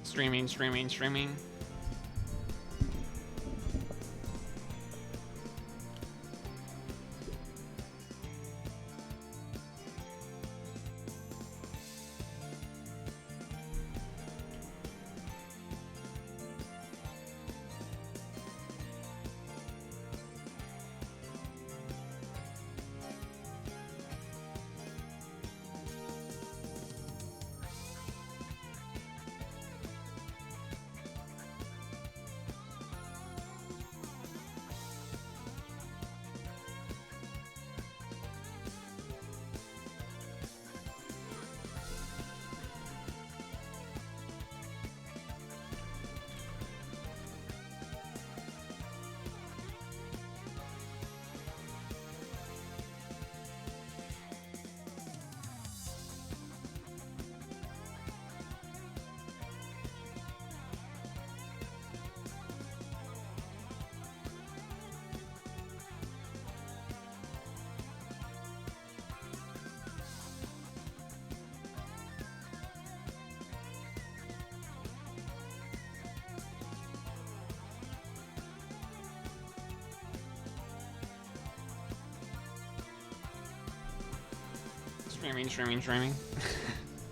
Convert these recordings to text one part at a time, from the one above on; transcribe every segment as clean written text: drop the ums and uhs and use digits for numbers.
Streaming. Streaming.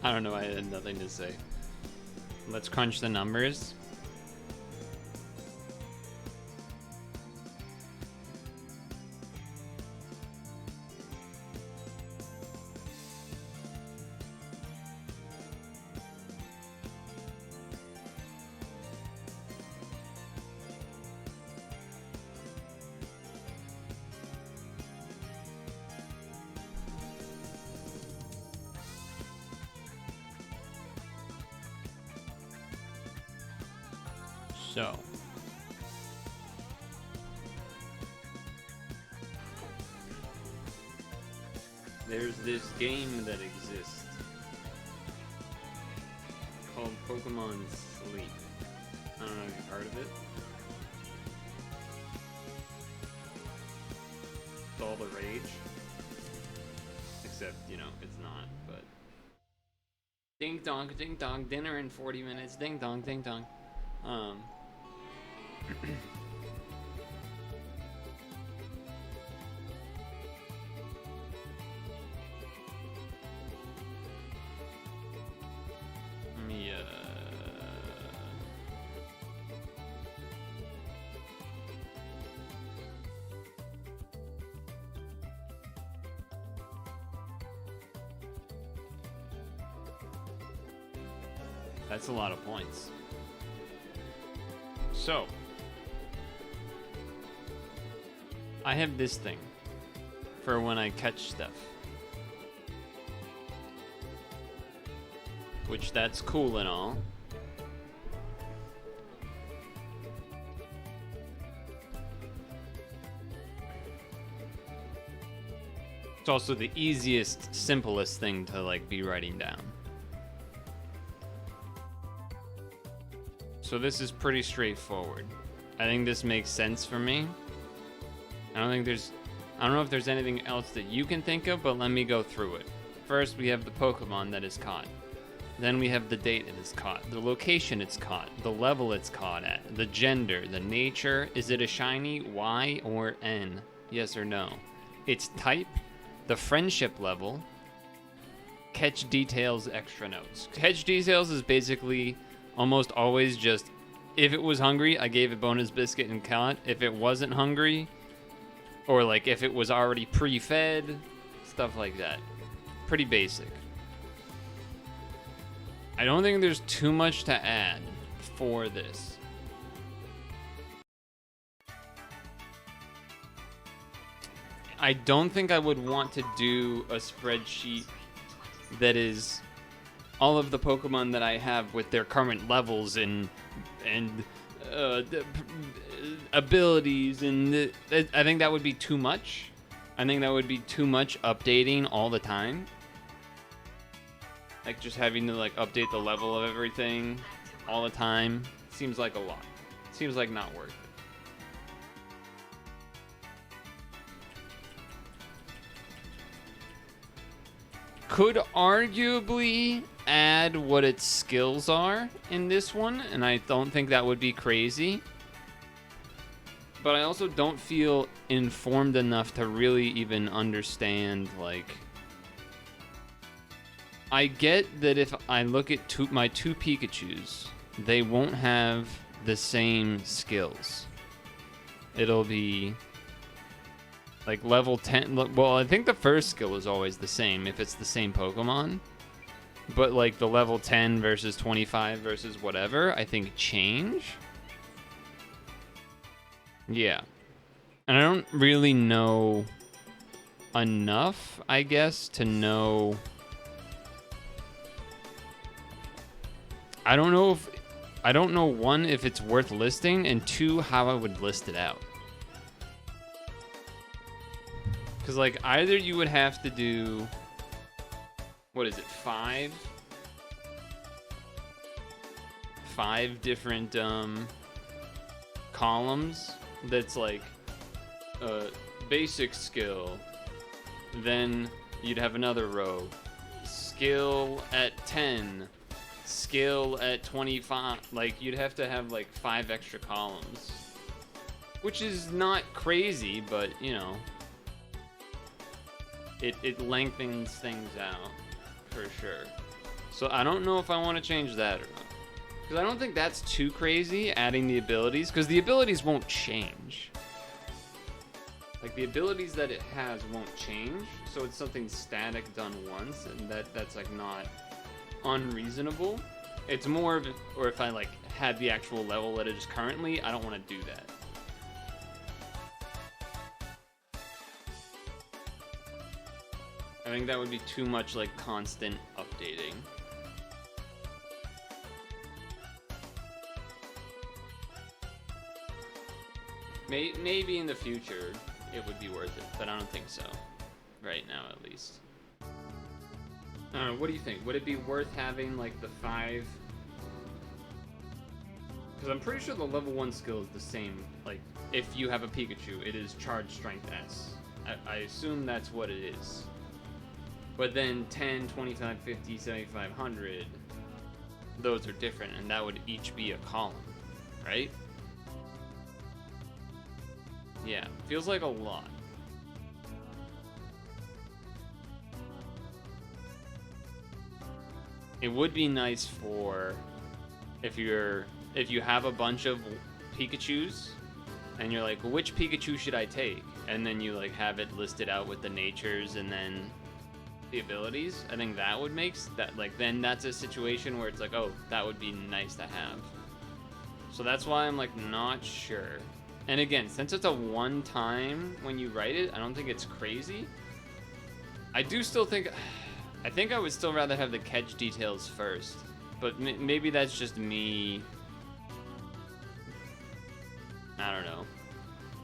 I don't know, I had nothing to say. Let's crunch the numbers. So, there's this game that exists called Pokemon Sleep. I don't know if you've heard of it. It's all the rage. Except, you know, it's not, but... Ding dong, dinner in 40 minutes, ding dong. Let me, that's a lot of points. So, I have this thing for when I catch stuff. Which, that's cool and all. It's also the easiest, simplest thing to, like, be writing down. So this is pretty straightforward. I think this makes sense for me. I don't know if there's anything else that you can think of, but let me go through it. First, we have the Pokemon that is caught. Then we have the date it is caught, the location it's caught, the level it's caught at, the gender, the nature, is it a shiny, Y or N, yes or no, its type, the friendship level, catch details, extra notes. Catch details is basically almost always just, if it was hungry, I gave it bonus biscuit and caught. If it wasn't hungry, or like if it was already pre-fed, stuff like that. Pretty basic. I don't think there's too much to add for this. I don't think I would want to do a spreadsheet that is all of the Pokemon that I have with their current levels and abilities, and I think that would be too much. I think that would be too much updating all the time. Like just having to like update the level of everything all the time seems like a lot. Seems like not worth it. could arguably add what its skills are in this one, and I don't think that would be crazy. But I also don't feel informed enough to really even understand, like... I get that if I look at my two Pikachus, they won't have the same skills. It'll be... like level 10. Well, I think the first skill is always the same if it's the same Pokemon. But like the level 10 versus 25 versus whatever, I think change. Yeah. And I don't really know enough, I guess, to know. I don't know, one, if it's worth listing, and two, how I would list it out. Because, like, either you would have to do, what is it, five different columns that's, like, basic skill. Then you'd have another row. Skill at 10. Skill at 25. Like, you'd have to have, like, 5 extra columns. Which is not crazy, but, you know... It lengthens things out, for sure. So I don't know if I want to change that or not. Because I don't think that's too crazy, adding the abilities, because the abilities won't change. Like, the abilities that it has won't change, so it's something static done once, and that's like, not unreasonable. It's more of, or if I, like, had the actual level that it is currently, I don't want to do that. I think that would be too much, like, constant updating. Maybe in the future it would be worth it, but I don't think so. Right now, at least. I don't know, what do you think? Would it be worth having, like, the 5? Because I'm pretty sure the level 1 skill is the same. Like, if you have a Pikachu, it is Charge Strength S. I assume that's what it is. But then 10, 25, 50, 75, 100, those are different, and that would each be a column, right? Yeah, feels like a lot. It would be nice for if you have a bunch of Pikachus and you're like, which Pikachu should I take? And then you like have it listed out with the natures and then the abilities. I think that would make that, like, then that's a situation where it's like, oh, that would be nice to have. So that's why I'm like not sure. And again, since it's a one time when you write it, I don't think it's crazy. I do still think, I think I would still rather have the catch details first, but maybe that's just me. I don't know.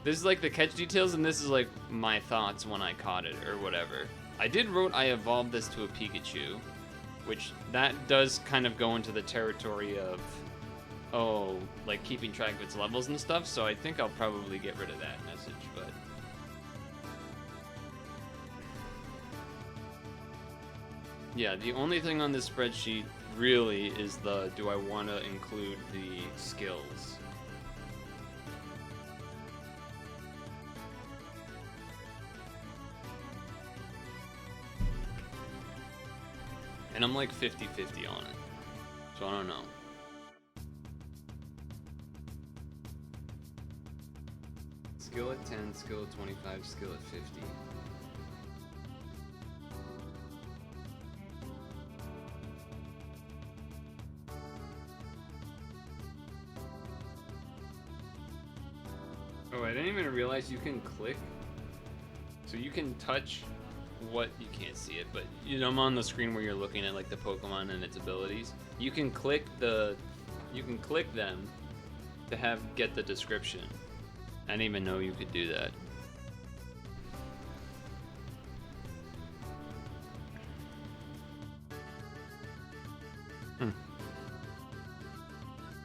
This is like the catch details, and this is like my thoughts when I caught it or whatever. I did wrote I evolved this to a Pikachu, which that does kind of go into the territory of, oh, like keeping track of its levels and stuff, so I think I'll probably get rid of that message, but... yeah, the only thing on this spreadsheet really is the, do I want to include the skills? And I'm like 50-50 on it, so I don't know. Skill at 10, skill at 25, skill at 50. Oh, I didn't even realize you can click. So you can touch what, you can't see it, but you know, I'm on the screen where you're looking at like the Pokemon and its abilities. You can click them to get the description. I didn't even know you could do that.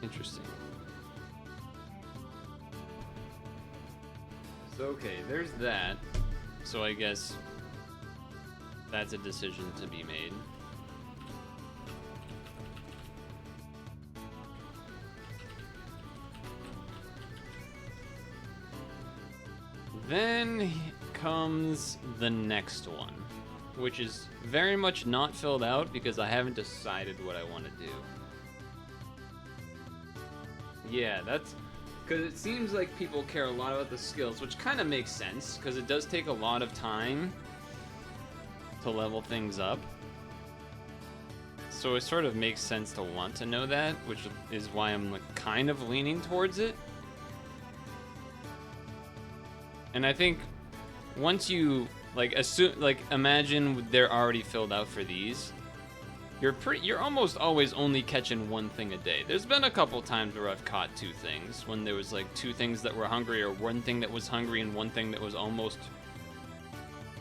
Interesting. So okay, there's that. So I guess That's a decision to be made. Then comes the next one, which is very much not filled out because I haven't decided what I want to do. Yeah, that's because it seems like people care a lot about the skills, which kind of makes sense because it does take a lot of time to level things up. So it sort of makes sense to want to know that, which is why I'm like kind of leaning towards it. And I think once you like imagine they're already filled out for these, you're almost always only catching one thing a day. There's been a couple times where I've caught two things when there was like two things that were hungry, or one thing that was hungry and one thing that was almost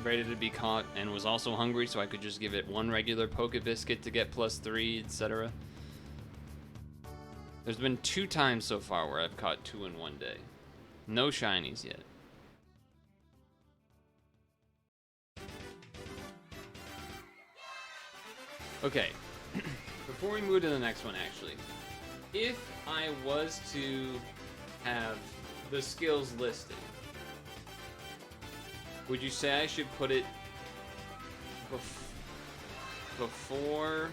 ready to be caught and was also hungry, so I could just give it one regular Poke Biscuit to get +3, etc. There's been 2 times so far where I've caught 2 in one day. No shinies yet. Okay, before we move to the next one, actually, if I was to have the skills listed, would you say I should put it before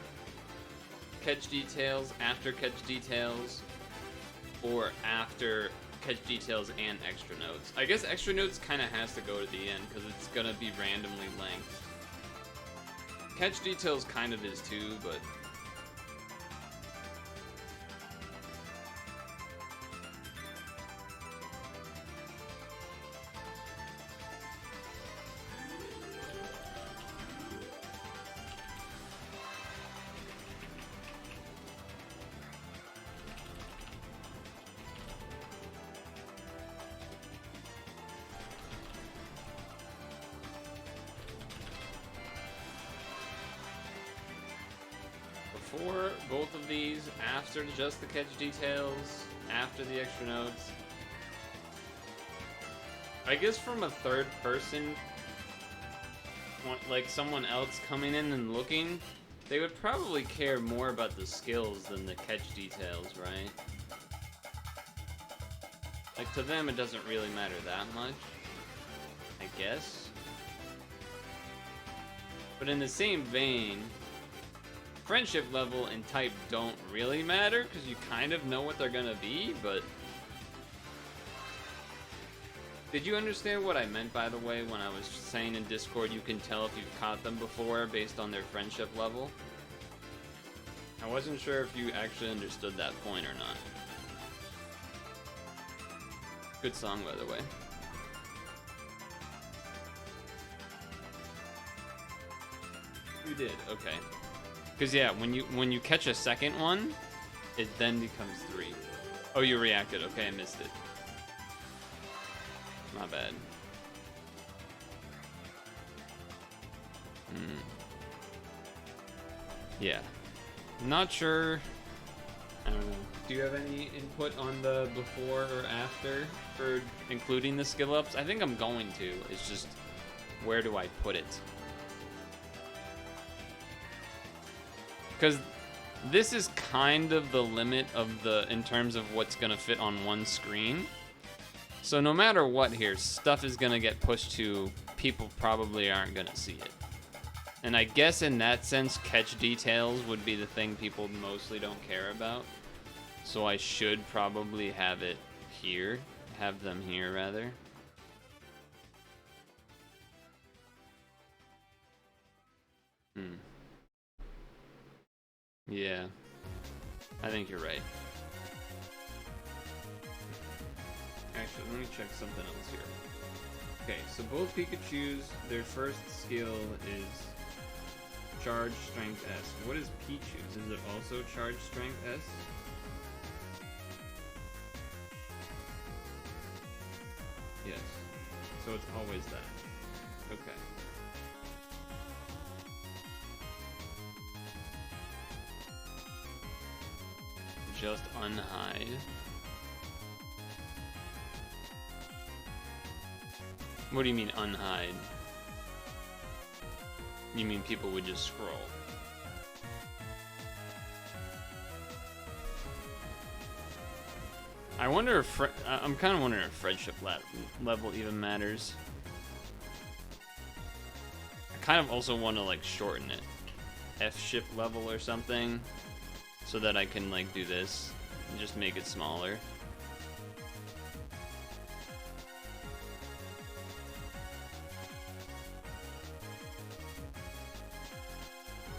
catch details, after catch details, or after catch details and extra notes? I guess extra notes kind of has to go to the end because it's going to be randomly length. Catch details kind of is too, but before both of these, after just the catch details, after the extra notes. I guess from a third person, like someone else coming in and looking, they would probably care more about the skills than the catch details, right? Like to them it doesn't really matter that much, I guess. But in the same vein, friendship level and type don't really matter because you kind of know what they're gonna be, but did you understand what I meant, by the way, when I was saying in Discord you can tell if you've caught them before based on their friendship level? I wasn't sure if you actually understood that point or not. Good song, by the way. You did, okay. Because yeah, when you catch a second one, it then becomes 3. Oh, you reacted. Okay, I missed it. My bad. Yeah. Not sure. I don't know. Do you have any input on the before or after for including the skill ups? I think I'm going to. It's just, where do I put it? Because this is kind of the limit of in terms of what's gonna fit on one screen. So no matter what here, stuff is gonna get pushed to people probably aren't gonna see it. And I guess in that sense, catch details would be the thing people mostly don't care about. So I should probably have it here, have them here rather. Yeah, I think you're right. Actually, let me check something else here. Okay, so both Pikachus, their first skill is Charge Strength S. What is Pichu's? Is it also Charge Strength S? Yes. So it's always that. Okay. Just unhide. What do you mean unhide? You mean people would just scroll? I wonder if I'm kind of wondering if friendship level even matters. I kind of also want to like shorten it, F-ship level or something, so that I can like do this and just make it smaller.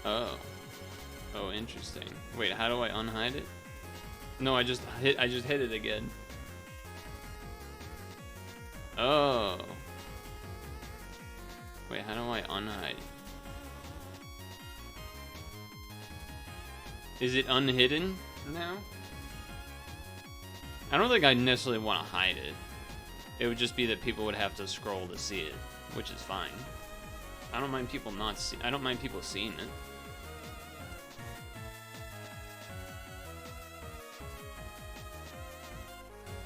Oh. Oh, interesting. Wait, how do I unhide it? No, I just hit it again. Oh. Wait, how do I unhide? Is it unhidden now? I don't think I necessarily want to hide it. It would just be that people would have to scroll to see it, which is fine. I don't mind people I don't mind people seeing it.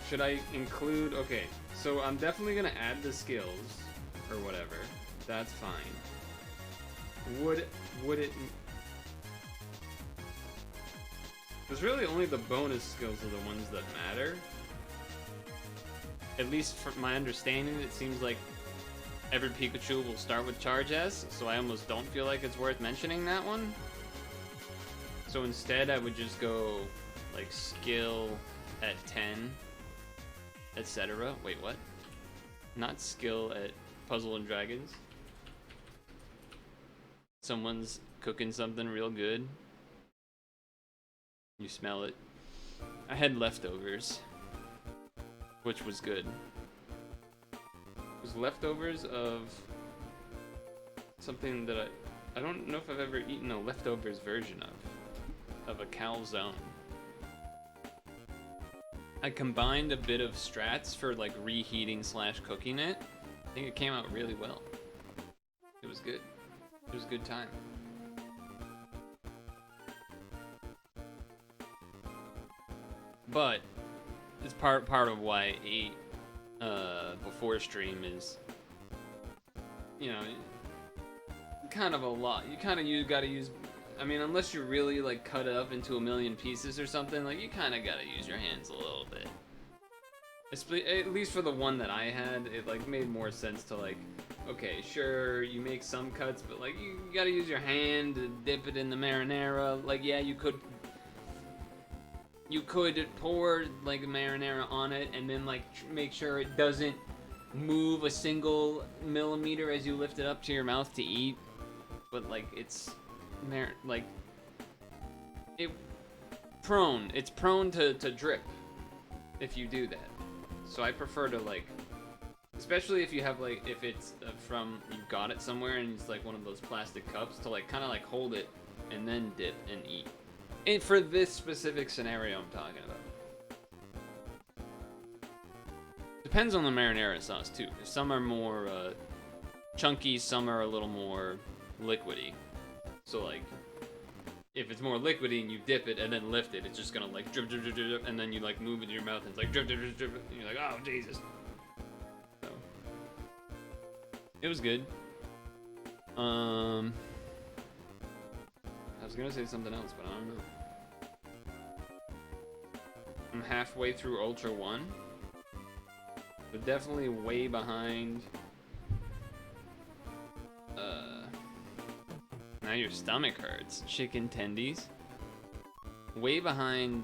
Should I include, okay, so I'm definitely gonna add the skills, or whatever, that's fine. Would it, there's really only the bonus skills are the ones that matter. At least from my understanding, it seems like every Pikachu will start with Charge S, so I almost don't feel like it's worth mentioning that one. So instead I would just go, like, skill at 10. Etc. Wait, what? Not skill at Puzzle and Dragons. Someone's cooking something real good. You smell it. I had leftovers, which was good. It was leftovers of something that I don't know if I've ever eaten a leftovers version of a calzone. I combined a bit of strats for like reheating / cooking it. I think it came out really well. It was good. It was a good time. But it's part of why I ate before stream is, you know, kind of a lot. You kind of gotta use. I mean, unless you really like cut it up into a million pieces or something, like you kind of gotta use your hands a little bit. At least for the one that I had, it like made more sense to like, okay, sure, you make some cuts, but like you gotta use your hand to dip it in the marinara. Like, yeah, you could pour like marinara on it and then like make sure it doesn't move a single millimeter as you lift it up to your mouth to eat. But like it's prone to drip if you do that. So I prefer to like, especially if you have like, if it's from, you got it somewhere and it's like one of those plastic cups, to like kind of like hold it and then dip and eat. And for this specific scenario I'm talking about. Depends on the marinara sauce too. Some are more chunky, some are a little more liquidy. So like, if it's more liquidy and you dip it and then lift it, it's just gonna like drip, drip, drip, drip, and then you like move it in your mouth and it's like drip, drip, drip, drip, and you're like, oh Jesus. So it was good. I was gonna say something else, but I don't know. I'm halfway through Ultra 1. But definitely way behind. Now your stomach hurts. Chicken tendies. Way behind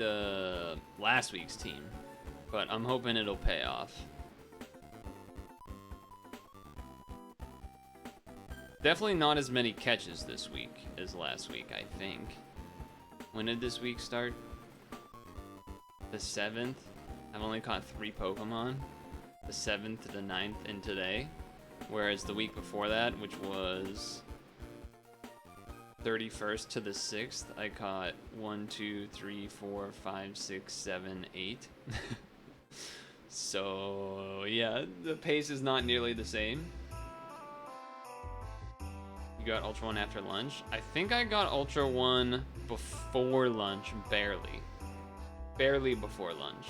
last week's team. But I'm hoping it'll pay off. Definitely not as many catches this week as last week, I think. When did this week start? The 7th. I've only caught 3 Pokemon. The 7th, the 9th, and today. Whereas the week before that, which was 31st to the 6th, I caught 1, 2, 3, 4, 5, 6, 7, 8. So, yeah, the pace is not nearly the same. You got Ultra 1 after lunch? I think I got Ultra 1 before lunch, barely. Barely before lunch.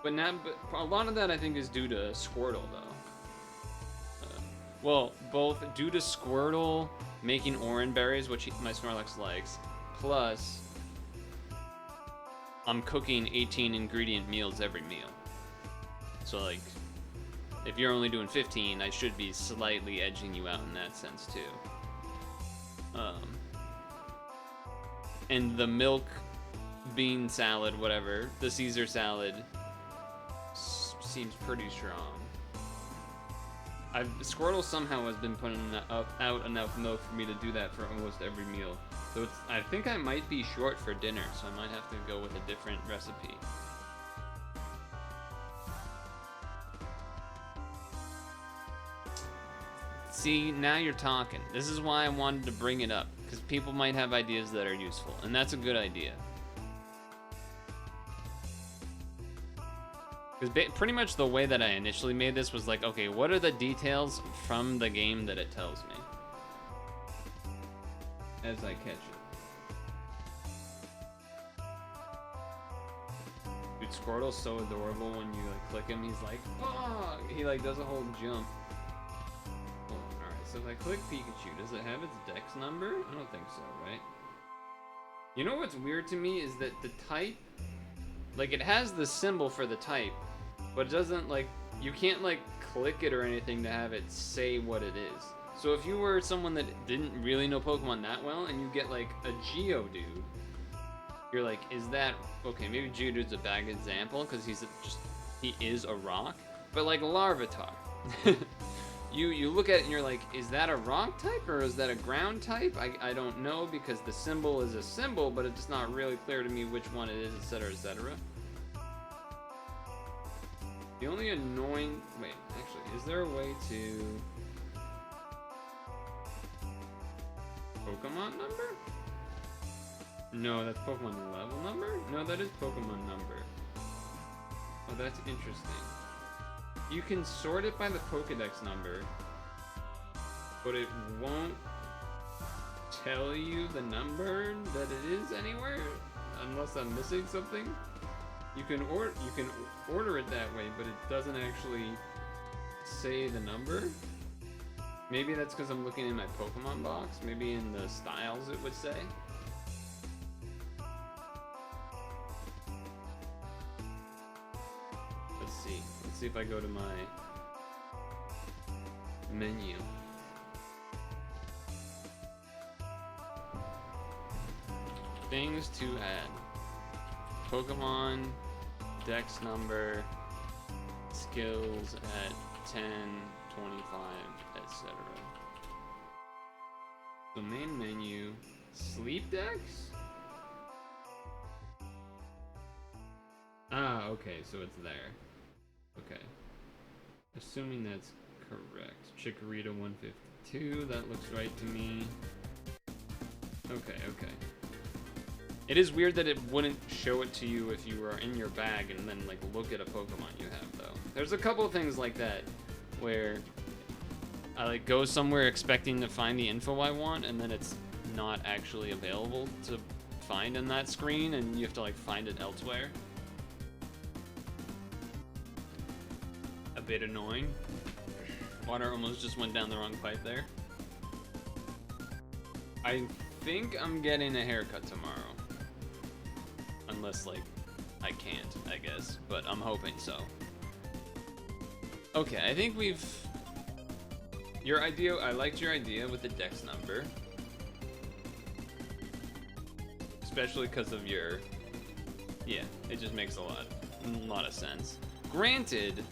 But a lot of that I think is due to Squirtle, though. Well, both due to Squirtle making orange berries, which my Snorlax likes, plus I'm cooking 18 ingredient meals every meal. So like, if you're only doing 15, I should be slightly edging you out in that sense too. And the milk bean salad, whatever, the Caesar salad seems pretty strong. Squirtle somehow has been putting out enough milk for me to do that for almost every meal. So I think I might be short for dinner, so I might have to go with a different recipe. See, now you're talking. This is why I wanted to bring it up, because people might have ideas that are useful, and that's a good idea. Because pretty much the way that I initially made this was like, okay, what are the details from the game that it tells me as I catch it? Dude, Squirtle's so adorable when you like click him. He's like, oh, he like does a whole jump. Oh, all right, so if I click Pikachu, does it have its dex number? I don't think so, right? You know what's weird to me is that the type, like it has the symbol for the type, but it doesn't like, you can't like click it or anything to have it say what it is. So if you were someone that didn't really know Pokemon that well and you get like a Geodude, you're like, is that, okay, maybe Geodude's a bad example because he is a rock, but like Larvitar. You look at it and you're like, is that a rock type or is that a ground type? I don't know because the symbol is a symbol, but it's not really clear to me which one it is, etc., etc. The only annoying... Wait, actually, is there a way to... Pokemon number? No, that's Pokemon level number? No, that is Pokemon number. Oh, that's interesting. You can sort it by the Pokedex number, but it won't tell you the number that it is anywhere, unless I'm missing something. You can order it that way, but it doesn't actually say the number. Maybe that's because I'm looking in my Pokemon box. Maybe in the styles it would say. Let's see. Let's see if I go to my menu. Things to add. Pokemon, Dex number, skills at 10, 25, etc. The main menu, Sleep Dex? Ah, okay, so it's there. Okay. Assuming that's correct. Chikorita 152, that looks right to me. Okay, okay. It is weird that it wouldn't show it to you if you were in your bag and then like look at a Pokemon you have though. There's a couple of things like that where I like go somewhere expecting to find the info I want and then it's not actually available to find in that screen and you have to like find it elsewhere. A bit annoying. Water almost just went down the wrong pipe there. I think I'm getting a haircut tomorrow. Unless, like, I can't, I guess. But I'm hoping so. Okay, I think we've... Your idea, I liked your idea with the dex number. Especially because of your... Yeah, it just makes a lot of sense. Granted...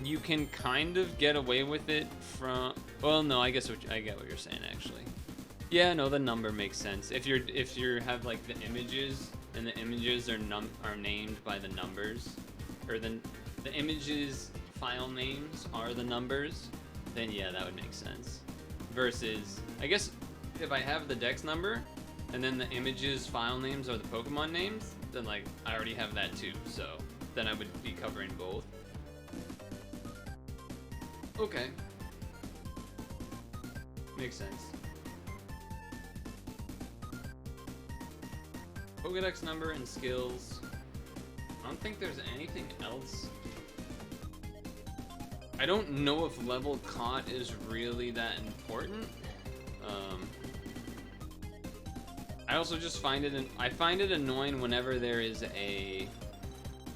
You can kind of get away with it from... Well, no, I guess I get what you're saying, actually. Yeah, no, the number makes sense. If you have like the images and the images are named by the numbers, or the images file names are the numbers, then yeah, that would make sense. Versus, I guess if I have the dex number and then the images file names are the Pokemon names, then like I already have that too. So then I would be covering both. Okay. Makes sense. Pokedex number and skills. I don't think there's anything else I don't know if level caught is really that important. I also just find it annoying whenever there is a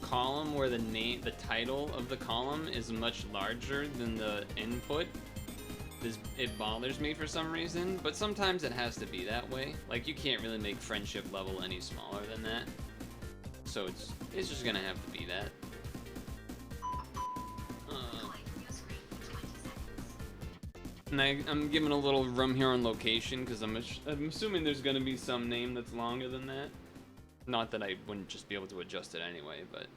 column where the title of the column is much larger than the input. It bothers me for some reason, but sometimes it has to be that way. Like, you can't really make friendship level any smaller than that. So it's just gonna have to be that. And I'm giving a little room here on location because I'm assuming there's gonna be some name that's longer than that. Not that I wouldn't just be able to adjust it anyway, but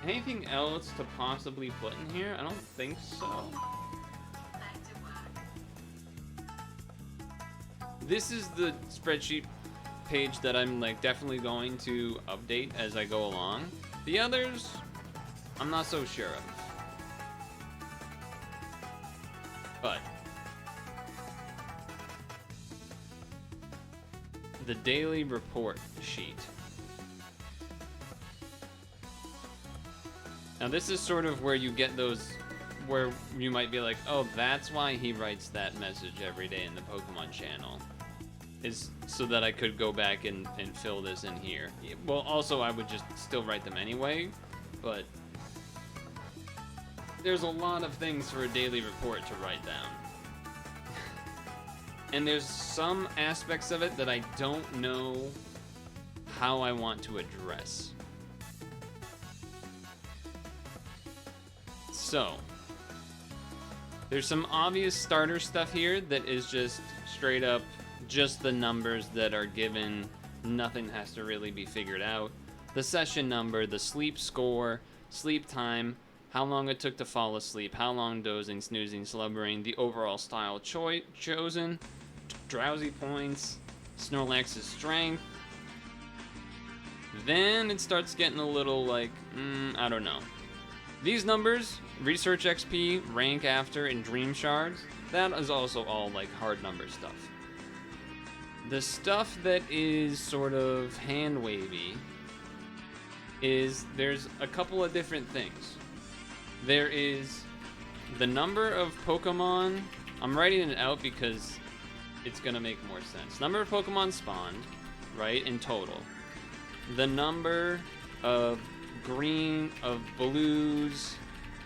anything else to possibly put in here? I don't think so. This is the spreadsheet page that I'm like definitely going to update as I go along. The others, I'm not so sure of. But the daily report sheet. Now this is sort of where you get those, where you might be like, oh, that's why he writes that message every day in the Pokemon channel. Is so that I could go back and fill this in here. Well, also I would just still write them anyway, but there's a lot of things for a daily report to write down. And there's some aspects of it that I don't know how I want to address. So, there's some obvious starter stuff here that is just straight up just the numbers that are given. Nothing has to really be figured out. The session number, the sleep score, sleep time, how long it took to fall asleep, how long dozing, snoozing, slumbering, the overall style chosen, drowsy points, Snorlax's strength. Then it starts getting a little like, I don't know. These numbers, research XP, rank after, and dream shards, that is also all like hard number stuff. The stuff that is sort of hand wavy is there's a couple of different things. There is the number of Pokemon. I'm writing it out because it's gonna make more sense. Number of Pokemon spawned, right, in total. The number of blues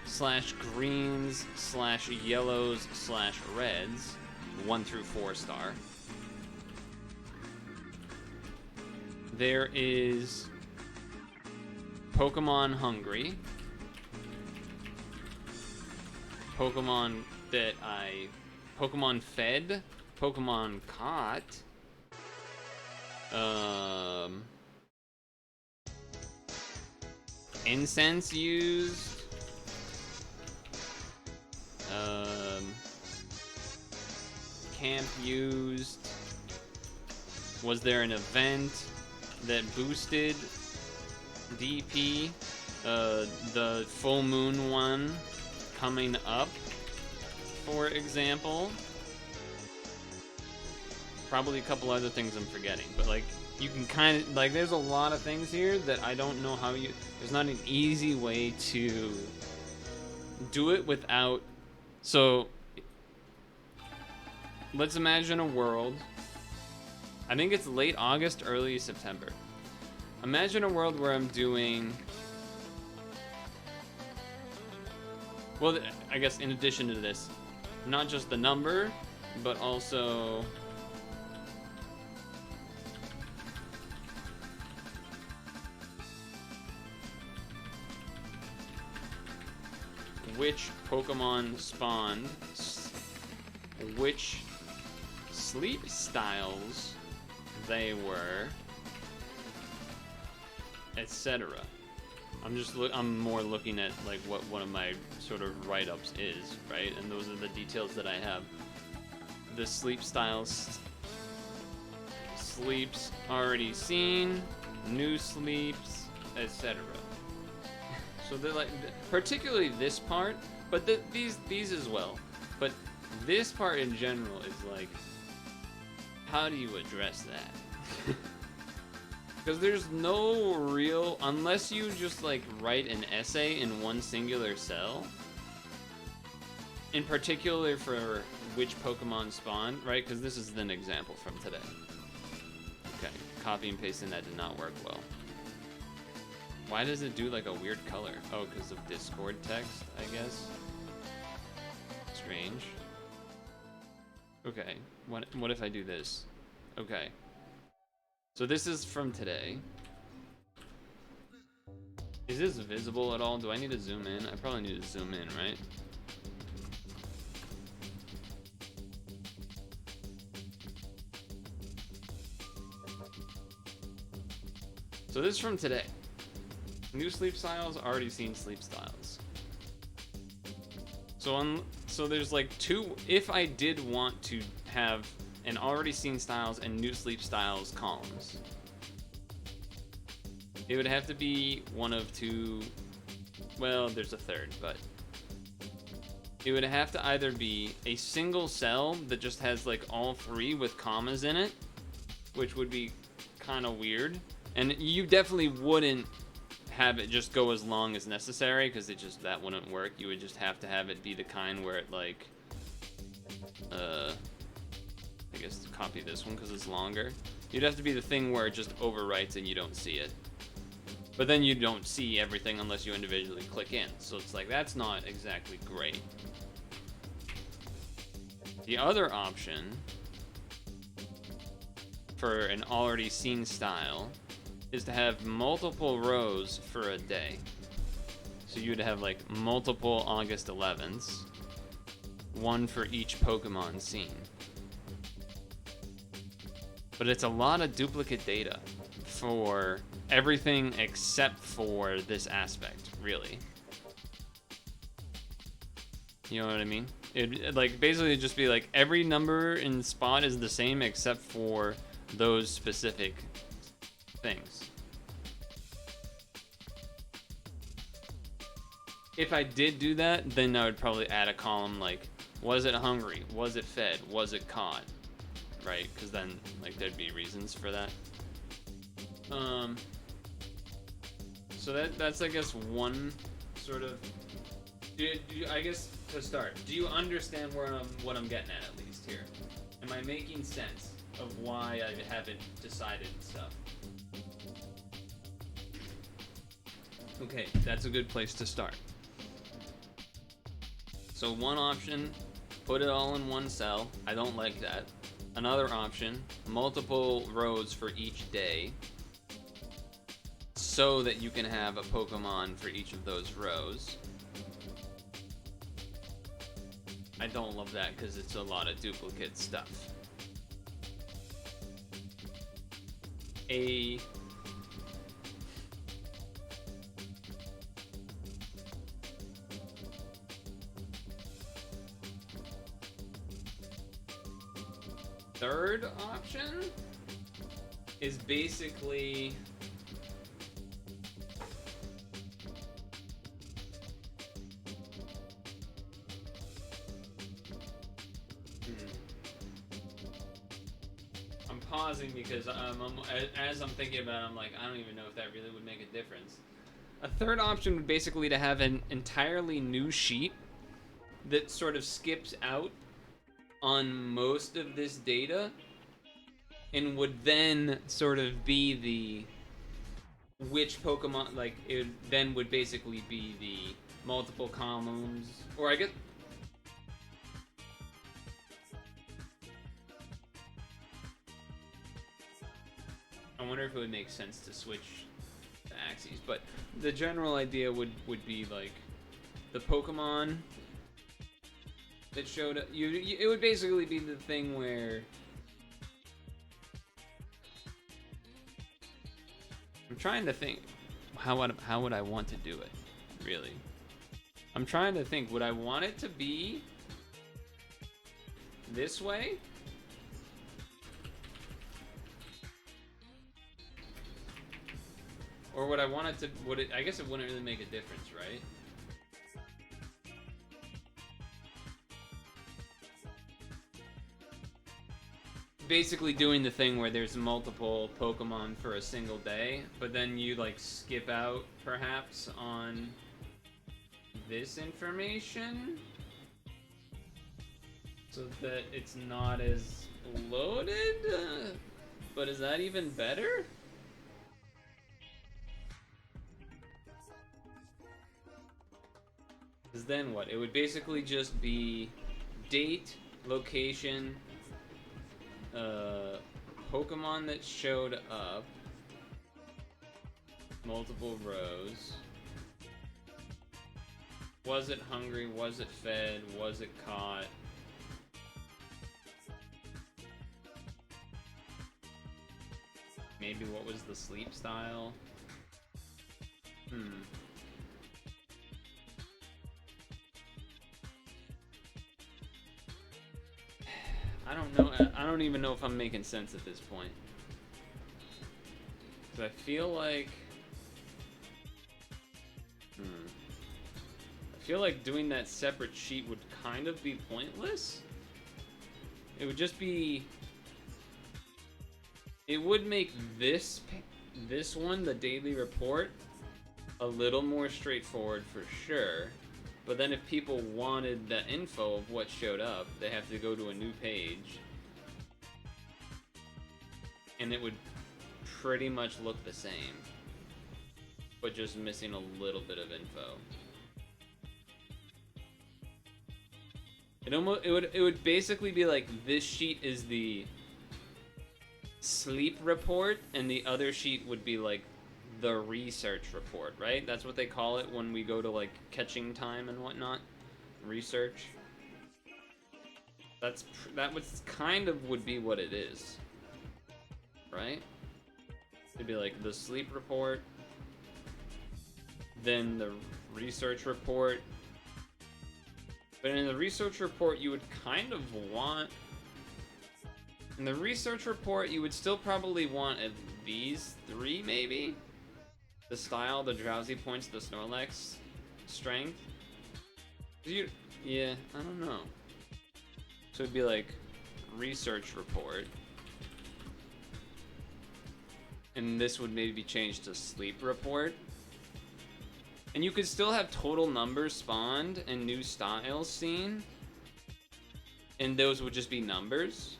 / greens / yellows / reds, 1 through 4 star. There is Pokemon hungry. Pokemon fed, Pokemon caught, incense used, camp used, was there an event that boosted DP, the full moon one coming up, for example. Probably a couple other things I'm forgetting, but like you can kind of like there's a lot of things here that I don't know how there's not an easy way to do it without. So let's imagine a world, I think it's late August, early September. Imagine a world where I'm doing, well, I guess in addition to this, not just the number, but also which Pokemon spawned, which sleep styles they were, etc. I'm more looking at like what one of my sort of write-ups is, right? And those are the details that I have. The sleep styles, sleeps already seen, new sleeps, etc. So they're like, particularly this part, but these as well. But this part in general is like, how do you address that? Because there's no real, unless you just like write an essay in one singular cell, in particular for which Pokemon spawn, right? Because this is an example from today. Okay, copy and pasting that did not work well. Why does it do like a weird color? Oh, because of Discord text, I guess. Strange. Okay, what if I do this? Okay. So this is from today. Is this visible at all? Do I need to zoom in? I probably need to zoom in, right? So this is from today. New sleep styles, already seen sleep styles. So there's like two, if I did want to have an already seen styles and new sleep styles columns, it would have to be one of two, well, there's a third, but it would have to either be a single cell that just has like all three with commas in it, which would be kind of weird. And you definitely wouldn't have it just go as long as necessary, because that wouldn't work. You would just have to have it be the kind where it like, I guess copy this one because it's longer. You'd have to be the thing where it just overwrites and you don't see it. But then you don't see everything unless you individually click in. So it's like, that's not exactly great. The other option for an already seen style is to have multiple rows for a day. So you'd have like multiple August 11ths, one for each Pokemon seen. But it's a lot of duplicate data for everything except for this aspect, really. You know what I mean? It'd like basically just be like every number in spot is the same except for those specific things. If I did do that, then I would probably add a column like, was it hungry? Was it fed? Was it caught? Right? Because then like there'd be reasons for that. So that's I guess one sort of. I guess to start, do you understand what I'm getting at least here? Am I making sense of why I haven't decided stuff? Okay, that's a good place to start. So one option, put it all in one cell. I don't like that. Another option, multiple rows for each day, so that you can have a Pokemon for each of those rows. I don't love that because it's a lot of duplicate stuff. A third option is basically I'm pausing because as I'm thinking about it, I'm like, I don't even know if that really would make a difference. A third option would basically to have an entirely new sheet that sort of skips out on most of this data and would then sort of be the which Pokemon, like it then would basically be the multiple columns, or I guess I wonder if it would make sense to switch the axes, but the general idea would be like the Pokemon that showed up. It would basically be the thing where I'm trying to think how would I want to do it, really. I'm trying to think, would I want it to be this way? Or would I want it to, I guess it wouldn't really make a difference, right? basically doing the thing where there's multiple Pokemon for a single day, but then you like skip out perhaps on this information so that it's not as loaded. But is that even better? Because then what? It would basically just be date, location, Pokemon that showed up, multiple rows. Was it hungry? Was it fed? Was it caught? Maybe what was the sleep style? I don't know. I don't even know if I'm making sense at this point. 'Cause I feel like... I feel like doing that separate sheet would kind of be pointless. It would just be... It would make this one, the daily report, a little more straightforward for sure. But then if people wanted the info of what showed up, they have to go to a new page. And it would pretty much look the same, but just missing a little bit of info. It would basically be like this sheet is the sleep report, and the other sheet would be like the research report, right? That's what they call it when we go to like catching time and whatnot. Research. That was kind of would be what it is, right? It'd be like the sleep report, then the research report. But in the research report, you would kind of want... In the research report, you would still probably want at these three, maybe? The style, the drowsy points, the Snorlax strength. Yeah, I don't know. So it'd be like research report. And this would maybe be changed to sleep report. And you could still have total numbers spawned and new styles seen. And those would just be numbers.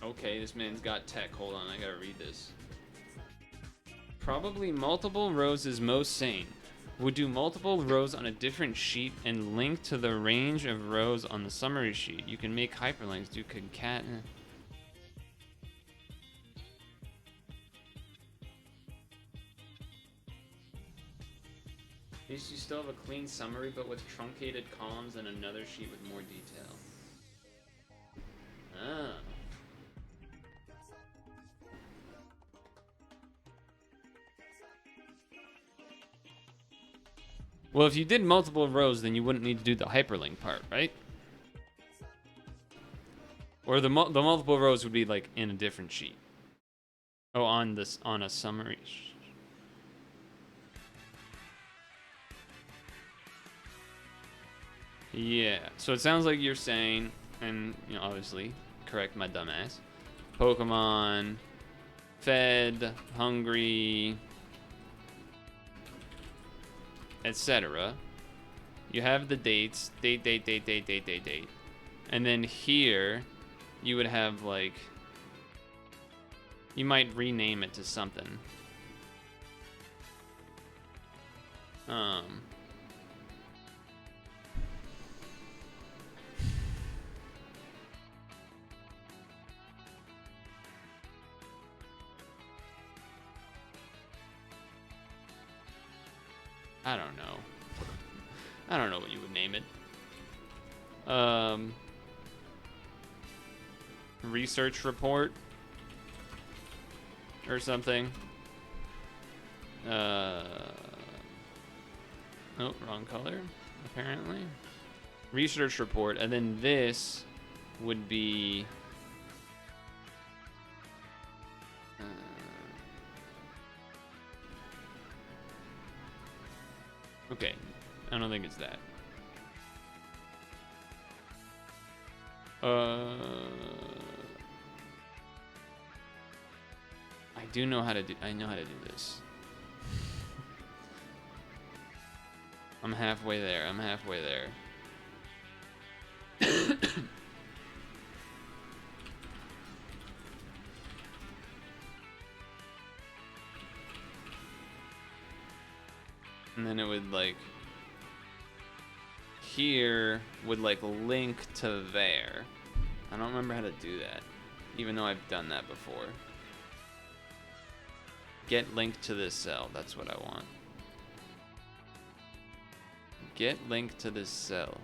Okay, this man's got tech. Hold on, I gotta read this. Probably multiple rows is most sane. Would do multiple rows on a different sheet and link to the range of rows on the summary sheet. You can make hyperlinks, do concat. At least you still have a clean summary, but with truncated columns and another sheet with more detail. Ah. Well, if you did multiple rows, then you wouldn't need to do the hyperlink part, right? Or the multiple rows would be like in a different sheet. Oh, on a summary. Yeah. So it sounds like you're saying, and you know, obviously, correct my dumbass. Pokemon, fed, hungry, etc. You have the dates, date. And then here, you would have like, you might rename it to something. I don't know. I don't know what you would name it. Research report or something. Oh, wrong color, apparently. Research report, and then this would be okay. I don't don't think it's that. I know how to do this. I'm halfway there. And then it would like here would like link to there. I don't remember how to do that, even though I've done that before. Get linked to this cell, that's what I want. Get linked to this cell.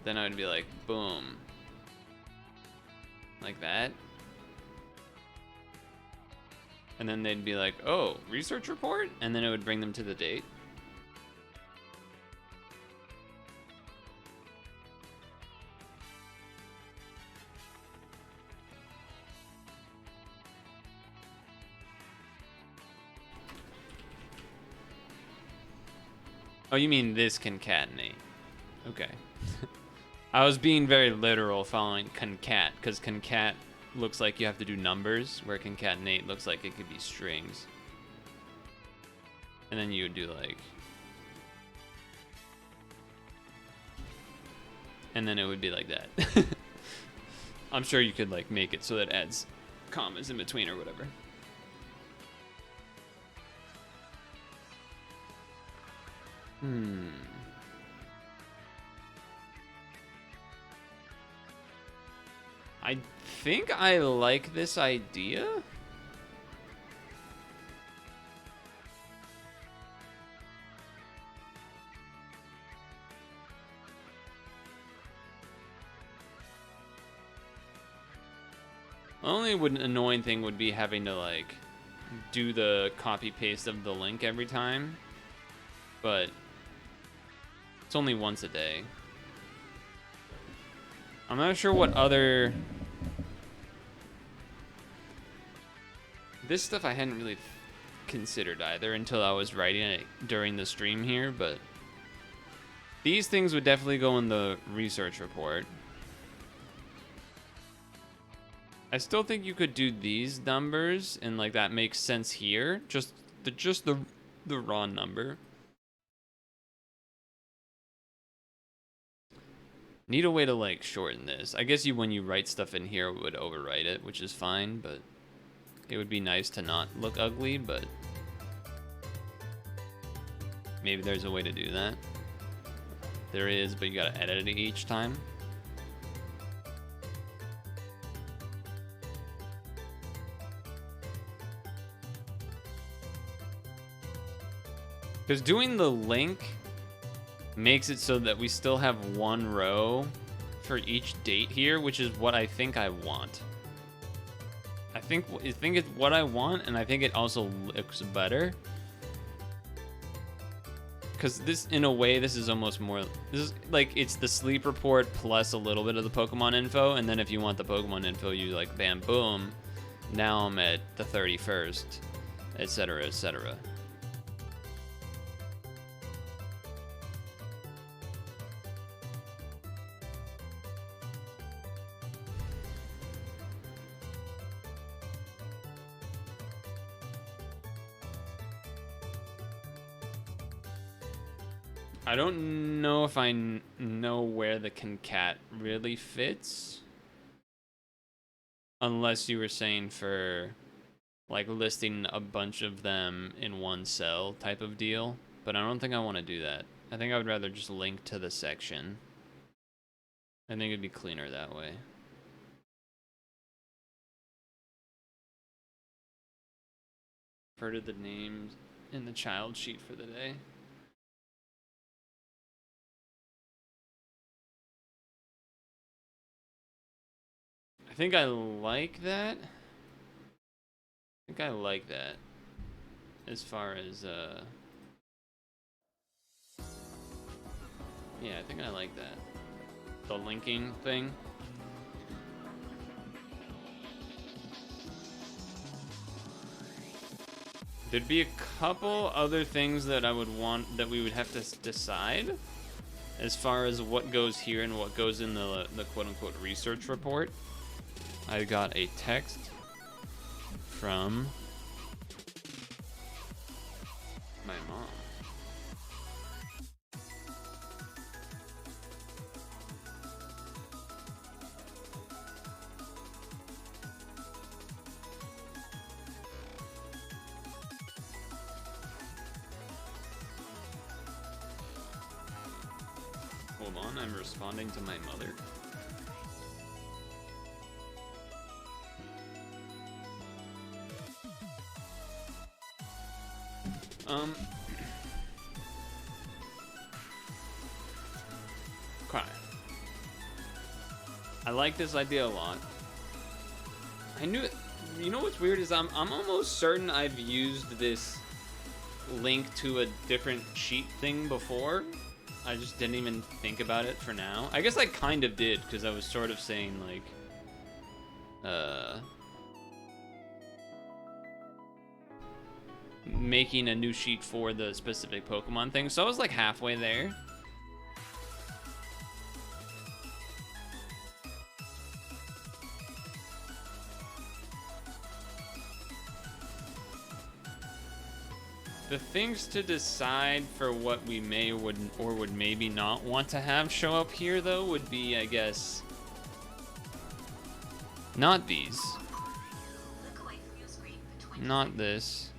Then I would be like, boom. Like that. And then they'd be like, oh, research report? And then it would bring them to the date. Oh, you mean this concatenate. Okay. I was being very literal following concat, because concat looks like you have to do numbers, where concatenate looks like it could be strings. And then you would do like... And then it would be like that. I'm sure you could like make it so that it adds commas in between or whatever. I think I like this idea. The only annoying thing would be having to like do the copy paste of the link every time, but it's only once a day. I'm not sure what other... This stuff I hadn't really considered either until I was writing it during the stream here, but these things would definitely go in the research report. I still think you could do these numbers, and like that makes sense here. Just the raw number. Need a way to like shorten this. I guess when you write stuff in here, it would overwrite it, which is fine, but it would be nice to not look ugly, but maybe there's a way to do that. There is, but you gotta edit it each time. Because doing the link makes it so that we still have one row for each date here, which is what I think I want. I think it's what I want, and I think it also looks better. Because this, in a way, this is almost more... This is like, it's the sleep report plus a little bit of the Pokemon info, and then if you want the Pokemon info, you like, bam, boom. Now I'm at the 31st, etc., etc. I don't know if I know where the concat really fits. Unless you were saying for like listing a bunch of them in one cell type of deal. But I don't think I want to do that. I think I would rather just link to the section. I think it'd be cleaner that way. Refer to the names in the child sheet for the day. I think I like that. As far as, yeah, I think I like that. The linking thing. There'd be a couple other things that I would want, that we would have to decide. as far as what goes here and what goes in the quote-unquote research report, I got a text from my mom. Hold on, I'm responding to my mother. Okay. I like this idea a lot. I knew it. You know what's weird is I'm almost certain I've used this link to a different sheet thing before. I just didn't even think about it for now. I guess I kind of did, because I was sort of saying, like, making a new sheet for the specific Pokemon thing. So I was like halfway there. The things to decide for what we may would maybe not want to have show up here, though, would be, I guess, not these. Not this.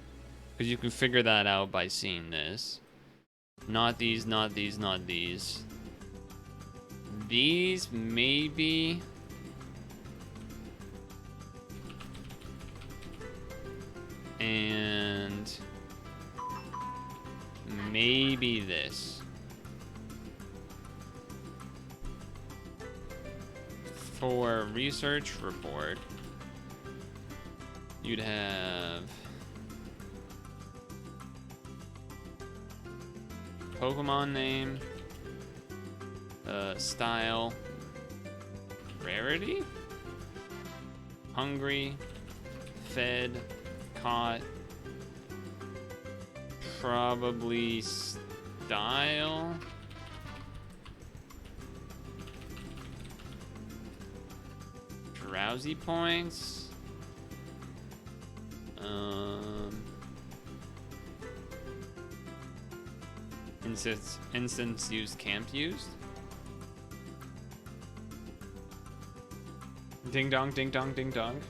Because you can figure that out by seeing this. Not these, not these, not these. These, maybe. And maybe this. For a research report, you'd have Pokemon name, style, rarity, hungry, fed, caught, probably style, drowsy points, instance used, camp used. Ding dong, ding dong, ding dong.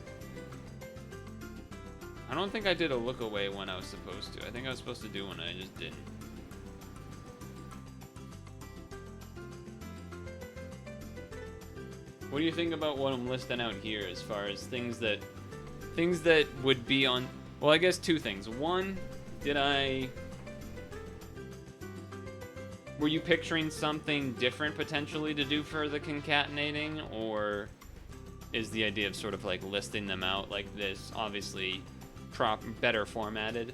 I don't think I did a look away when I was supposed to. I think I was supposed to do one and I just didn't. What do you think about what I'm listing out here as far as things that would be on? Well, I guess two things. One, were you picturing something different potentially to do for the concatenating, or is the idea of sort of like listing them out like this, obviously better formatted?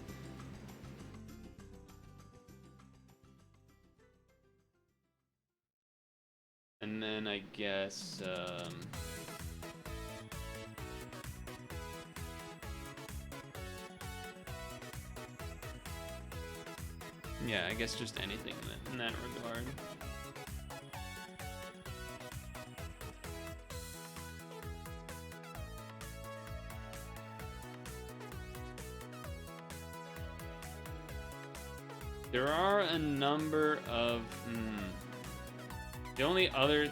And then I guess yeah, I guess just anything in that regard. There are a number of the only other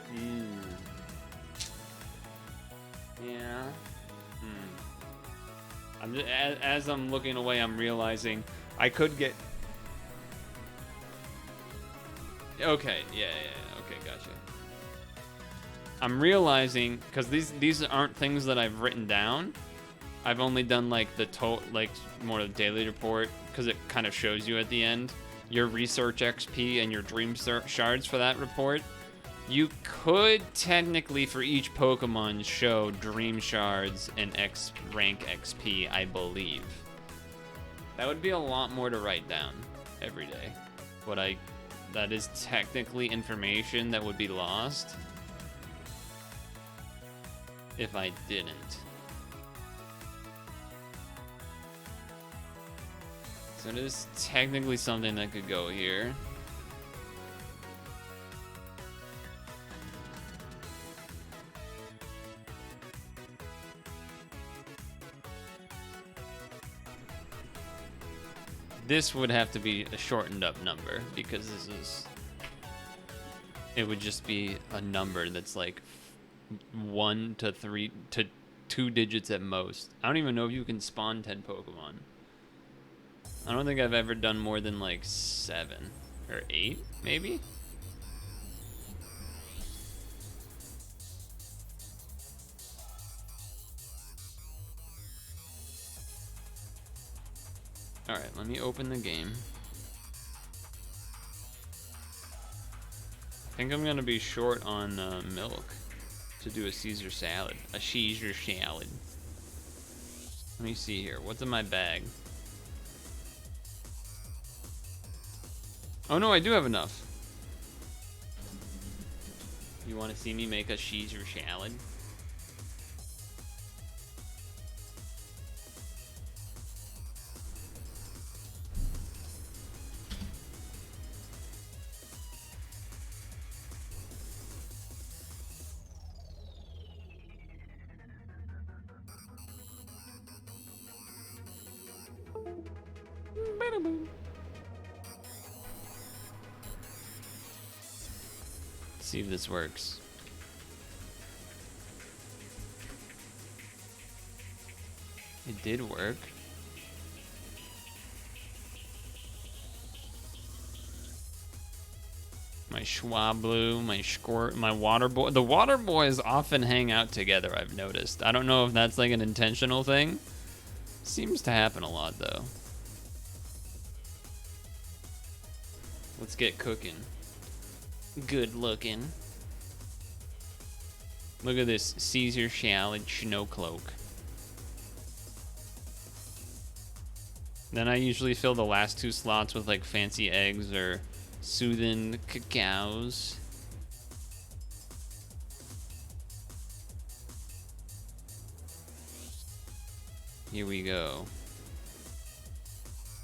yeah. I'm just, as I'm looking away, I'm realizing I could get. Okay, yeah, okay, gotcha. I'm realizing, because these aren't things that I've written down. I've only done like like more of the daily report, because it kind of shows you at the end your research XP and your dream shards for that report. You could technically for each Pokemon show dream shards and X rank XP, I believe. That would be a lot more to write down every day. That is technically information that would be lost if I didn't. So it is technically something that could go here. This would have to be a shortened up number because it would just be a number that's like 1 to 3 to 2 digits at most. I don't even know if you can spawn 10 Pokemon. I don't think I've ever done more than like 7 or 8, maybe? Alright, let me open the game. I think I'm gonna be short on milk to do a Caesar salad. A Caesar salad. Let me see here. What's in my bag? Oh no, I do have enough. You want to see me make a Caesar salad? See if this works. It did work. My Schwablu, my Squirt, my Water Boy. The Water Boys often hang out together, I've noticed. I don't know if that's like an intentional thing. Seems to happen a lot though. Let's get cooking. Good looking. Look at this Caesar salad snow cloak. Then I usually fill the last 2 slots with like fancy eggs or soothing cacaos. Here we go.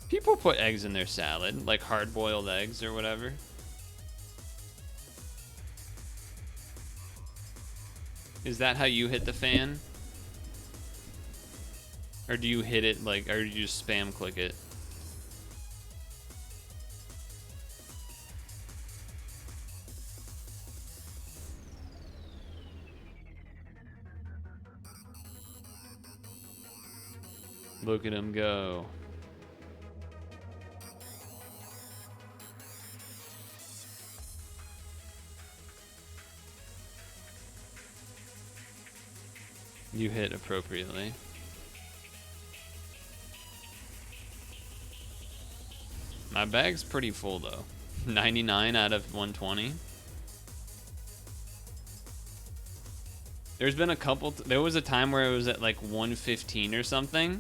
People put eggs in their salad, like hard-boiled eggs or whatever. Is that how you hit the fan? Or do you hit it like, or do you just spam click it? Look at him go. You hit appropriately. My bag's pretty full though. 99 out of 120. There's been a couple, there was a time where it was at like 115 or something.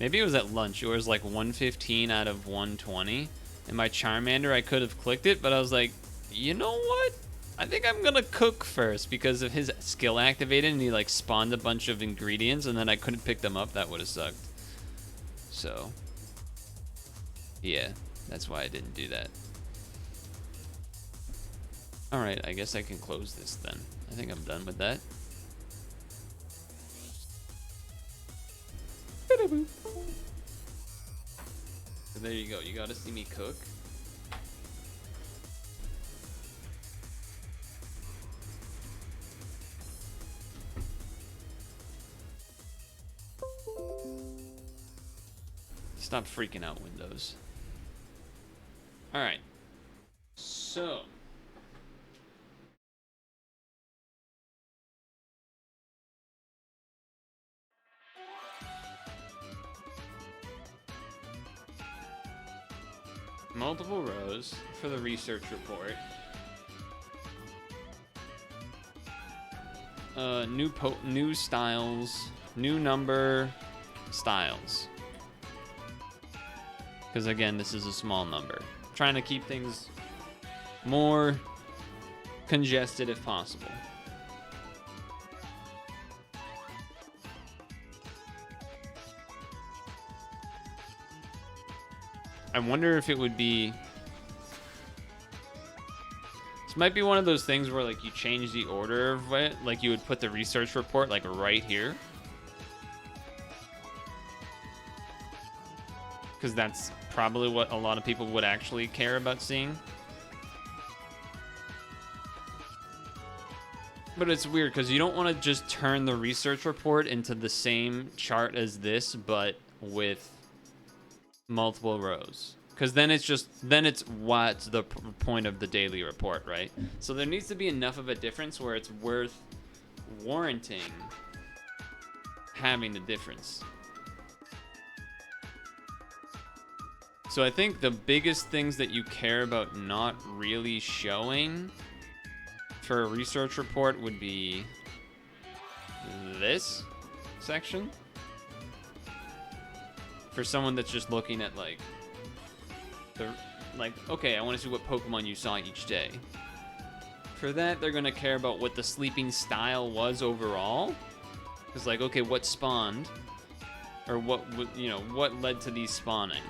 Maybe it was at lunch. It was like 115 out of 120. And my Charmander, I could have clicked it, but I was like, you know what? I think I'm gonna cook first because if his skill activated and he like spawned a bunch of ingredients and then I couldn't pick them up, that would have sucked. So, yeah, that's why I didn't do that. Alright, I guess I can close this then. I think I'm done with that. So there you go. You gotta see me cook. Stop freaking out, Windows. Alright. So. Multiple rows for the research report. New styles, new number styles. Because again, this is a small number. Trying to keep things more congested if possible. I wonder if it would be... This might be one of those things where like you change the order of it. Like you would put the research report like right here. because that's probably what a lot of people would actually care about seeing. But it's weird because you don't want to just turn the research report into the same chart as this, but with multiple rows. Because then it's what's the point of the daily report, right? So there needs to be enough of a difference where it's worth warranting having the difference. So I think the biggest things that you care about not really showing for a research report would be this section. For someone that's just looking at like okay, I want to see what Pokemon you saw each day. For that, they're gonna care about what the sleeping style was overall. It's like, okay, what spawned, or what led to these spawning.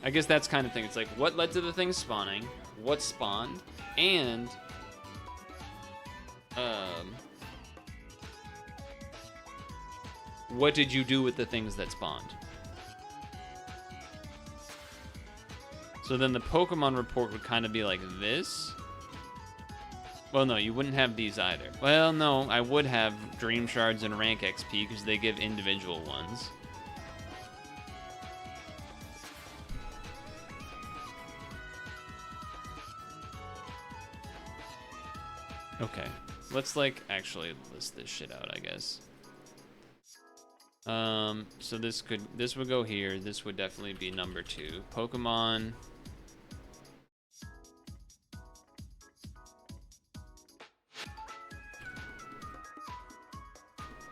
I guess that's kind of thing. It's like, what led to the things spawning, what spawned, and what did you do with the things that spawned? So then the Pokemon report would kind of be like this. Well, no, you wouldn't have these either. Well, no, I would have Dream Shards and Rank XP because they give individual ones. Okay, let's like actually list this shit out, I guess. So this would go here. This would definitely be number 2. Pokemon.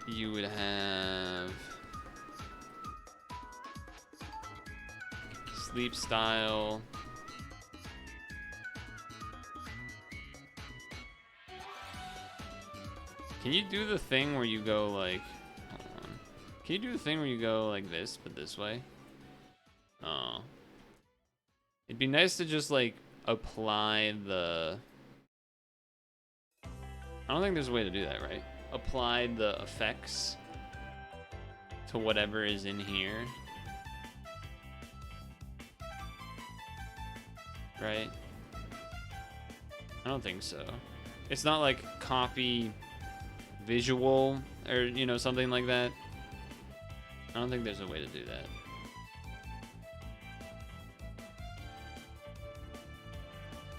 You would have sleep style. Can you do the thing where you go like, hold on. Can you do the thing where you go like this, but this way? Oh. It'd be nice to just like apply the, I don't think there's a way to do that, right? Apply the effects to whatever is in here. Right? I don't think so. It's not like copy visual or, you know, something like that. I don't think there's a way to do that.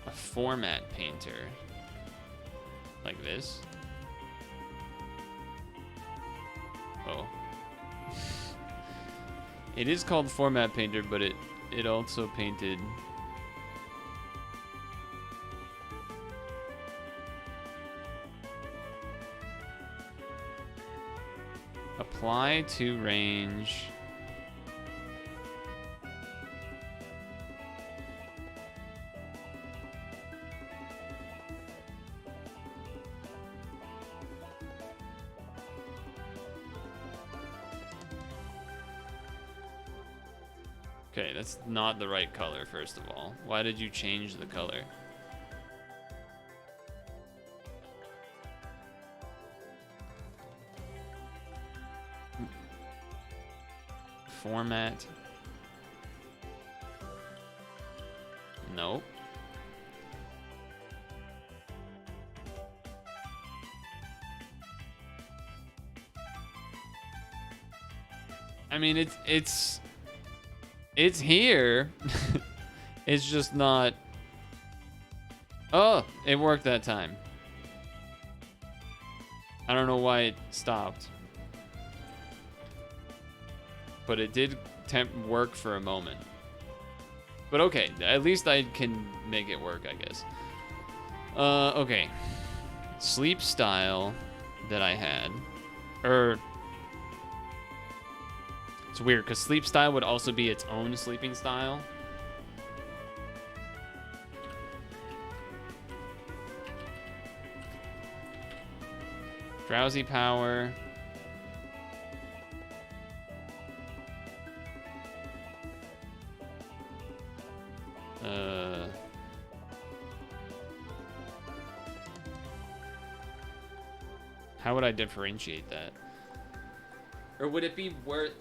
A format painter. Like this. Oh. It is called Format Painter, but it also painted apply to range. Okay, that's not the right color, first of all. Why did you change the color? Format. Nope. I mean, it's here. It's just not. Oh, it worked that time. I don't know why it stopped. But it did work for a moment. But okay, at least I can make it work, I guess. Okay. Sleep style that I had. It's weird, because sleep style would also be its own sleeping style. Drowsy power. How would I differentiate that? Or would it be worth...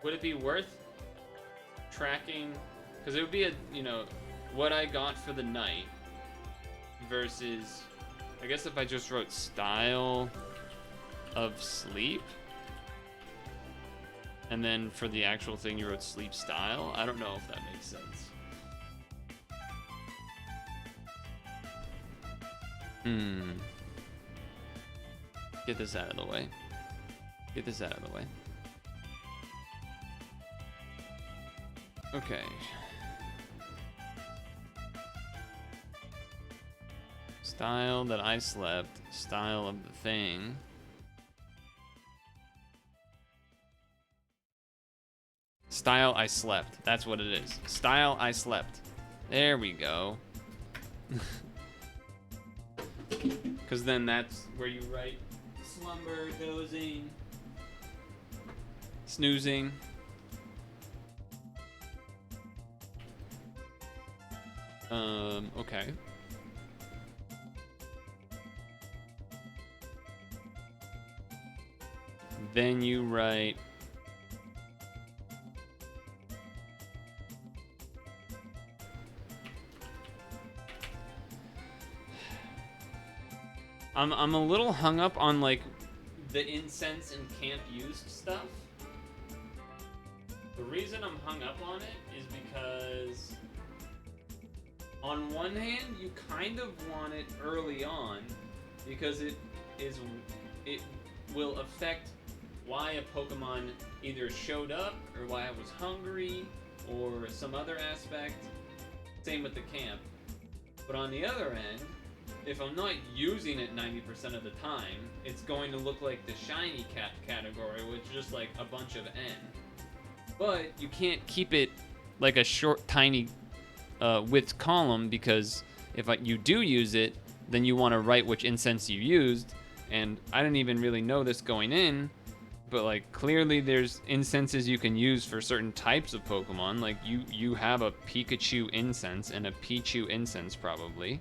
Would it be worth tracking? Because it would be what I got for the night versus, I guess if I just wrote style of sleep, and then for the actual thing you wrote sleep style. I don't know if that makes sense. Get this out of the way. Get this out of the way. Okay. Style that I slept. Style of the thing. Style I slept. That's what it is. Style I slept. There we go. Because then that's where you write slumber, dozing, snoozing. Okay. Then you write I'm a little hung up on like the incense and camp used stuff. The reason I'm hung up on it is because on one hand you kind of want it early on because it will affect why a Pokemon either showed up or why I was hungry or some other aspect. Same with the camp. But on the other end, if I'm not using it 90% of the time, it's going to look like the shiny cat category, which is just like a bunch of N. But you can't keep it like a short, tiny width column because if you do use it, then you want to write which incense you used. And I didn't even really know this going in, but like clearly there's incenses you can use for certain types of Pokemon. Like you have a Pikachu incense and a Pichu incense probably.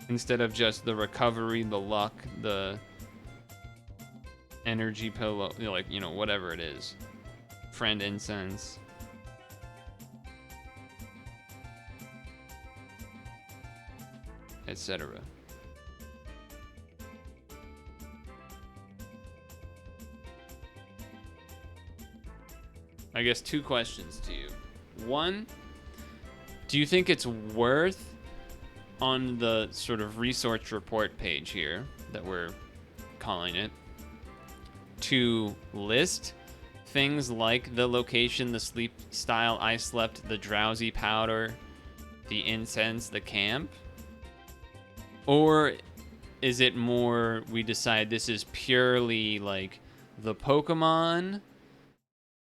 Instead of just the recovery, the luck, the energy pillow, like, whatever it is. Friend incense. Etc. I guess 2 questions to you. 1, do you think it's worth on the sort of resource report page here that we're calling it to list things like the location, the sleep style I slept, the drowsy powder, the incense, the camp? Or is it more we decide this is purely like the Pokemon?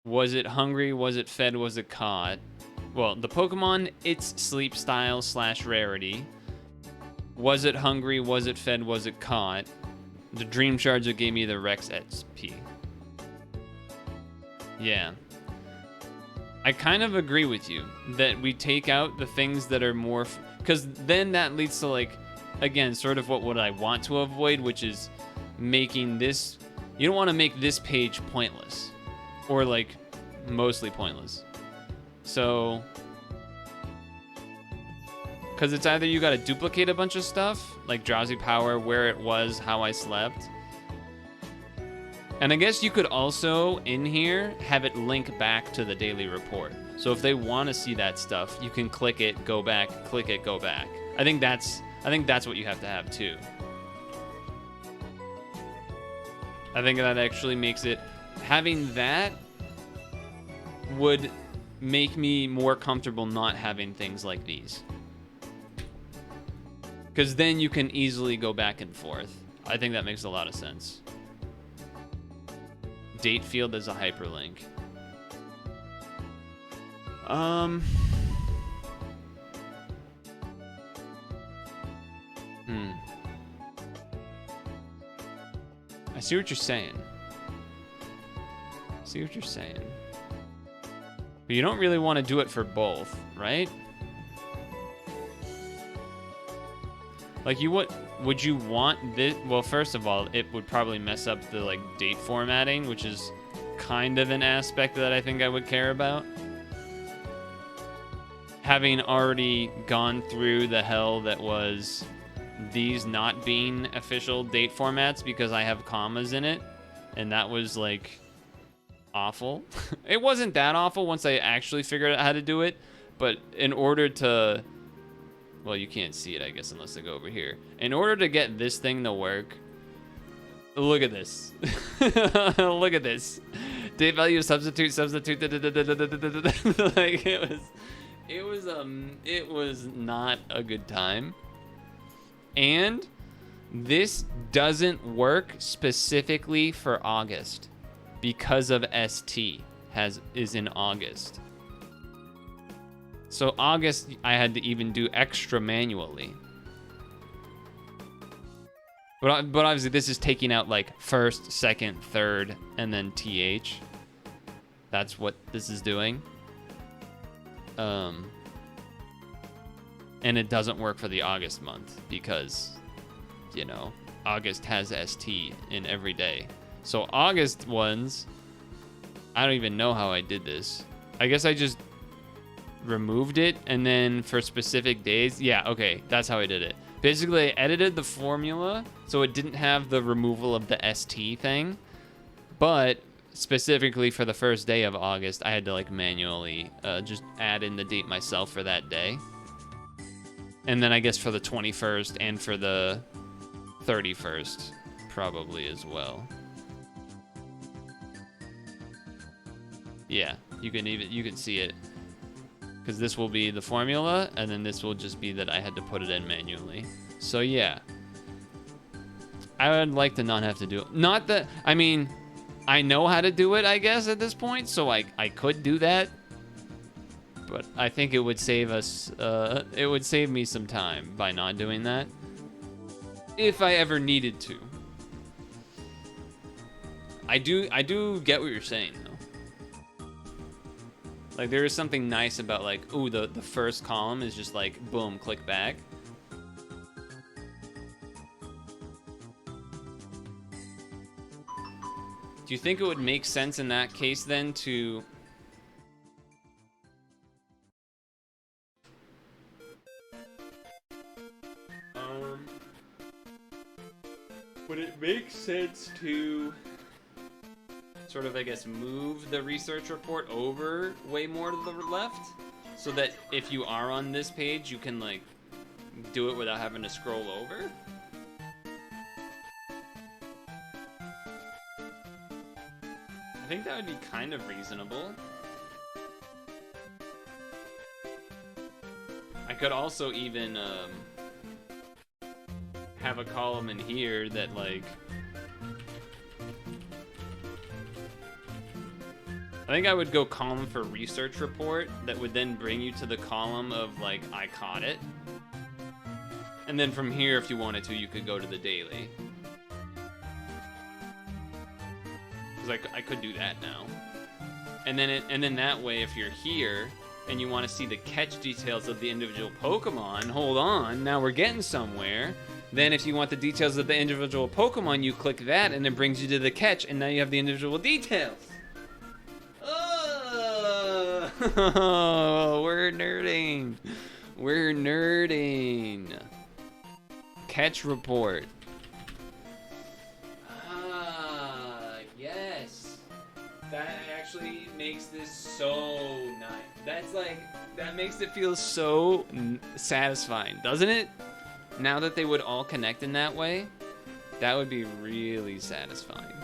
Was it hungry? Was it fed? Was it caught? Well, the Pokemon, its sleep style / rarity. Was it hungry? Was it fed? Was it caught? The Dream Charger gave me the Rex XP. Yeah. I kind of agree with you that we take out the things that are more... Because then that leads to, like, again, sort of what I want to avoid, which is making this... You don't want to make this page pointless. Or, like, mostly pointless. So... Because it's either you got to duplicate a bunch of stuff, like Drowsy Power, where it was, how I slept. And I guess you could also, in here, have it link back to the daily report. So if they want to see that stuff, you can click it, go back, click it, go back. I think that's what you have to have too. I think that actually makes it... Having that would make me more comfortable not having things like these. Because then you can easily go back and forth. I think that makes a lot of sense. Date field as a hyperlink. I see what you're saying. I see what you're saying. But you don't really want to do it for both, right? Like, would you want this? Well, first of all, it would probably mess up the, like, date formatting, which is kind of an aspect that I think I would care about. Having already gone through the hell that was these not being official date formats because I have commas in it, and that was like awful. It wasn't that awful once I actually figured out how to do it, but in order to, well, you can't see it, I guess, unless I go over here. In order to get this thing to work, look at this. Look at this. Date value substitute. Like it was not a good time. And this doesn't work specifically for August because of ST is in August. So August, I had to even do extra manually. But obviously this is taking out like first, second, third, and then TH. That's what this is doing. And it doesn't work for the August month because, you know, August has ST in every day. So August ones, I don't even know how I did this. I guess I just removed it, and then for specific days, yeah, okay, that's how I did it. Basically, I edited the formula so it didn't have the removal of the ST thing, but specifically for the first day of August, I had to like manually just add in the date myself for that day. And then I guess for the 21st and for the 31st, probably as well. Yeah, you can see it. Because this will be the formula, and then this will just be that I had to put it in manually. So yeah. I would like to not have to do it. Not that, I mean, I know how to do it, I guess, at this point, so I could do that. But I think it would save us, it would save me some time by not doing that. If I ever needed to. I do get what you're saying, though. Like, there is something nice about, like, ooh, the first column is just like, boom, click back. Do you think it would make sense in that case, then, to... would it make sense to sort of, I guess, move the research report over way more to the left? So that if you are on this page, you can, like, do it without having to scroll over? I think that would be kind of reasonable. I could also even, have a column in here that, like, I think I would go column for research report that would then bring you to the column of, like, I caught it. And then from here, if you wanted to, you could go to the daily. Because I could do that now. And then that way, if you're here and you want to see the catch details of the individual Pokemon, hold on, now we're getting somewhere. Then if you want the details of the individual Pokemon, you click that and it brings you to the catch, and now you have the individual details. Oh, we're nerding. We're nerding. Catch report. Ah, yes. That actually makes this so nice. That's like, that makes it feel so satisfying, doesn't it? Now that they would all connect in that way, that would be really satisfying.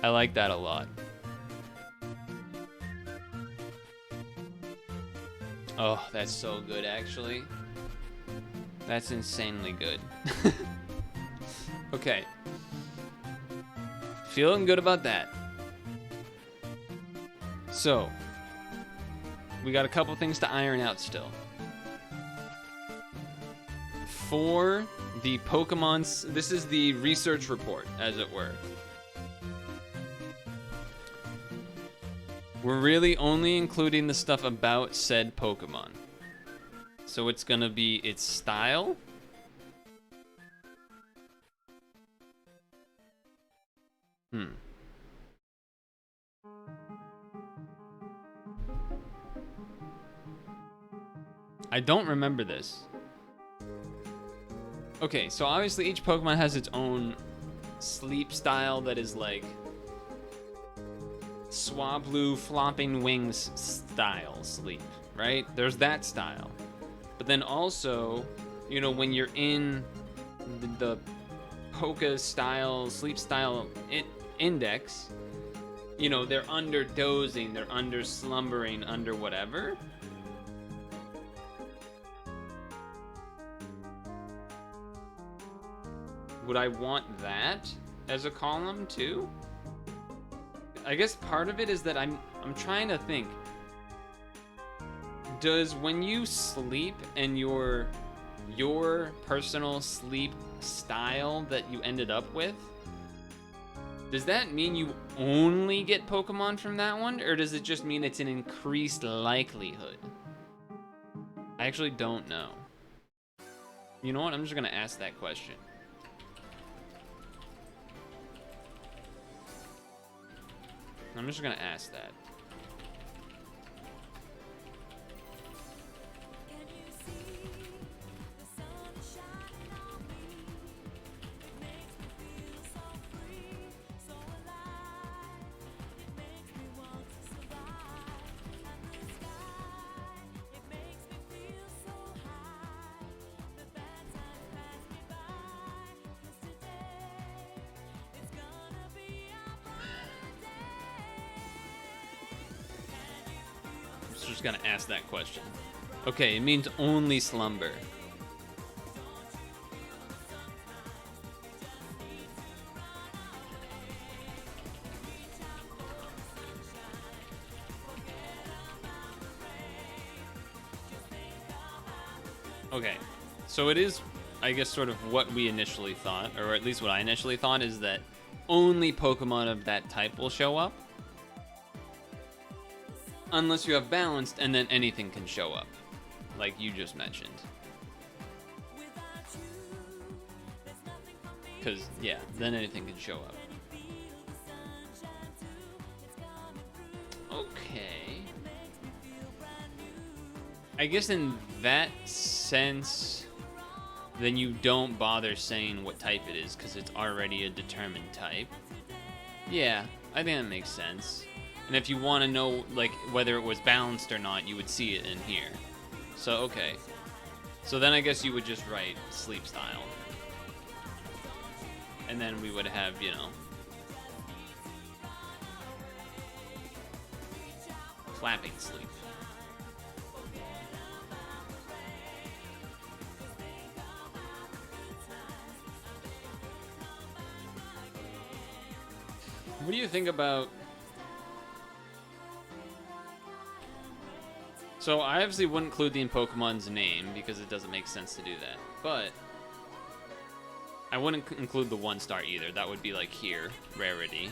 I like that a lot. Oh, that's so good, actually. That's insanely good. Okay. Feeling good about that. So, we got a couple things to iron out still. For the Pokemon's, this is the research report, as it were. We're really only including the stuff about said Pokemon. So it's gonna be its style. I don't remember this. Okay, so obviously each Pokemon has its own sleep style that is like Swablu flopping wings style sleep, right? There's that style. But then also, you know, when you're in the Poke style, sleep style index, you know, they're under dozing, they're under slumbering, under whatever. Would I want that as a column too? I guess part of it is that I'm trying to think. Does when you sleep and your personal sleep style that you ended up with, does that mean you only get Pokemon from that one, or does it just mean it's an increased likelihood? I actually don't know. You know what? I'm just gonna ask that question. I'm just gonna ask that. Just gonna ask that question. Okay, it means only slumber. Okay, so it is, I guess, sort of what we initially thought, or at least what I initially thought, is that only Pokemon of that type will show up. Unless you have balanced, and then anything can show up, like you just mentioned. Because, yeah, then anything can show up. Okay. I guess in that sense, then you don't bother saying what type it is, because it's already a determined type. Yeah, I think that makes sense. And if you want to know, like, whether it was balanced or not, you would see it in here. So, okay. So then I guess you would just write sleep style. And then we would have, you know, flapping sleep. What do you think about... So I obviously wouldn't include the Pokemon's name because it doesn't make sense to do that. But I wouldn't include the 1-star either. That would be like here, rarity.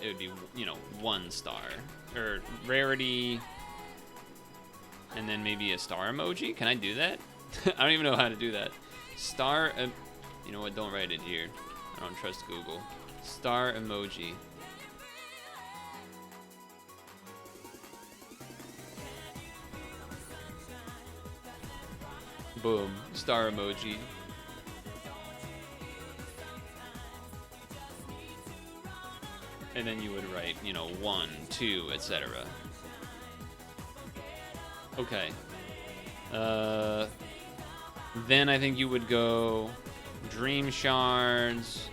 It would be, you know, 1 star. Or rarity, and then maybe a star emoji? Can I do that? I don't even know how to do that. Star, you know what, don't write it here. I don't trust Google. Star emoji. Boom, star emoji. And then you would write, you know, 1, 2, etc. Okay. Then I think you would go Dream Shards.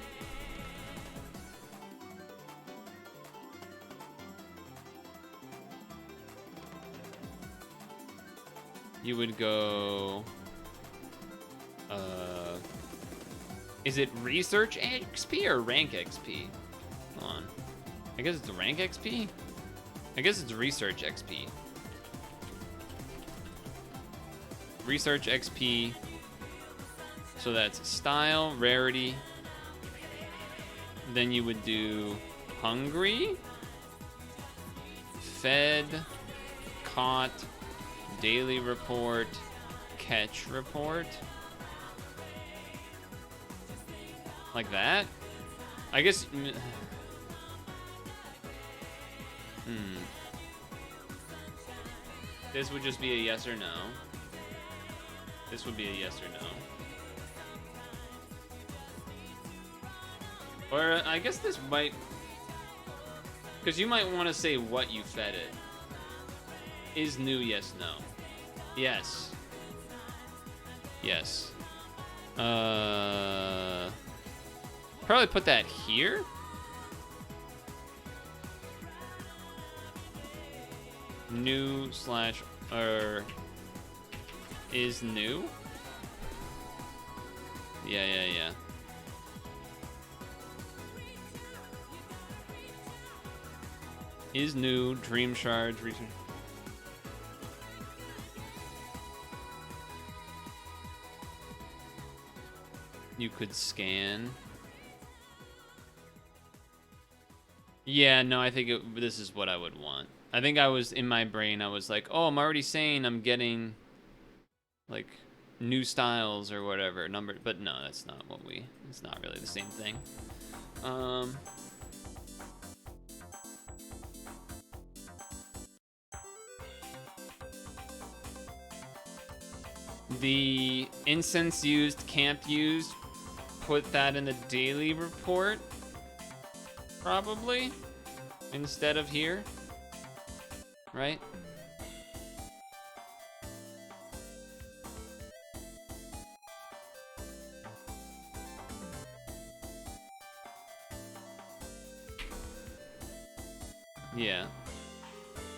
You would go... is it Research XP or Rank XP? Hold on. I guess it's Rank XP? I guess it's Research XP. Research XP. So that's Style, Rarity. Then you would do Hungry, Fed, Caught, Daily Report, Catch Report. Like that? I guess... This would just be a yes or no. This would be a yes or no. Or I guess this might... Because you might want to say what you fed it. Is new, yes, no. Yes. Yes. Probably put that here. New slash, or is new. Yeah. Is new, dream shards, research. You could scan. Yeah, no, I think this is what I would want. I think I was, in my brain, I was like, oh, I'm already saying I'm getting, like, new styles or whatever, number, but no, that's not what it's not really the same thing. The incense used, camp used, put that in the daily report, probably, instead of here, right? Yeah.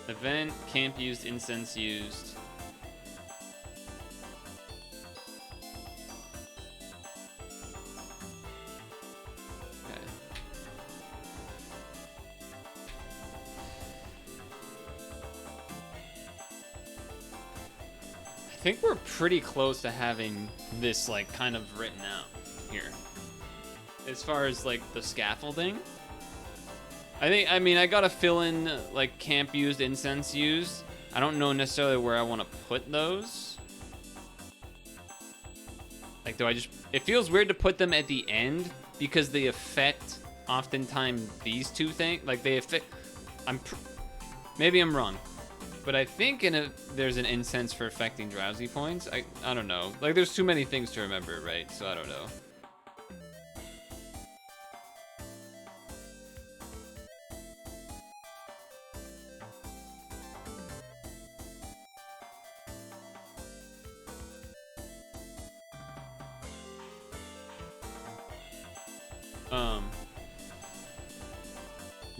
Event, camp used, incense used. I think we're pretty close to having this like kind of written out here. As far as like the scaffolding, I mean I gotta fill in like camp used, incense used. I don't know necessarily where I want to put those. Like, do I just? It feels weird to put them at the end because they affect oftentimes these two things. Like they affect. Maybe I'm wrong. But I think there's an incense for affecting drowsy points. I don't know. Like, there's too many things to remember, right? So I don't know.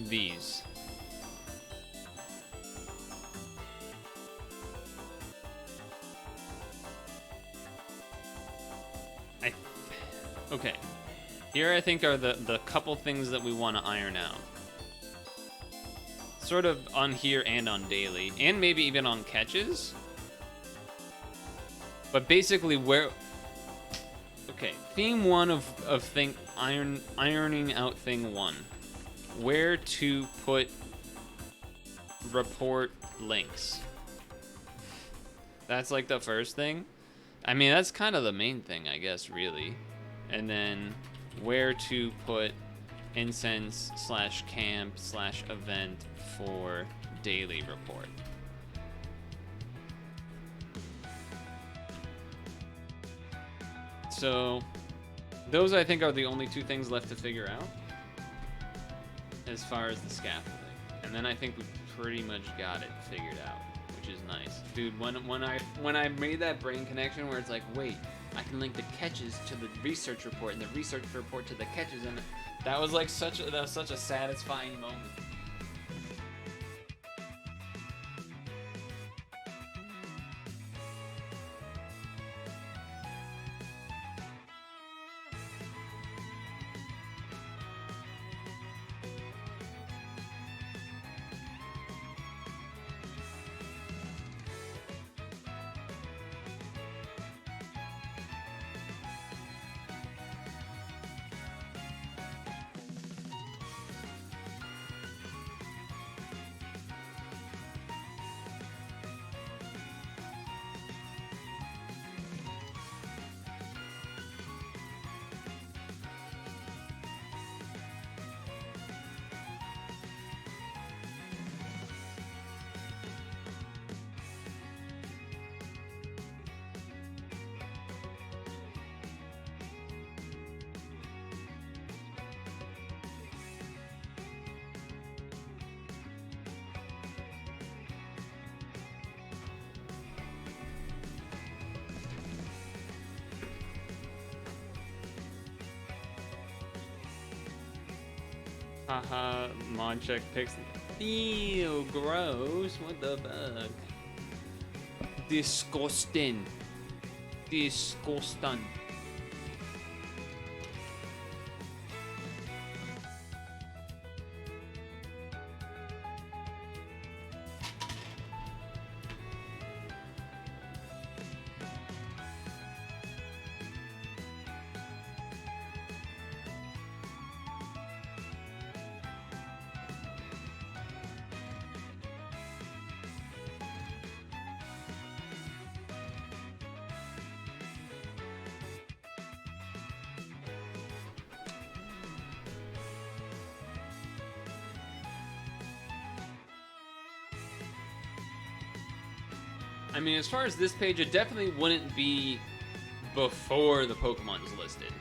These. Okay, here I think are the couple things that we want to iron out. Sort of on here and on daily, and maybe even on catches. But basically where... Okay, theme one of ironing out thing one. Where to put report links. That's like the first thing. I mean, that's kind of the main thing, I guess, really. And then where to put incense slash camp slash event for daily report. So those I think are the only two things left to figure out as far as the scaffolding. And then I think we pretty much got it figured out, which is nice. Dude, when I made that brain connection where it's like, wait, I can link the catches to the research report and the research report to the catches, and that was like such a satisfying moment. Haha, mod check pics. Ew, gross. What the fuck? Disgusting. Disgusting. I mean, as far as this page, it definitely wouldn't be before the Pokemon's listed.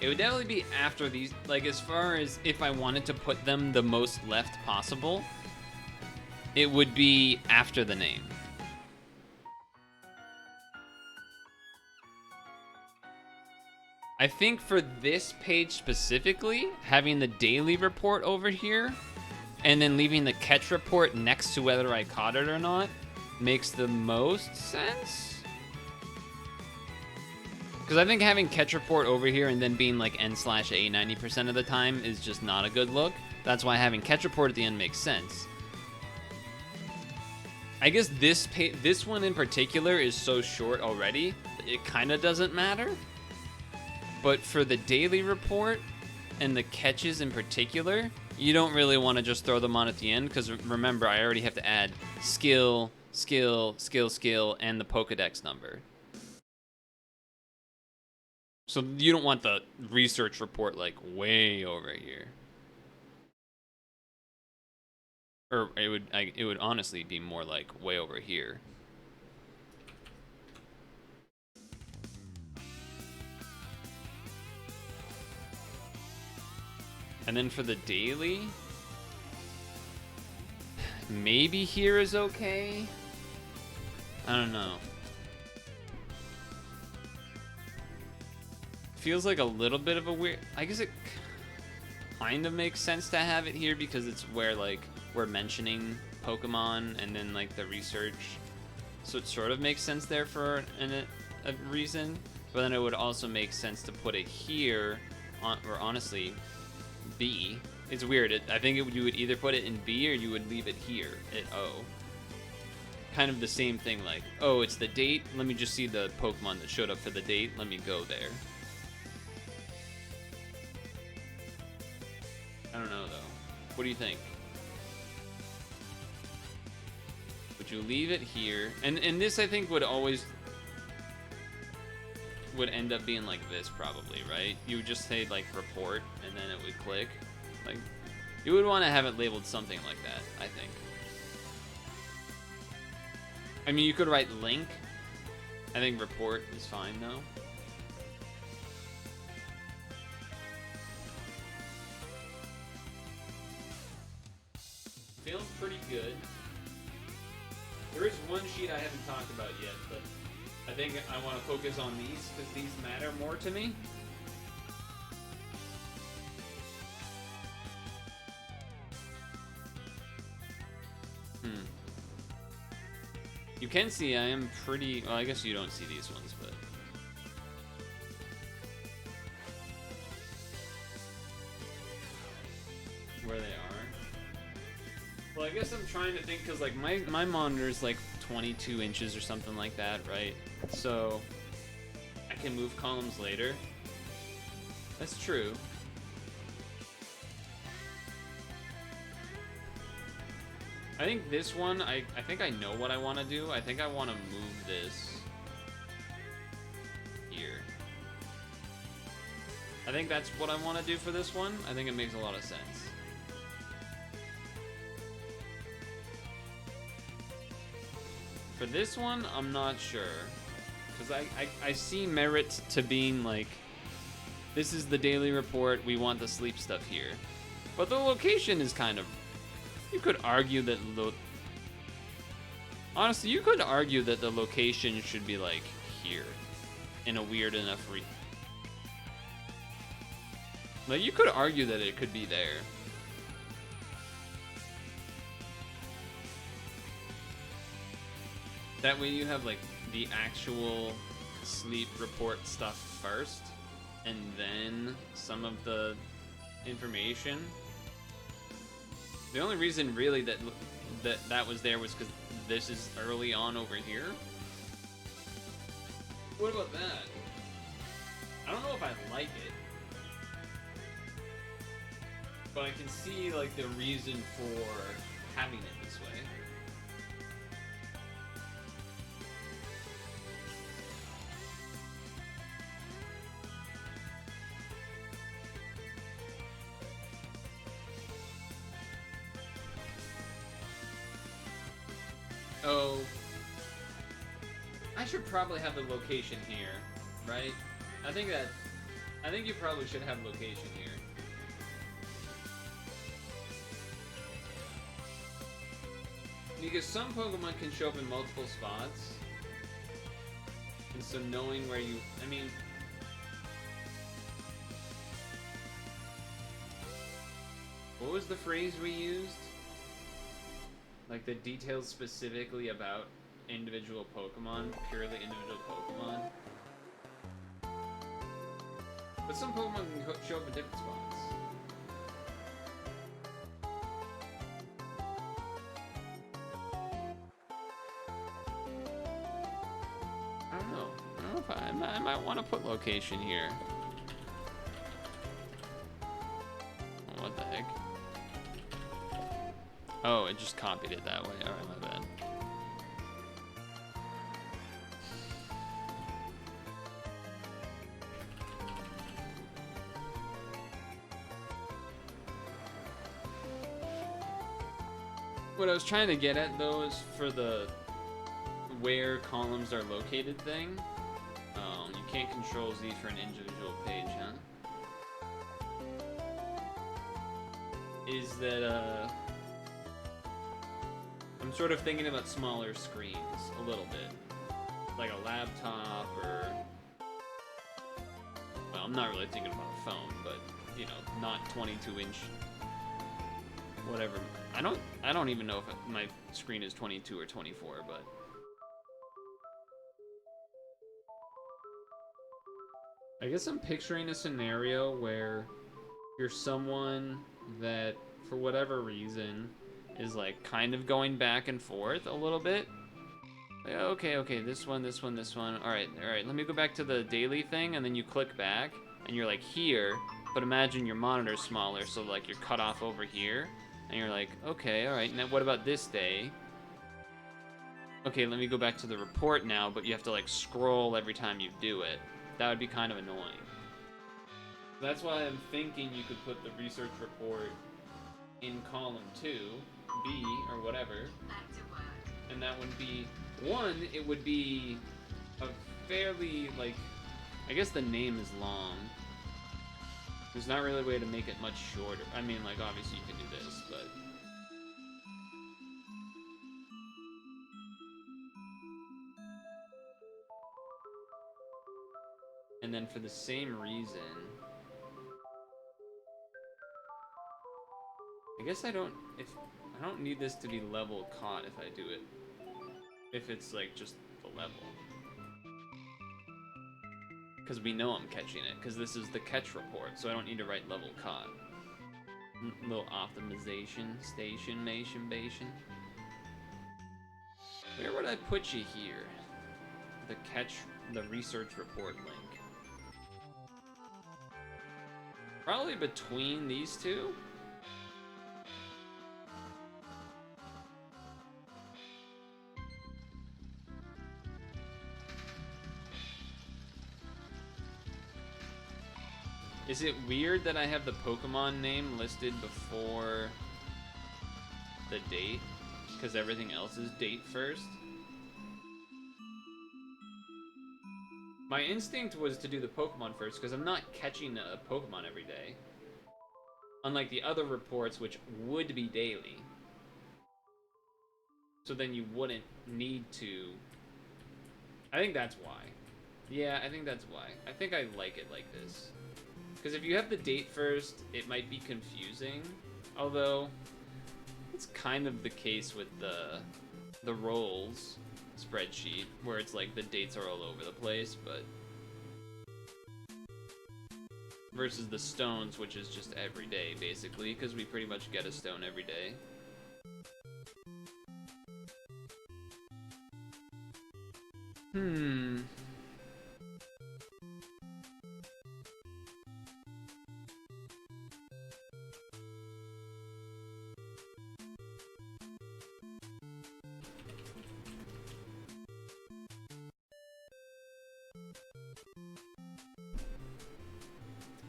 It would definitely be after these, like, as far as if I wanted to put them the most left possible, it would be after the name. I think for this page specifically, having the daily report over here, and then leaving the catch report next to whether I caught it or not, makes the most sense. Because I think having catch report over here and then being like N/A 90% of the time is just not a good look. That's why having catch report at the end makes sense. I guess this one in particular is so short already, it kind of doesn't matter. But for the daily report and the catches in particular, you don't really want to just throw them on at the end, because remember, I already have to add skill, skill, skill, skill, and the Pokedex number. So you don't want the research report like way over here. Or it would honestly be more like way over here. And then for the daily, maybe here is okay. I don't know. Feels like a little bit of a weird, I guess it kind of makes sense to have it here because it's where like we're mentioning Pokemon and then like the research. So it sort of makes sense there for a reason, but then it would also make sense to put it here or honestly B. It's weird. I think you would either put it in B or you would leave it here at O. Kind of the same thing, like, oh, it's the date. Let me just see the Pokemon that showed up for the date. Let me go there. I don't know, though. What do you think? Would you leave it here? And this, I think, would end up being like this, probably, right? You would just say, like, report, and then it would click. Like, you would want to have it labeled something like that, I think. I mean, you could write link. I think report is fine, though. Feels pretty good. There is one sheet I haven't talked about yet, but I think I want to focus on these because these matter more to me. You can see I am pretty, well, I guess you don't see these ones, but where they are. Well, I guess I'm trying to think, because like my monitor is like 22 inches or something like that, right? So I can move columns later. That's true. I think this one, I think I know what I want to do. I think I want to move this here. I think that's what I want to do for this one. I think it makes a lot of sense. For this one, I'm not sure. Because I see merit to being like, this is the daily report, we want the sleep stuff here. But the location is kind of, you could argue that honestly, you could argue that the location should be like here in a weird enough like you could argue that it could be there. That way you have like the actual sleep report stuff first, and then some of the information. The only reason really that was there was because this is early on over here. What about that? I don't know if I like it, but I can see like the reason for having it this way. Oh, I should probably have the location here, right? I think you probably should have location here. Because some Pokemon can show up in multiple spots. And so knowing where you, I mean, what was the phrase we used? Like the details specifically about individual Pokemon, purely individual Pokemon. But some Pokemon can show up in different spots. I don't know. I don't know if I might want to put location here. What the heck? Oh, it just copied it that way. Alright, my bad. What I was trying to get at, though, is for the where columns are located thing. You can't control Z for an individual page, huh? Is that, I'm sort of thinking about smaller screens a little bit. Like a laptop or... Well, I'm not really thinking about a phone, but, you know, not 22-inch... Whatever. I don't even know if my screen is 22 or 24, but... I guess I'm picturing a scenario where you're someone that, for whatever reason, is like kind of going back and forth a little bit. Like, okay, this one. All right, let me go back to the daily thing, and then you click back, and you're like here, but imagine your monitor's smaller, so like you're cut off over here, and you're like, okay, all right, now what about this day? Okay, let me go back to the report now, but you have to like scroll every time you do it. That would be kind of annoying. That's why I'm thinking you could put the research report in column 2, B, or whatever. And that would be, one, it would be a fairly, like, I guess the name is long. There's not really a way to make it much shorter. I mean, like, obviously you can do this, but... And then for the same reason... I guess I don't need this to be level caught if I do it. If it's, like, just the level. Because we know I'm catching it, because this is the catch report, so I don't need to write level caught. Little optimization, station. Where would I put you here? The research report link. Probably between these two? Is it weird that I have the Pokemon name listed before the date? Because everything else is date first? My instinct was to do the Pokemon first, because I'm not catching a Pokemon every day. Unlike the other reports, which would be daily. So then you wouldn't need to... I think that's why. Yeah, I think that's why. I think I like it like this. Because if you have the date first, it might be confusing. Although, it's kind of the case with the roles. spreadsheet where it's like the dates are all over the place, but versus the stones, which is just every day basically, because we pretty much get a stone every day.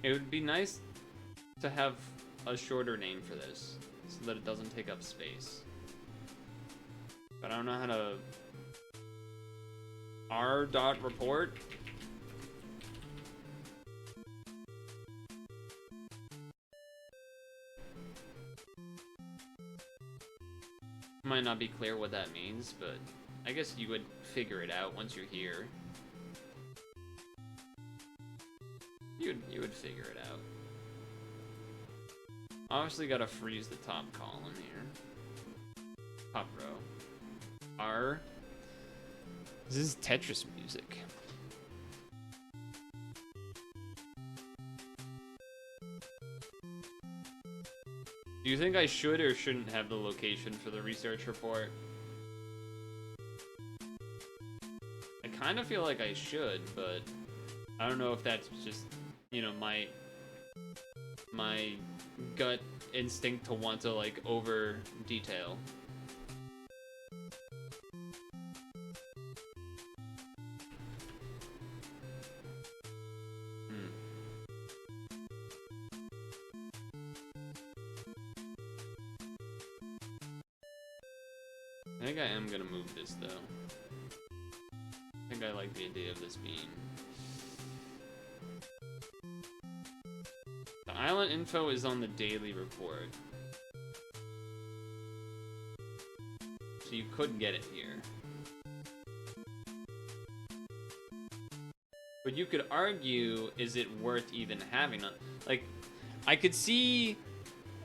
It would be nice to have a shorter name for this, so that it doesn't take up space. But I don't know how to... R.report? Might not be clear what that means, but I guess you would figure it out once you're here. You would figure it out. Obviously gotta freeze the top column here. Top row. R. This is Tetris music. Do you think I should or shouldn't have the location for the research report? I kind of feel like I should, but I don't know if that's just, you know, my gut instinct to want to, like, over detail. I think I am gonna move this, though. I think I like the idea of this being... The island info is on the daily report. So you could get it here. But you could argue, is it worth even having a... Like, I could see...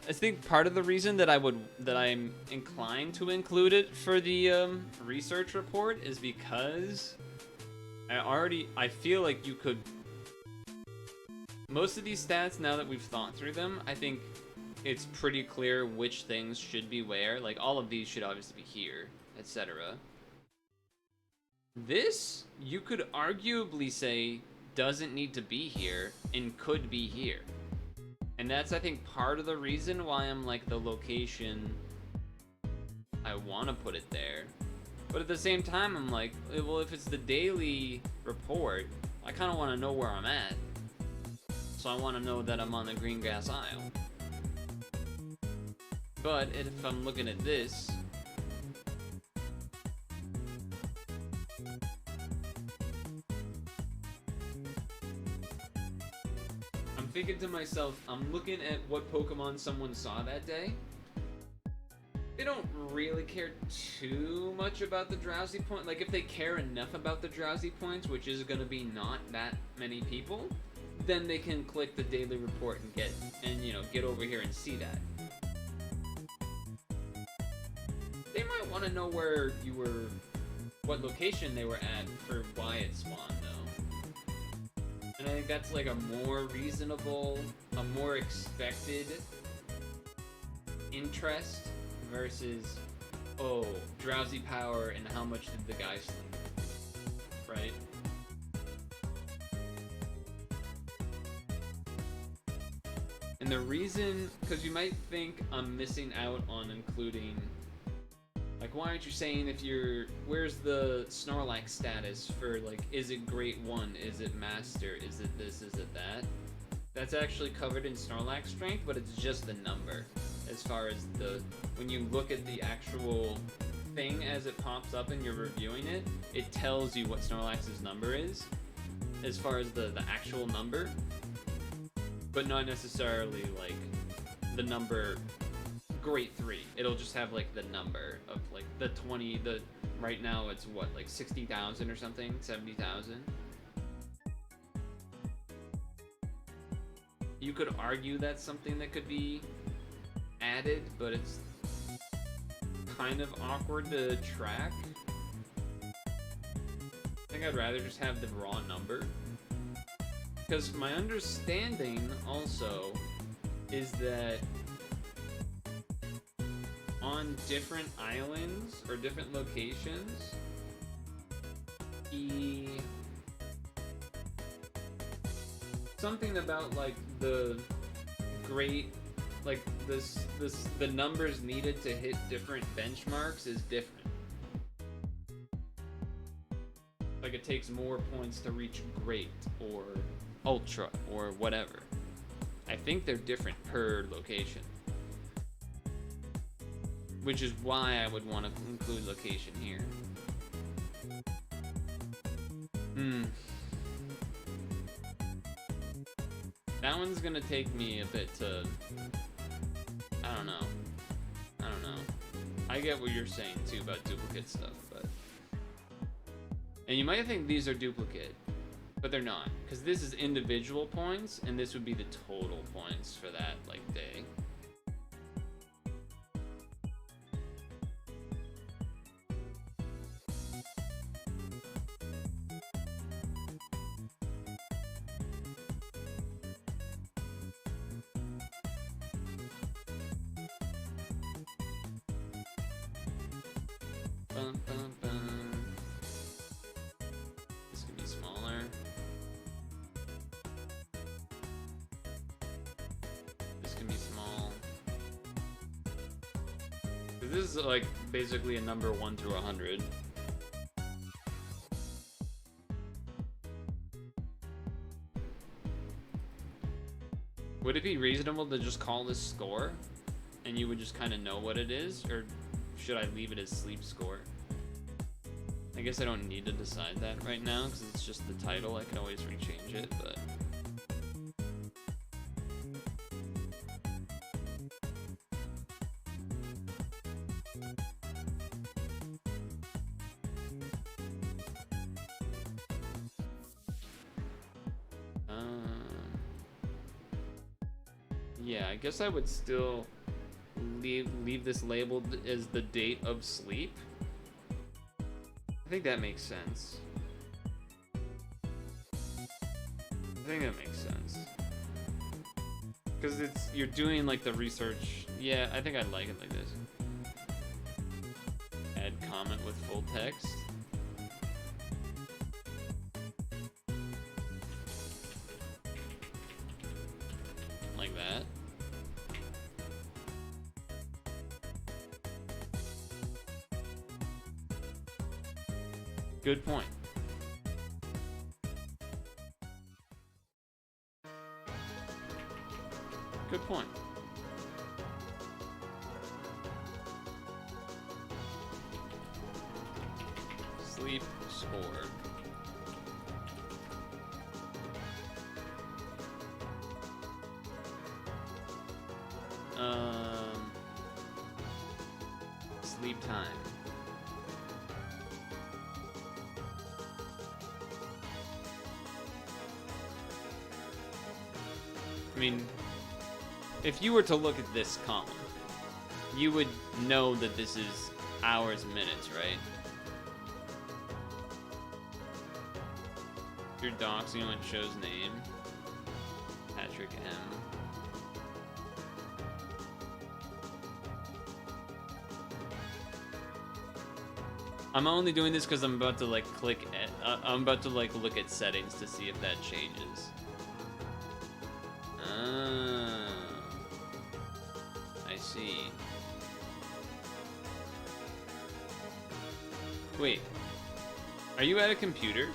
I think part of the reason that I'm inclined to include it for the research report is because I feel like you could... Most of these stats, now that we've thought through them, I think it's pretty clear which things should be where. Like, all of these should obviously be here, etc. This, you could arguably say, doesn't need to be here and could be here. And that's, I think, part of the reason why I'm like, the location, I want to put it there. But at the same time, I'm like, well, if it's the daily report, I kind of want to know where I'm at. So I want to know that I'm on the green grass aisle. But if I'm looking at this... I'm thinking to myself, I'm looking at what Pokemon someone saw that day. They don't really care too much about the drowsy point. Like, if they care enough about the drowsy points, which is going to be not that many people, then they can click the daily report and get over here and see that. They might want to know where you were, what location they were at for why it spawned, though. And I think that's like a more reasonable, a more expected interest versus, oh, drowsy power and how much did the guy sleep, right? And the reason, because you might think I'm missing out on including, like, why aren't you saying if you're, where's the Snorlax status for, like, is it Grade 1, is it Master, is it this, is it that? That's actually covered in Snorlax strength, but it's just the number. As far as the, when you look at the actual thing as it pops up and you're reviewing it, it tells you what Snorlax's number is, as far as the actual number. But not necessarily, like, the number Grade 3. It'll just have, like, the number of, like, the 20, right now it's what, like 60,000 or something? 70,000? You could argue that's something that could be added, but it's kind of awkward to track. I'd rather just have the raw number. Because my understanding also is that on different islands or different locations, something about like the great, like the numbers needed to hit different benchmarks is different. Like it takes more points to reach great or ultra or whatever. I think they're different per location, which is why I would want to include location here. That one's gonna take me a bit to, I don't know. I get what you're saying too about duplicate stuff, but, and you might think these are duplicate, but they're not, because this is individual points, and this would be the total points for that, like, day. Bum, bum, bum. This can be smaller. This can be small. This is like basically a number 1 through 100. Would it be reasonable to just call this score and you would just kind of know what it is, or should I leave it as sleep score? I guess I don't need to decide that right now because it's just the title. I can always rechange it, but yeah, I guess I would still leave this labeled as the date of sleep. I think that makes sense. Because you're doing like the research. Yeah, I think I'd like it like this. Add comment with full text. Like that. Good point. Good point. Sleep score. Sleep time. I mean, if you were to look at this column, you would know that this is hours and minutes, right? If you're doxing when it shows name, Patrick M. I'm only doing this because I'm about to like click at, I'm about to like look at settings to see if that changes. I see. Wait, are you at a computer?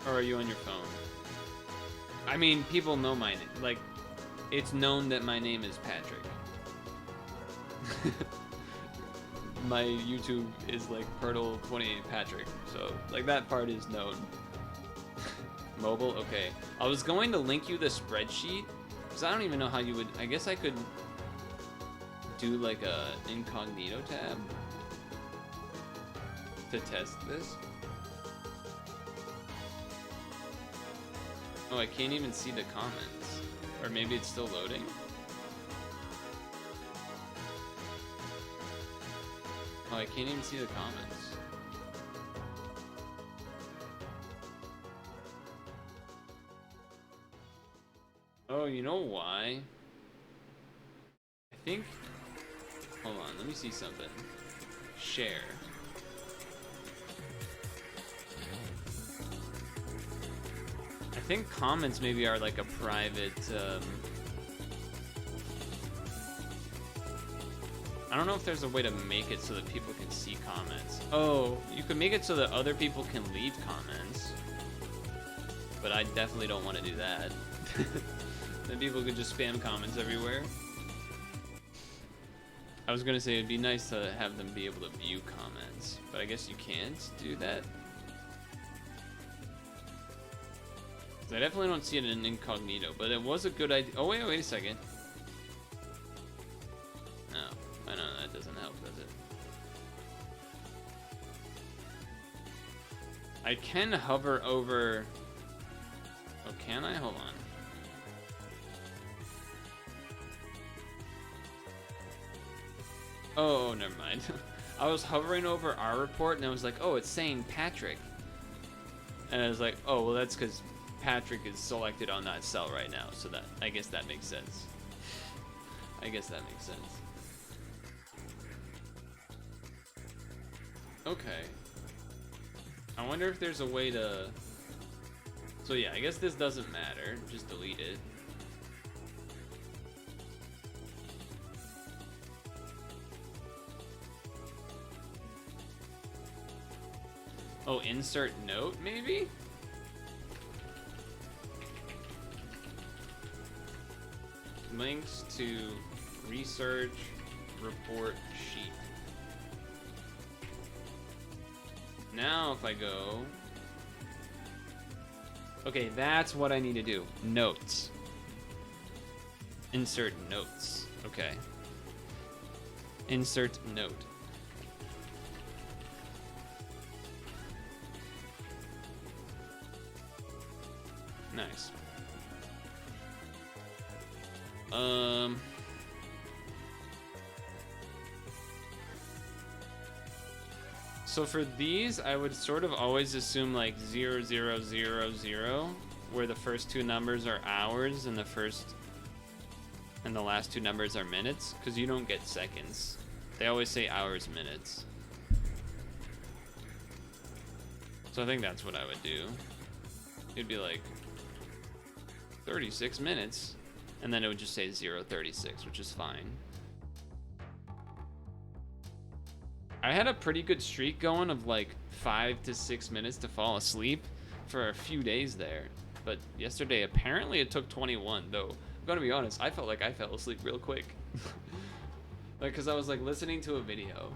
Or are you on your phone? I mean, people know my name. Like, it's known that my name is Patrick. My YouTube is like Purtle 28 Patrick, so like that part is known. Mobile, okay. I was going to link you the spreadsheet, because I don't even know how you would. I guess I could do like a incognito tab to test this. Oh, I can't even see the comments. Or maybe it's still loading. Oh, I can't even see the comments. Oh, you know why? I think... Hold on, let me see something. Share. I think comments maybe are like a private... I don't know if there's a way to make it so that people can see comments. Oh, you can make it so that other people can leave comments. But I definitely don't want to do that. Then people could just spam comments everywhere. I was gonna say it'd be nice to have them be able to view comments, but I guess you can't do that. I definitely don't see it in incognito, but it was a good idea. Oh, wait a second. No, I know that doesn't help, does it? I can hover over... Oh, can I? Hold on. Oh, never mind. I was hovering over our report, and I was like, oh, it's saying Patrick. And I was like, oh, well, that's because Patrick is selected on that cell right now, so that I guess that makes sense. I guess that makes sense. Okay. I wonder if there's a way to... So yeah, I guess this doesn't matter. Just delete it. Oh, insert note, maybe? Links to research report sheet. Now if I go... Okay, that's what I need to do. Notes. Insert notes. Okay. Insert note. Nice. So for these, I would sort of always assume like 0, 0, 0, 0, where the first two numbers are hours and the last two numbers are minutes, because you don't get seconds. They always say hours, minutes. So I think that's what I would do. It'd be like 36 minutes, and then it would just say 0:36, which is fine. I had a pretty good streak going of like 5 to 6 minutes to fall asleep for a few days there. But yesterday, apparently it took 21, though. I'm gonna be honest, I felt like I fell asleep real quick. Like, cause I was like listening to a video,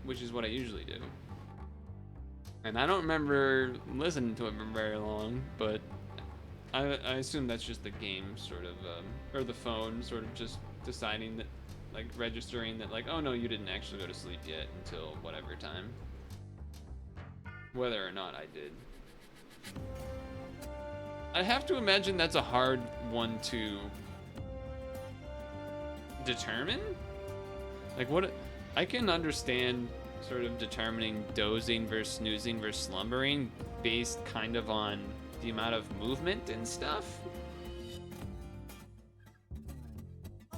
which is what I usually do. And I don't remember listening to it for very long, but I assume that's just the game sort of, or the phone sort of just deciding that, like registering that like, oh no, you didn't actually go to sleep yet until whatever time. Whether or not I did. I have to imagine that's a hard one to determine. Like what, I can understand sort of determining dozing versus snoozing versus slumbering based kind of on the amount of movement and stuff.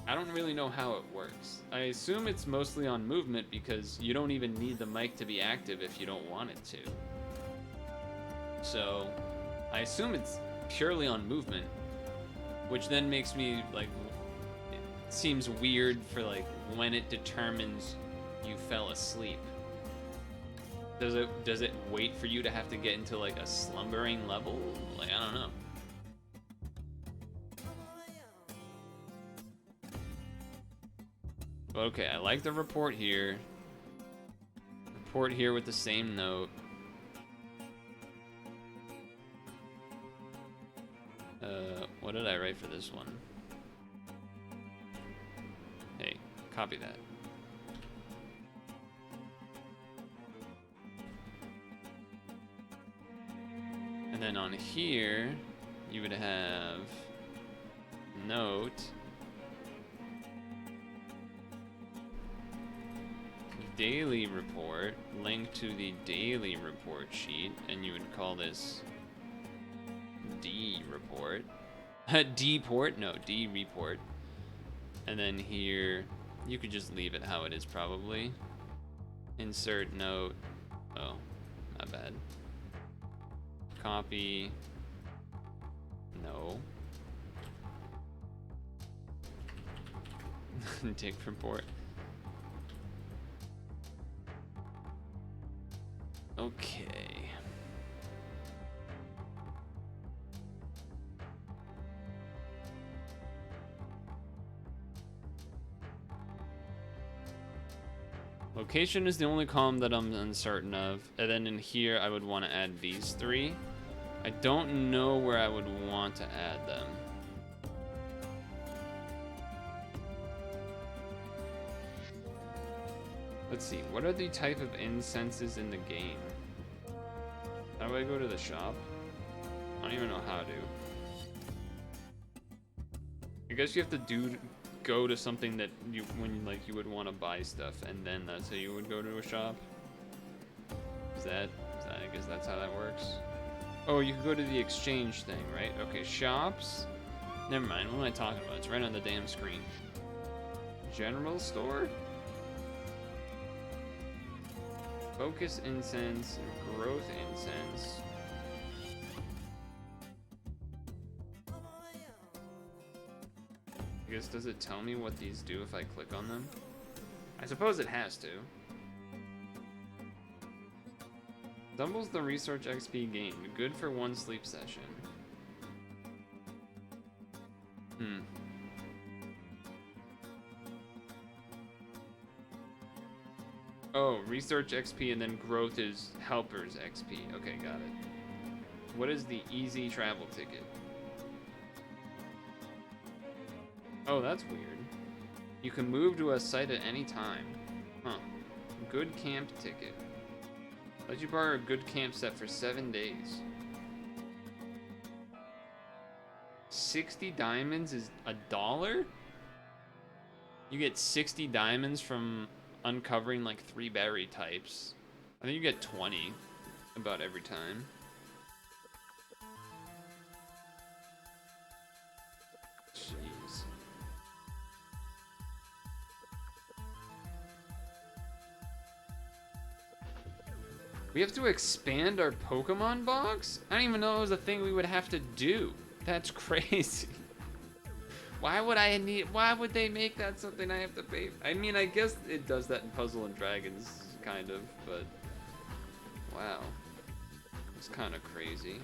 I don't really know how it works. I assume it's mostly on movement because you don't even need the mic to be active if you don't want it to. So I assume it's purely on movement, which then makes me like, it seems weird for like when it determines you fell asleep. Does it wait for you to have to get into like a slumbering level? Like, I don't know. Okay, I like the report here. Report here with the same note. What did I write for this one? Hey, copy that. And then on here, you would have note. Daily report, link to the daily report sheet, and you would call this D report. Deport? No, D-report. And then here, you could just leave it how it is probably. Insert note. Oh, my bad. Copy. No. Dick report. Okay. Location is the only column that I'm uncertain of. And then in here, I would want to add these three. I don't know where I would want to add them. Let's see, what are the type of incenses in the game? How do I go to the shop? I don't even know how to. I guess you have to go to something that you would want to buy stuff, and then that's how you would go to a shop. Is that I guess that's how that works. Oh, you can go to the exchange thing, right? Okay, shops. Never mind. What am I talking about? It's right on the damn screen. General store. Focus incense, growth incense. I guess, does it tell me what these do if I click on them? I suppose it has to. Doubles the research XP gained. Good for one sleep session. Oh, research XP and then growth is helpers XP. Okay, got it. What is the easy travel ticket? Oh, that's weird. You can move to a site at any time. Huh. Good camp ticket. Let you borrow a good camp set for 7 days. 60 diamonds is $1? You get 60 diamonds from uncovering like 3 berry types. I think you get 20 about every time. Jeez. We have to expand our Pokemon box? I don't even know it was a thing we would have to do. That's crazy. Why would they make that something I have to pay? I mean, I guess it does that in Puzzle and Dragons, kind of, but wow. It's kind of crazy.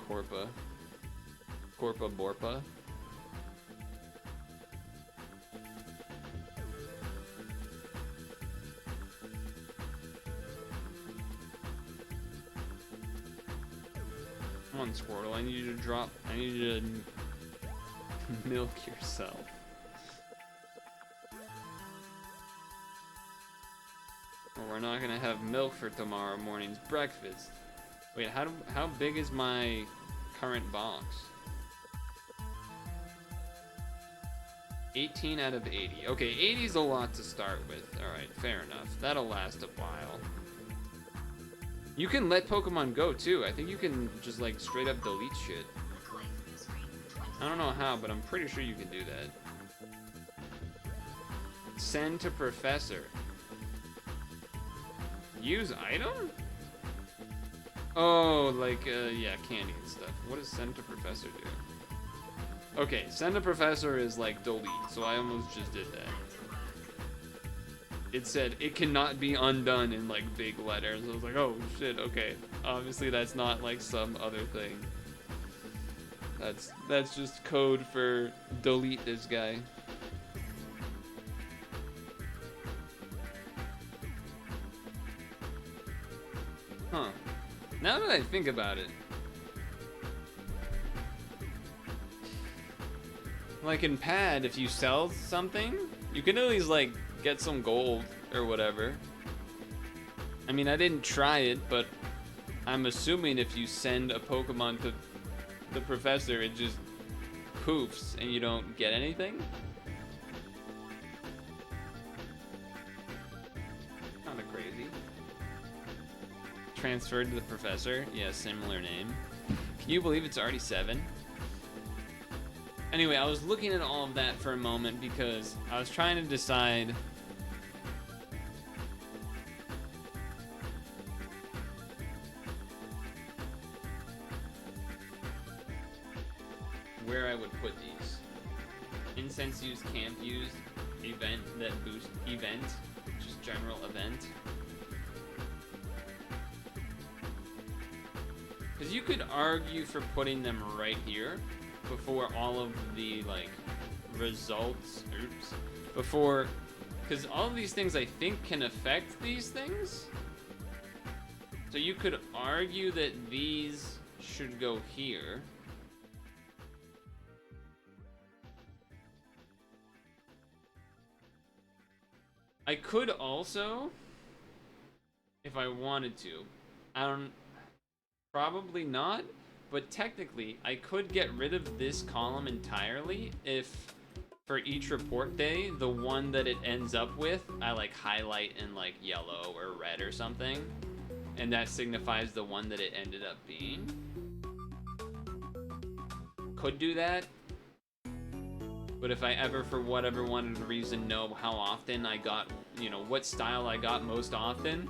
Corpa Borpa. Come on, Squirtle, I need you to milk yourself. Well, we're not gonna have milk for tomorrow morning's breakfast. Wait, how big is my current box? 18 out of 80. Okay, 80 is a lot to start with. Alright, fair enough. That'll last a while. You can let Pokemon go too. I think you can just like straight up delete shit. I don't know how, but I'm pretty sure you can do that. Send to Professor. Use item? Oh, like, yeah, candy and stuff. What does Send to Professor do? Okay, Send to Professor is like delete, so I almost just did that. It said, it cannot be undone in like big letters. I was like, oh shit, okay. Obviously that's not like some other thing. That's just code for delete this guy. Huh. Now that I think about it. Like in Pad, if you sell something, you can at least like get some gold or whatever. I mean, I didn't try it, but I'm assuming if you send a Pokemon to the professor, it just poofs and you don't get anything. Kinda crazy. transferred to the professor. Yeah, similar name. Can you believe it's already 7? Anyway, I was looking at all of that for a moment because I was trying to decide where I would put these. Incense used, camp used, event that boost, event, just general event. Because you could argue for putting them right here before all of the, like, results, before, because all of these things I think can affect these things. So you could argue that these should go here. I could also, if I wanted to, probably not, but technically I could get rid of this column entirely if for each report day, the one that it ends up with, I like highlight in like yellow or red or something, and that signifies the one that it ended up being. Could do that. But if I ever, for whatever one reason, know how often I got, you know, what style I got most often,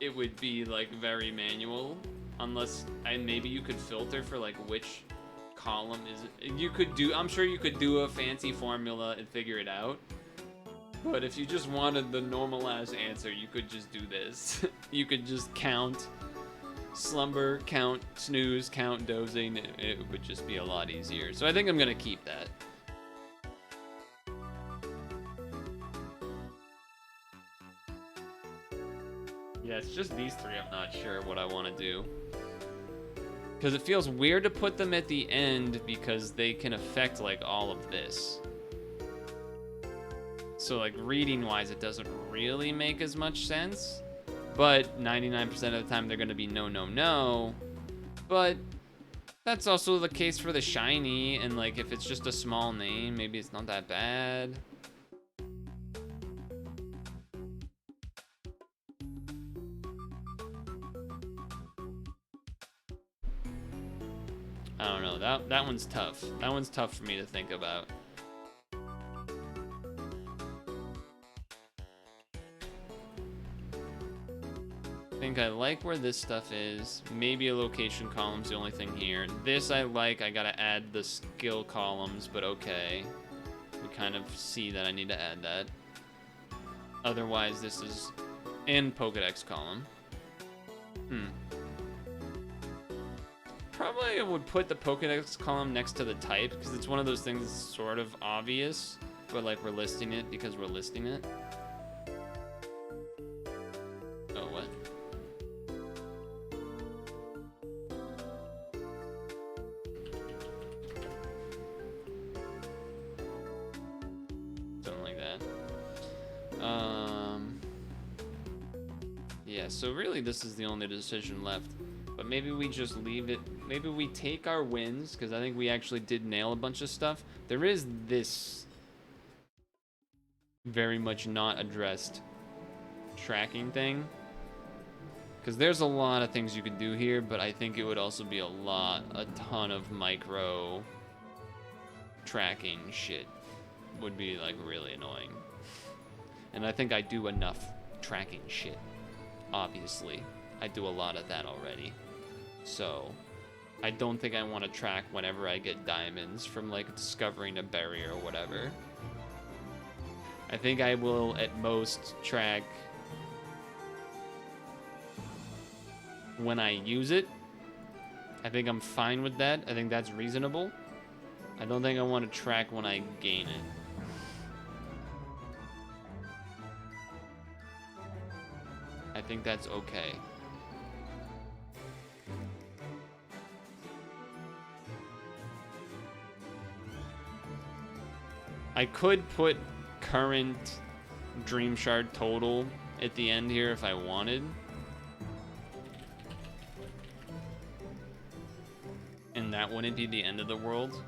it would be, like, very manual. Unless, and maybe you could filter for, like, which column is it. You could do, I'm sure you could do a fancy formula and figure it out. But if you just wanted the normal-ass answer, you could just do this. You could just count slumber, count snooze, count dozing. It would just be a lot easier. So I think I'm going to keep that. Yeah, it's just these three I'm not sure what I want to do. Because it feels weird to put them at the end because they can affect, like, all of this. So, like, reading-wise, it doesn't really make as much sense. But 99% of the time, they're going to be no, no, no. But that's also the case for the shiny. And, like, if it's just a small name, maybe it's not that bad. I don't know, that one's tough. That one's tough for me to think about. I think I like where this stuff is. Maybe a location column's the only thing here. This I like, I gotta add the skill columns, but okay. We kind of see that I need to add that. Otherwise, this is in Pokedex column. Probably I would put the Pokedex column next to the type, because it's one of those things that's sort of obvious, but like we're listing it because we're listing it. Oh, what? Something like that. Yeah, so really this is the only decision left. But maybe we just leave it. Maybe we take our wins, because I think we actually did nail a bunch of stuff. There is this very much not addressed tracking thing. Because there's a lot of things you could do here, but I think it would also be a ton of micro tracking shit. Would be like really annoying. And I think I do enough tracking shit, obviously. I do a lot of that already. So I don't think I want to track whenever I get diamonds from like discovering a berry or whatever. I think I will at most track when I use it. I think I'm fine with that. I think that's reasonable. I don't think I want to track when I gain it. I think that's okay. I could put current Dream Shard total at the end here if I wanted. And that wouldn't be the end of the world.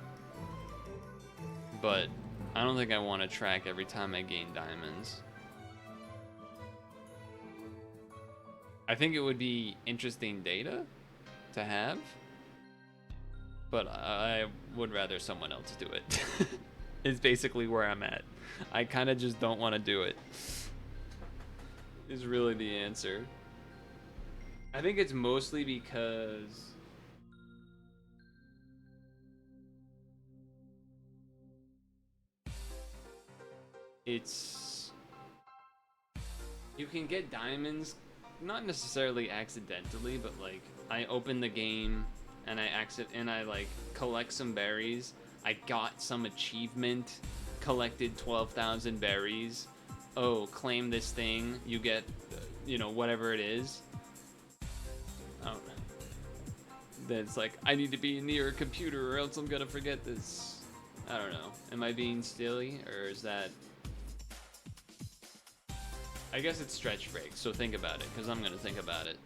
But I don't think I want to track every time I gain diamonds. I think it would be interesting data to have, but I would rather someone else do it. Is basically where I'm at. I kind of just don't want to do it. Is really the answer. I think it's mostly because it's you can get diamonds not necessarily accidentally, but like I open the game and I like collect some berries. I got some achievement, collected 12,000 berries. Oh, claim this thing, you get you know whatever it is. Oh, that's like I need to be near a computer or else I'm gonna forget this. I don't know. Am I being silly or is that? I guess it's stretch break, so think about it, because I'm going to think about it.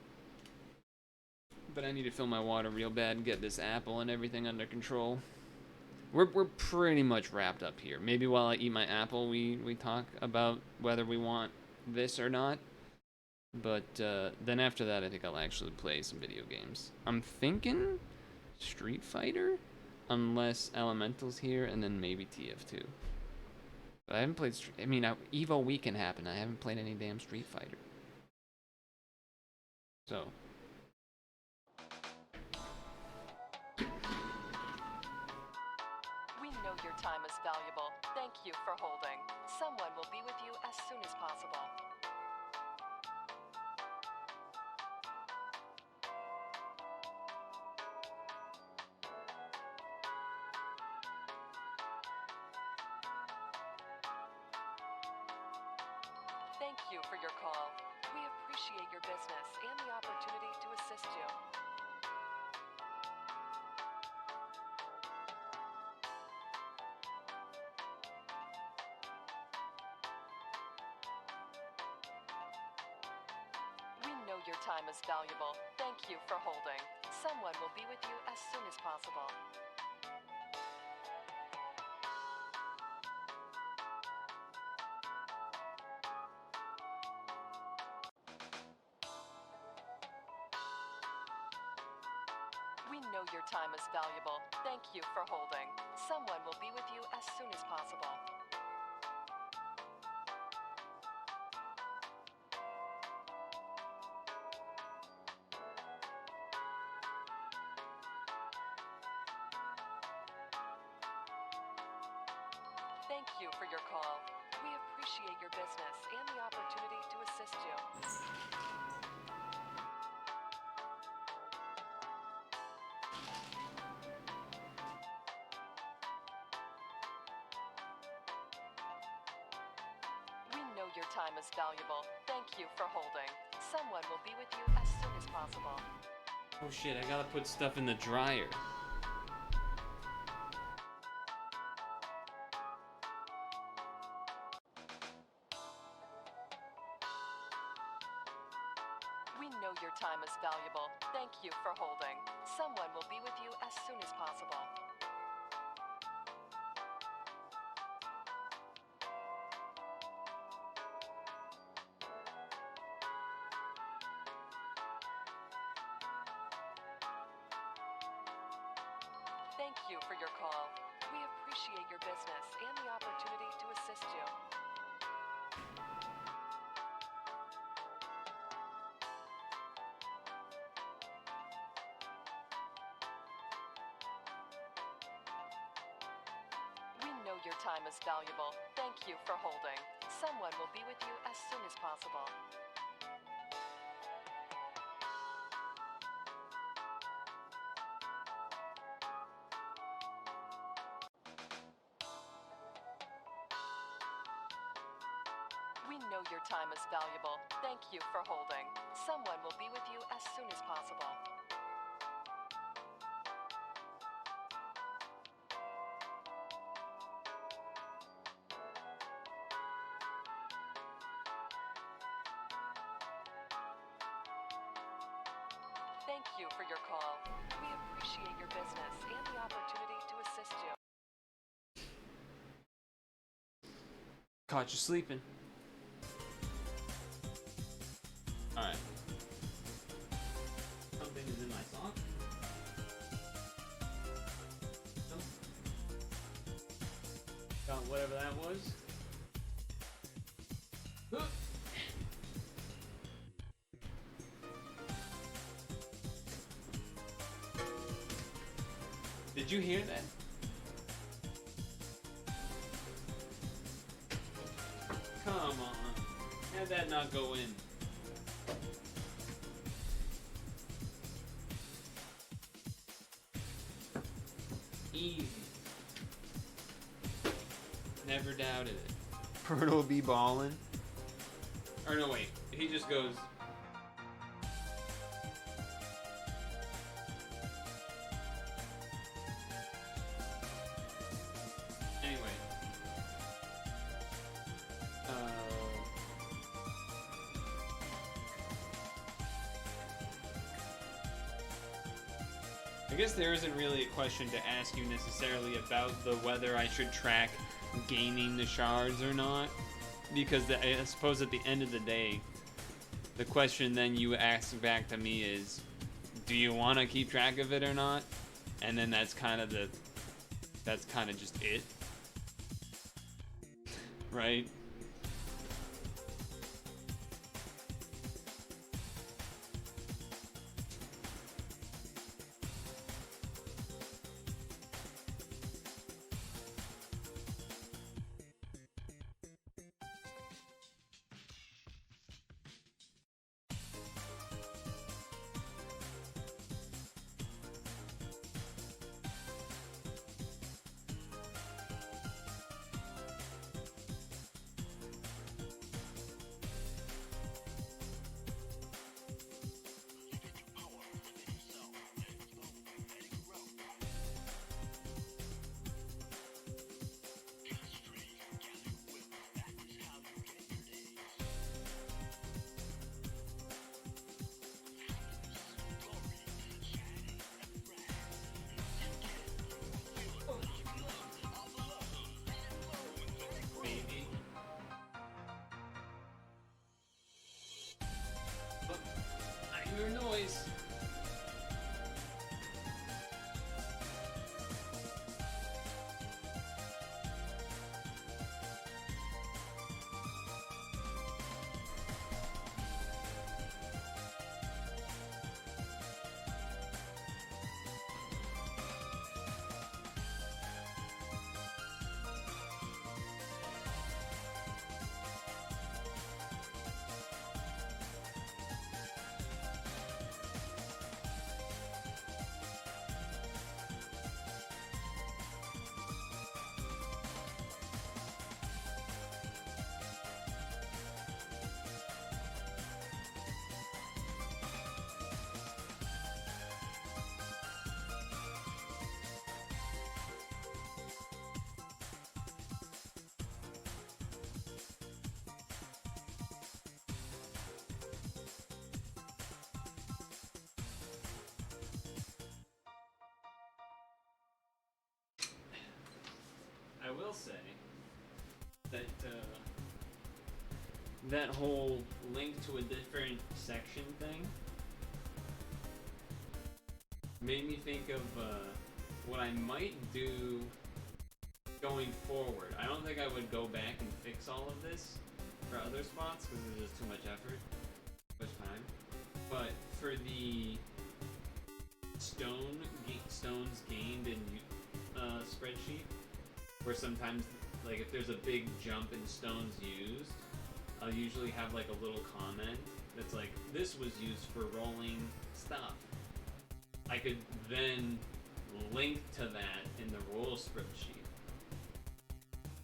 But I need to fill my water real bad and get this apple and everything under control. We're pretty much wrapped up here. Maybe while I eat my apple, we talk about whether we want this or not. But then after that, I think I'll actually play some video games. I'm thinking Street Fighter, unless Elemental's here, and then maybe TF2. But I haven't played. I mean, Evo Weekend happened. I haven't played any damn Street Fighter. So. We know your time is valuable. Thank you for holding. Someone will be with you as soon as possible. Thank you for your call. We appreciate your business and the opportunity to assist you. We know your time is valuable. Thank you for holding. Someone will be with you as soon as possible. We know your time is valuable. Thank you for holding. Someone will be with you as soon as possible. Thank you for your call. We appreciate your business and the opportunity to assist you. We know your time is valuable. Thank you for holding. Someone will be with you as soon as possible. Oh shit! I gotta put stuff in the dryer. We know your time is valuable. Thank you for holding. Someone will be with you as soon as possible. Thank you for your call. We appreciate your business and the opportunity to assist you. We know your time is valuable. Thank you for holding. Someone will be with you as soon as possible. We know your time is valuable. Thank you for holding. Someone will be with you as soon as possible. Thank you for your call. We appreciate your business and the opportunity to assist you. Caught you sleeping. Alright. whatever that was. Did you hear that? Come on. How'd that not go in? Easy. Never doubted it. Purtle be ballin'. Or no, wait. He just goes. Anyway. I guess there isn't really a question to ask you necessarily about the whether I should track gaining the shards or not, because I suppose at the end of the day, the question then you ask back to me is, do you want to keep track of it or not? And then that's kind of just it, right? Your noise. I will say that that whole link to a different section thing made me think of what I might do going forward. I don't think I would go back and fix all of this for other spots because it's just too much effort, too much time. But for the stones gained in spreadsheet, where sometimes, like, if there's a big jump in stones used, I'll usually have like a little comment that's like, this was used for rolling stuff. I could then link to that in the roll spreadsheet.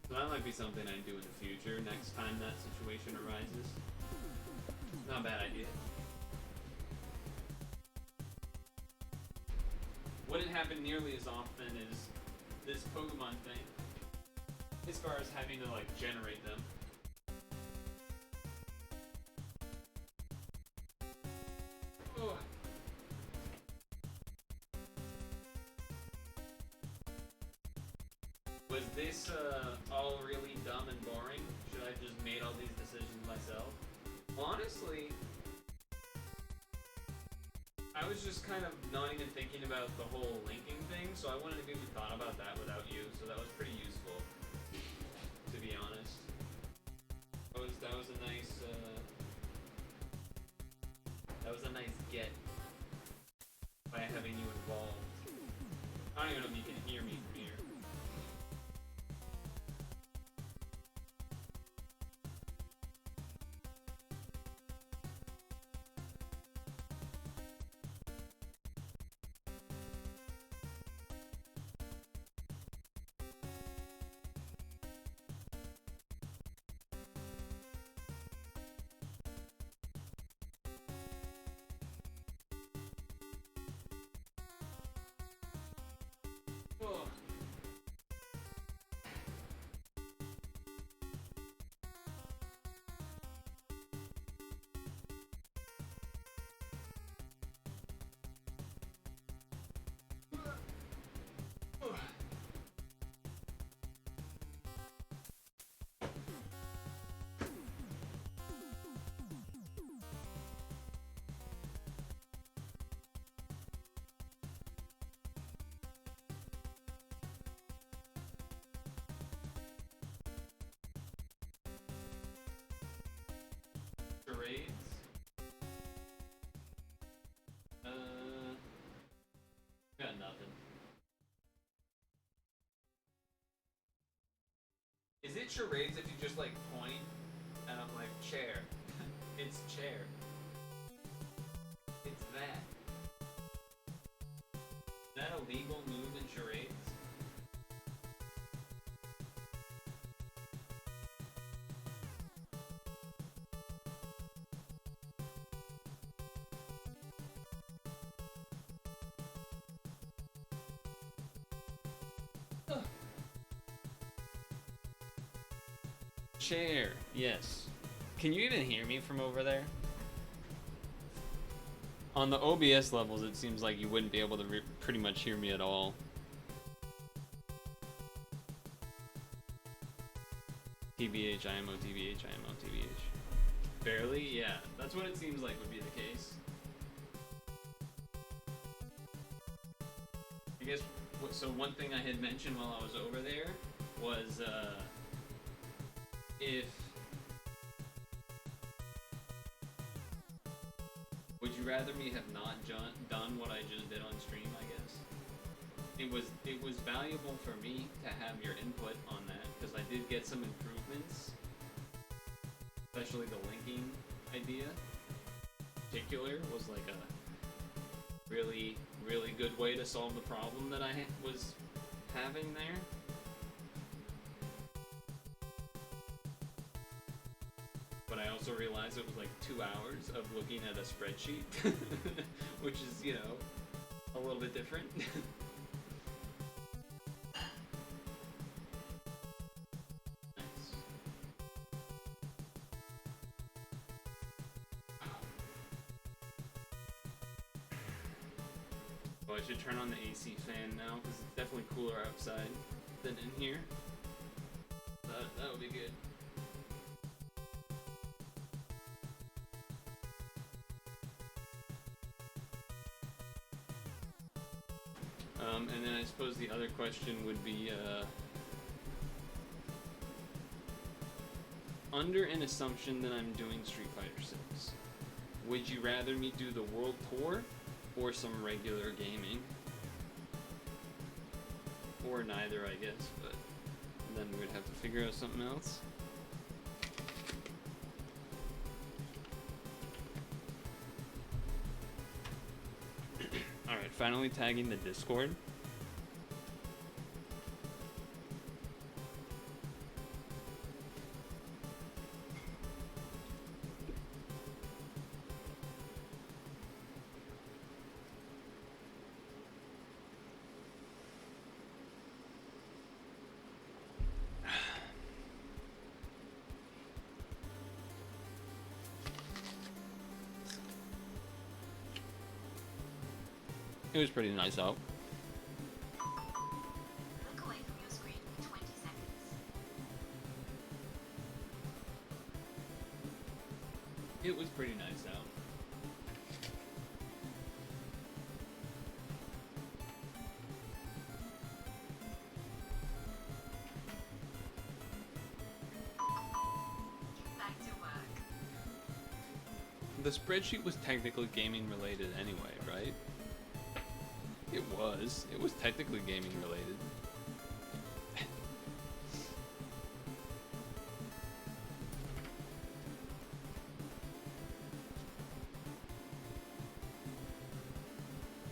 So that might be something I do in the future, next time that situation arises. Not a bad idea. Wouldn't happen nearly as often as this Pokemon thing, as far as having to like generate them. Oh. Was this all really dumb and boring? Should I have just made all these decisions myself? Honestly, I was just kind of not even thinking about the whole linking thing, so I wouldn't have even thought about that without you, so that was pretty useful. be honest. That was a nice get by having you involved. I don't even know if you can hear me from here. Oh. Charades? Got nothing. Is it charades if you just like point and I'm like chair? It's chair. It's that. Is that a legal move in charades? Chair, yes. Can you even hear me from over there? On the OBS levels, it seems like you wouldn't be able to pretty much hear me at all. TBH, IMO, TBH, IMO, TBH. Barely? Yeah, that's what it seems like would be the case. I guess, so one thing I had mentioned while I was over there was, if... Would you rather me have not done what I just did on stream, I guess? It was valuable for me to have your input on that, because I did get some improvements. Especially the linking idea. In particular was like a really, really good way to solve the problem that I was having there. But I also realized it was like 2 hours of looking at a spreadsheet, which is, you know, a little bit different. Nice. Oh, I should turn on the AC fan now, because it's definitely cooler outside than in here. That would be good. And then I suppose the other question would be, under an assumption that I'm doing Street Fighter 6, would you rather me do the World Tour or some regular gaming? Or neither, I guess, but then we'd have to figure out something else. Alright, finally tagging the Discord. It was pretty nice out. Look away from your screen for 20 seconds. It was pretty nice out. The spreadsheet was technically gaming related anyway, right? It was. It was technically gaming related.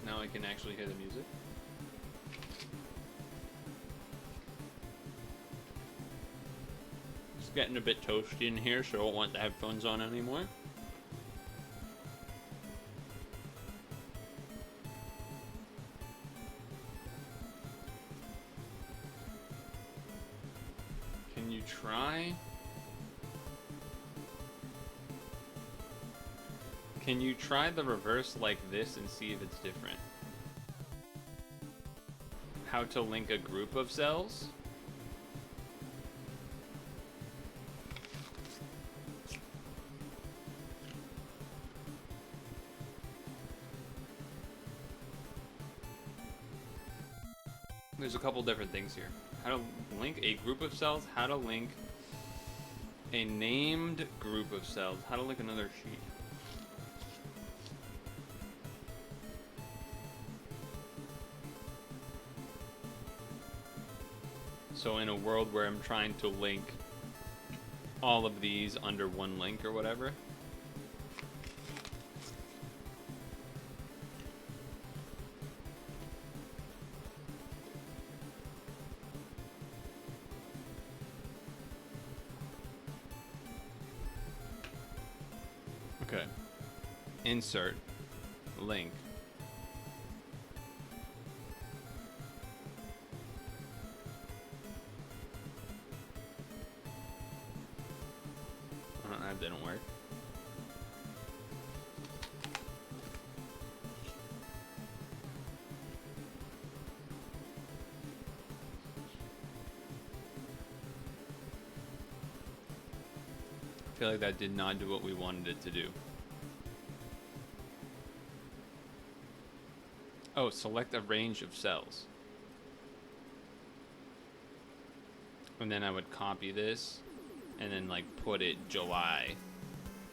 Now I can actually hear the music. It's getting a bit toasty in here, so I don't want the headphones on anymore. Can you try? Can you try the reverse like this and see if it's different? How to link a group of cells? There's a couple different things here. How to link a group of cells, how to link a named group of cells, how to link another sheet. So in a world where I'm trying to link all of these under one link or whatever. Okay. Insert link. That didn't work. I feel like that did not do what we wanted it to do. Oh, select a range of cells. And then I would copy this and then like put it July,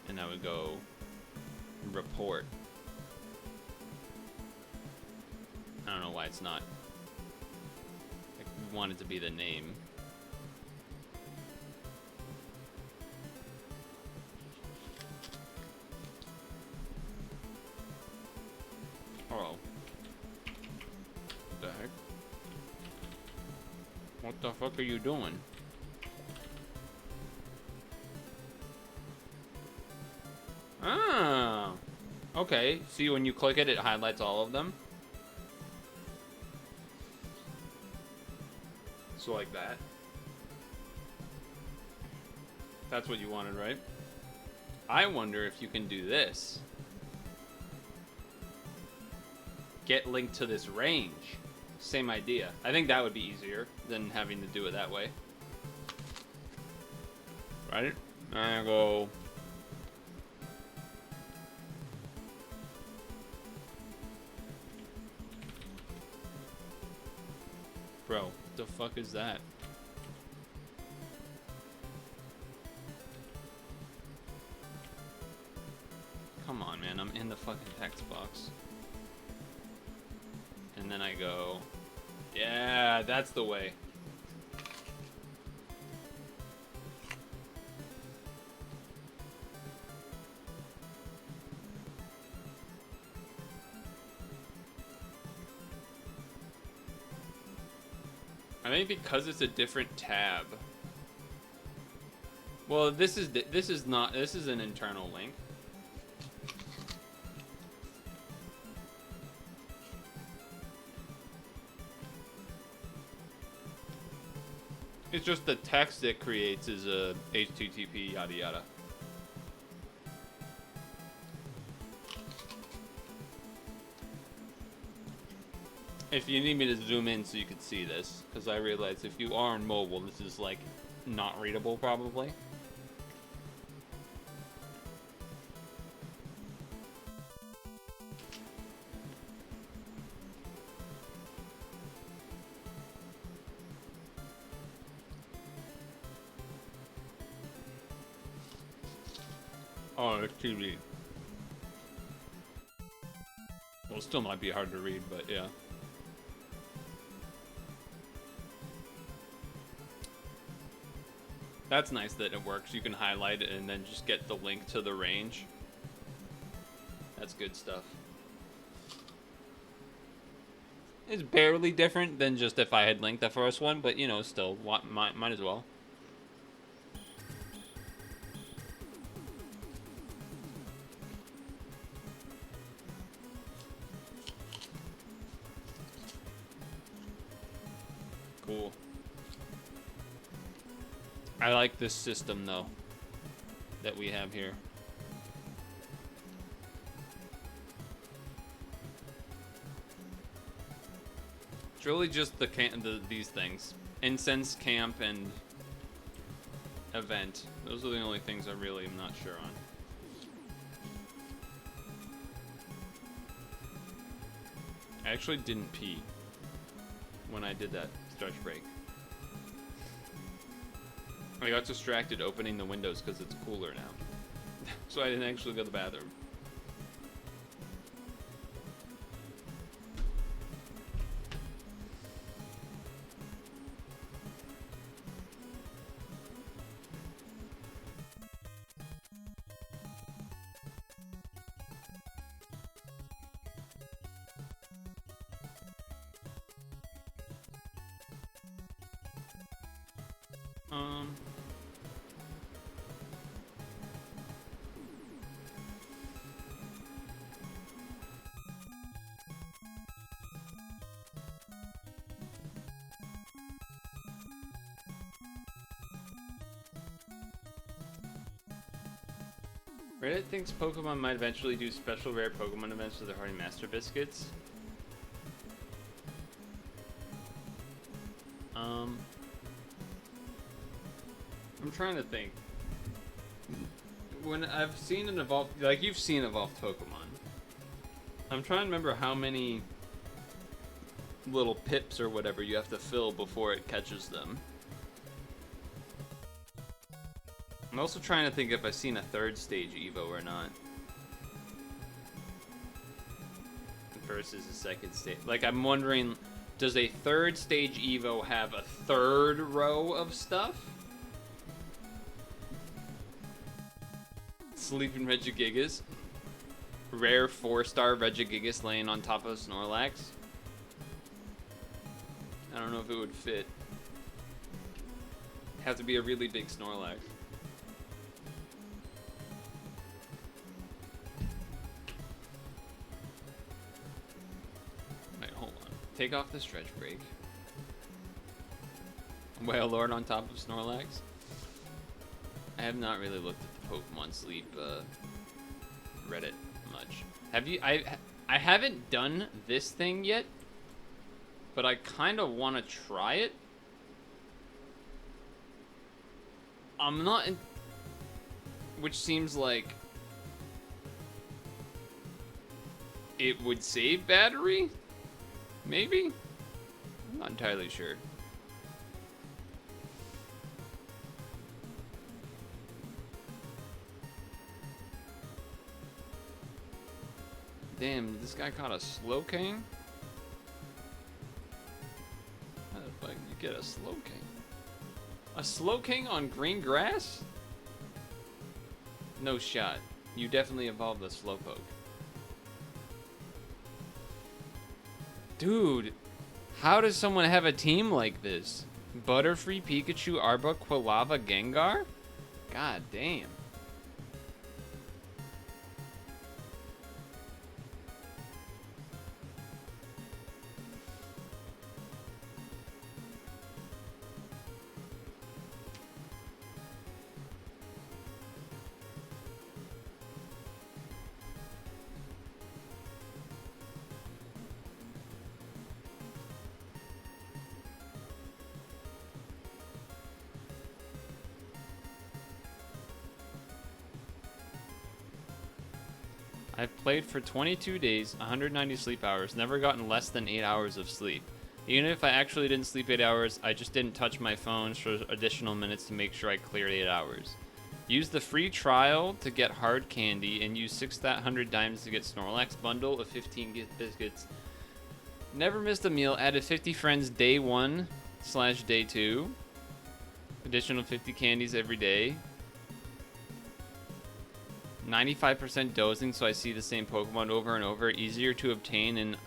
and I would go report. I don't know why it's not. Like, we want it to be the name. Oh. What the heck? What the fuck are you doing? Ah, okay. See, when you click it, it highlights all of them. So like that. That's what you wanted, right? I wonder if you can do this. Get linked to this range. Same idea. I think that would be easier than having to do it that way. Right? And I go... Bro, what the fuck is that? Come on, man, I'm in the fucking text box. And then I go, yeah, that's the way. I think because it's a different tab. Well, this is an internal link. It's just the text it creates is a HTTP yada yada. If you need me to zoom in so you can see this, because I realize if you are on mobile, this is like not readable probably. Oh, it's TV. Well, still might be hard to read, but yeah. That's nice that it works. You can highlight it and then just get the link to the range. That's good stuff. It's barely different than just if I had linked the first one, but you know, still, might as well. Cool. I like this system, though, that we have here. It's really just these things. Incense, camp, and event. Those are the only things I really am not sure on. I actually didn't pee when I did that stretch break. I got distracted opening the windows because it's cooler now. So I didn't actually go to the bathroom. Reddit thinks Pokemon might eventually do special rare Pokemon events with their Hardy Master Biscuits. I'm trying to think. When I've seen an evolved, like you've seen evolved Pokemon, I'm trying to remember how many little pips or whatever you have to fill before it catches them. I'm also trying to think if I've seen a third stage Evo or not. Versus a second stage. Like, I'm wondering, does a third stage Evo have a third row of stuff? Sleeping Regigigas. Rare 4-star Regigigas laying on top of Snorlax. I don't know if it would fit. Have to be a really big Snorlax. Take off the stretch break. Whale Lord on top of Snorlax. I have not really looked at the Pokemon Sleep Reddit much. Have you? I haven't done this thing yet, but I kind of want to try it. I'm not in, which seems like it would save battery. Maybe? I'm not entirely sure. Damn, this guy caught a Slowking? How the fuck you get a Slowking? A Slowking on green grass? No shot. You definitely evolved a Slowpoke. Dude, how does someone have a team like this? Butterfree, Pikachu, Arbok, Quilava, Gengar? God damn. I've played for 22 days, 190 sleep hours, never gotten less than 8 hours of sleep. Even if I actually didn't sleep 8 hours, I just didn't touch my phone for additional minutes to make sure I cleared 8 hours. Use the free trial to get hard candy and use 600 diamonds to get Snorlax bundle of 15 biscuits. Never missed a meal. Added 50 friends day 1/day 2. Additional 50 candies every day. 95% dozing, so I see the same Pokemon over and over. Easier to obtain and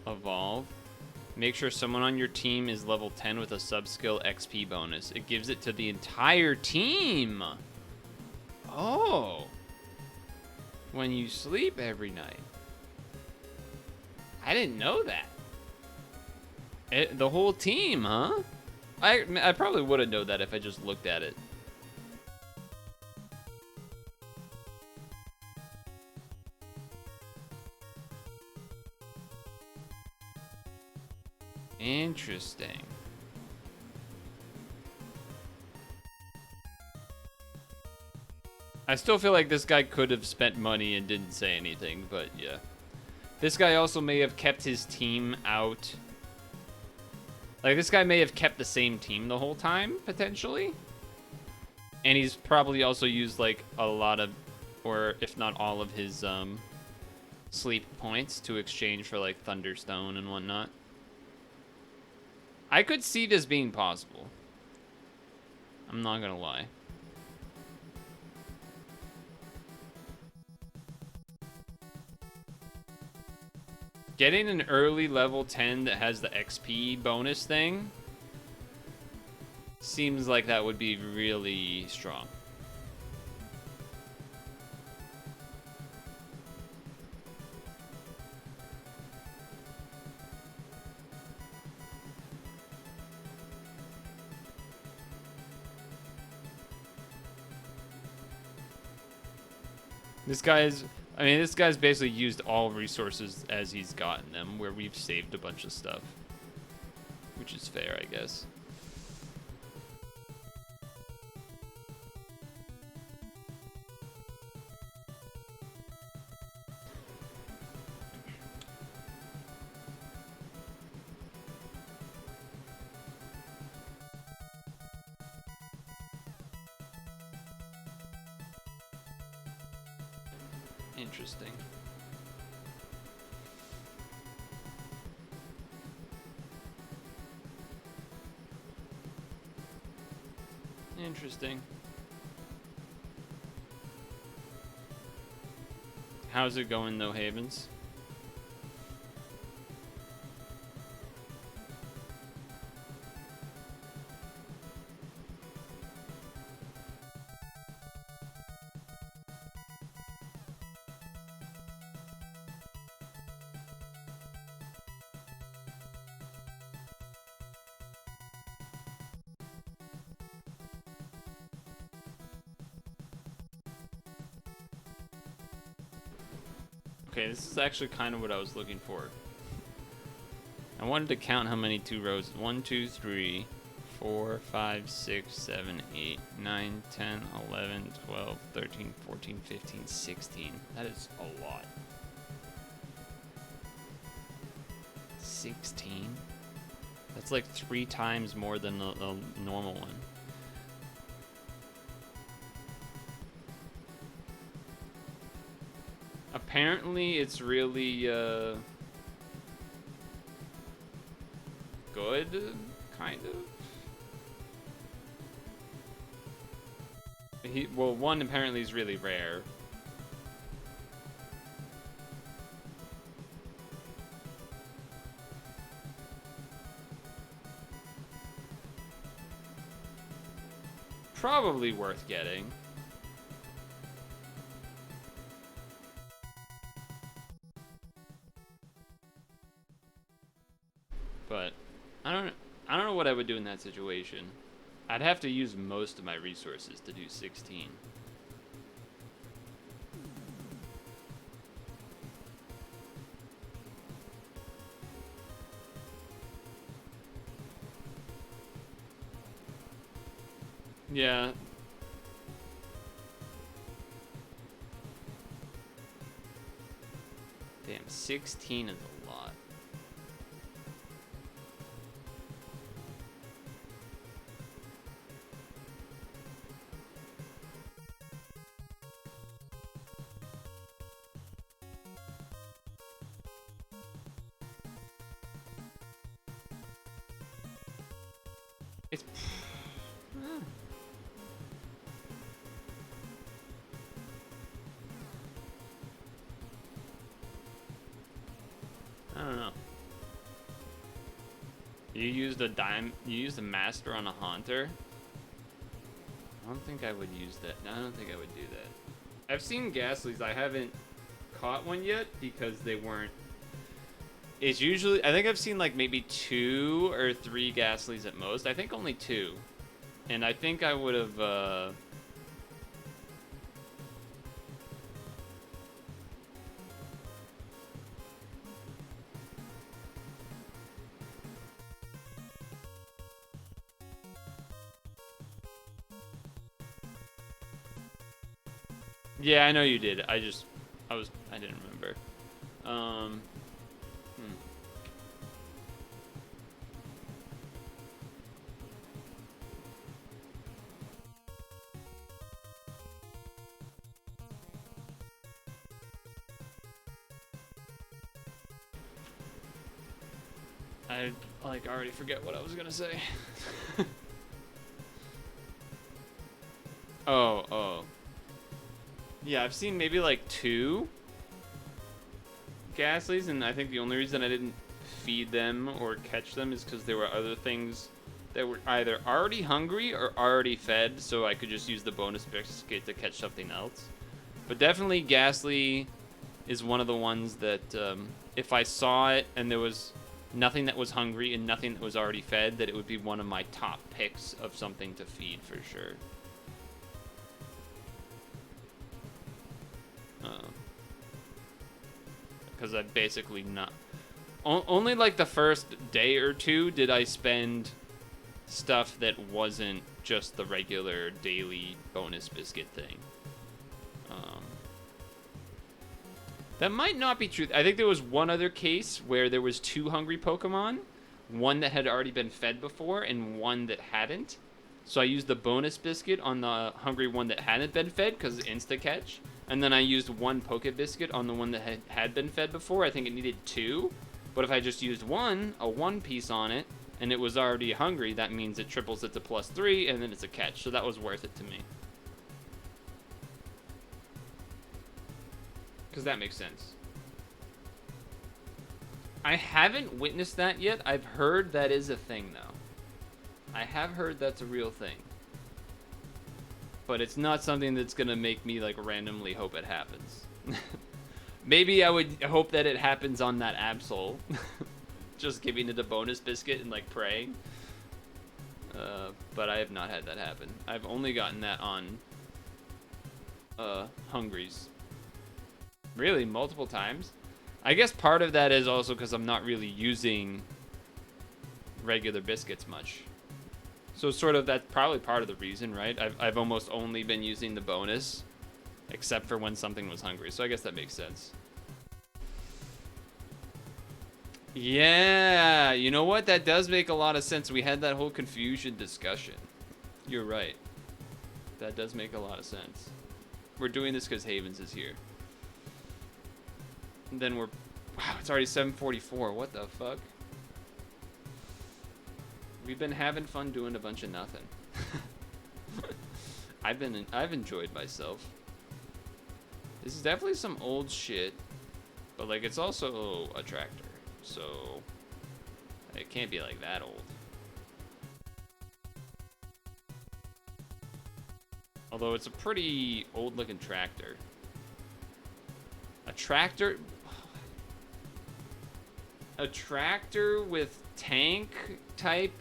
evolve. Make sure someone on your team is level 10 with a sub-skill XP bonus. It gives it to the entire team. Oh. When you sleep every night. I didn't know that. The whole team, huh? I probably would have known that if I just looked at it. Interesting. I still feel like this guy could have spent money and didn't say anything, but yeah. This guy also may have kept his team out. Like, this guy may have kept the same team the whole time, potentially. And he's probably also used, like, a lot of, or if not all of his, sleep points to exchange for, like, Thunderstone and whatnot. I could see this being possible. I'm not gonna lie. Getting an early level 10 that has the XP bonus thing seems like that would be really strong. This guy's basically used all resources as he's gotten them, where we've saved a bunch of stuff. Which is fair, I guess. Interesting. Interesting. How's it going, though, Havens? Okay, this is actually kind of what I was looking for. I wanted to count how many 2 rows. 1, 2, 3, 4, 5, 6, 7, 8, 9, 10, 11, 12, 13, 14, 15, 16. That is a lot. 16? That's like 3 times more than the normal one. Apparently, it's really, good, kind of. Well, one apparently is really rare. Probably worth getting. But I don't know what I would do in that situation. I'd have to use most of my resources to do 16. Yeah. Damn, 16 is a lot. It's... I don't know. You used a master on a haunter? I don't think I would use that. No, I don't think I would do that. I've seen Ghastlies. I haven't caught one yet because they weren't. It's usually, I think I've seen like maybe 2 or 3 Ghastlies at most. I think only 2. And I think I would have, yeah, I know you did. I didn't remember. I like already forget what I was gonna say. Oh. Yeah, I've seen maybe like 2 Ghastlies, and I think the only reason I didn't feed them or catch them is because there were other things that were either already hungry or already fed, so I could just use the bonus biscuit to catch something else. But definitely Ghastly is one of the ones that if I saw it and there was nothing that was hungry and nothing that was already fed, that it would be one of my top picks of something to feed for sure. Because I basically not... Only like the first day or 2 did I spend stuff that wasn't just the regular daily bonus biscuit thing. That might not be true. I think there was one other case where there was 2 hungry Pokemon. One that had already been fed before and one that hadn't. So I used the bonus biscuit on the hungry one that hadn't been fed because insta-catch. And then I used 1 Poke Biscuit on the one that had been fed before. I think it needed 2. But if I just used a 1 piece on it, and it was already hungry, that means it triples it to +3, and then it's a catch. So that was worth it to me. Because that makes sense. I haven't witnessed that yet. I've heard that is a thing, though. I have heard that's a real thing. But it's not something that's going to make me, like, randomly hope it happens. Maybe I would hope that it happens on that Absol. Just giving it a bonus biscuit and, like, praying. But I have not had that happen. I've only gotten that on Hungries. Really, multiple times? I guess part of that is also because I'm not really using regular biscuits much. So sort of that's probably part of the reason, right? I've almost only been using the bonus, except for when something was hungry. So I guess that makes sense. Yeah, you know what? That does make a lot of sense. We had that whole confusion discussion. You're right. That does make a lot of sense. We're doing this because Havens is here. And then wow, it's already 7:44. What the fuck? We've been having fun doing a bunch of nothing. I've enjoyed myself. This is definitely some old shit, but like it's also a tractor, so it can't be like that old. Although it's a pretty old looking tractor. A tractor with tank type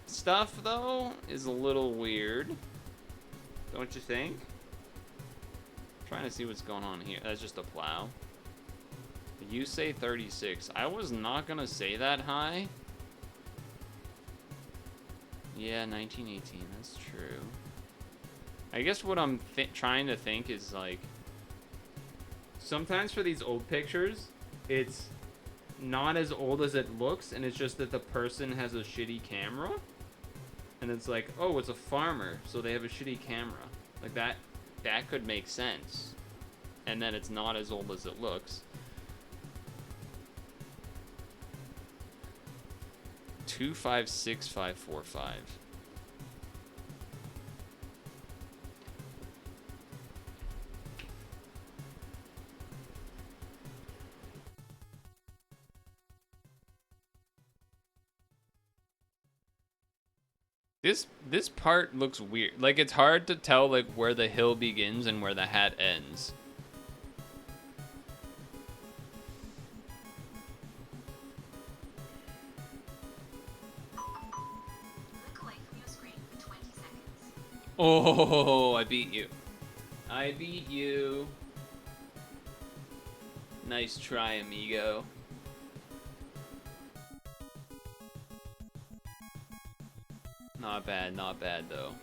stuff, though, is a little weird. Don't you think? I'm trying to see what's going on here. That's just a plow. You say 36. I was not going to say that high. Yeah, 1918. That's true. I guess what I'm trying to think is, like, sometimes for these old pictures, it's not as old as it looks, and it's just that the person has a shitty camera. And it's like, oh, it's a farmer, so they have a shitty camera. Like, that could make sense. And then it's not as old as it looks. 256545. This part looks weird. Like, it's hard to tell like where the hill begins and where the hat ends. Look away from your screen for 20 seconds. Oh, I beat you. I beat you. Nice try, amigo. Not bad though.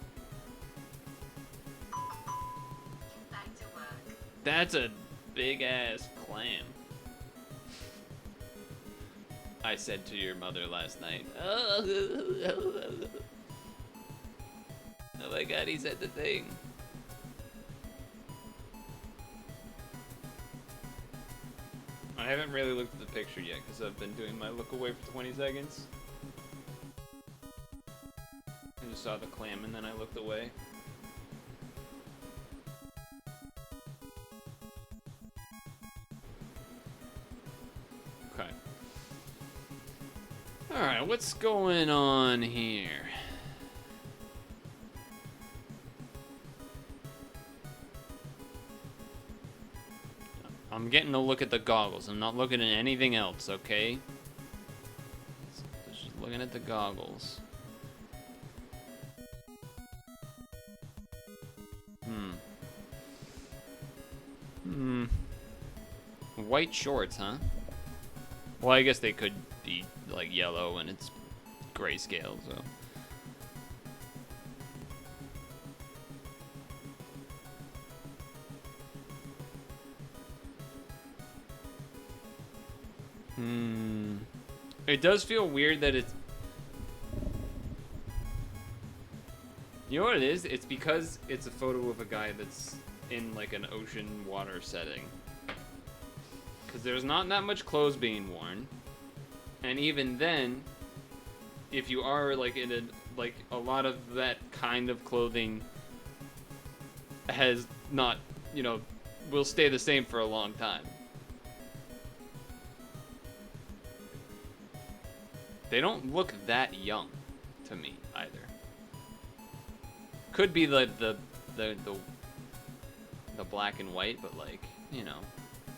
Get back to work. That's a big ass clam. I said to your mother last night. Oh my god, he said the thing. I haven't really looked at the picture yet because I've been doing my look away for 20 seconds. I just saw the clam and then I looked away. Okay. Alright, what's going on here? I'm getting a look at the goggles. I'm not looking at anything else, okay? Just looking at the goggles. White shorts, huh? Well, I guess they could be like yellow and it's grayscale, so. It does feel weird that it's... You know what it is? It's because it's a photo of a guy that's in like an ocean water setting. Because there's not that much clothes being worn. And even then, if you are like in a... Like a lot of that kind of clothing has not, you know, will stay the same for a long time. They don't look that young to me either. Could be the black and white, but like, you know,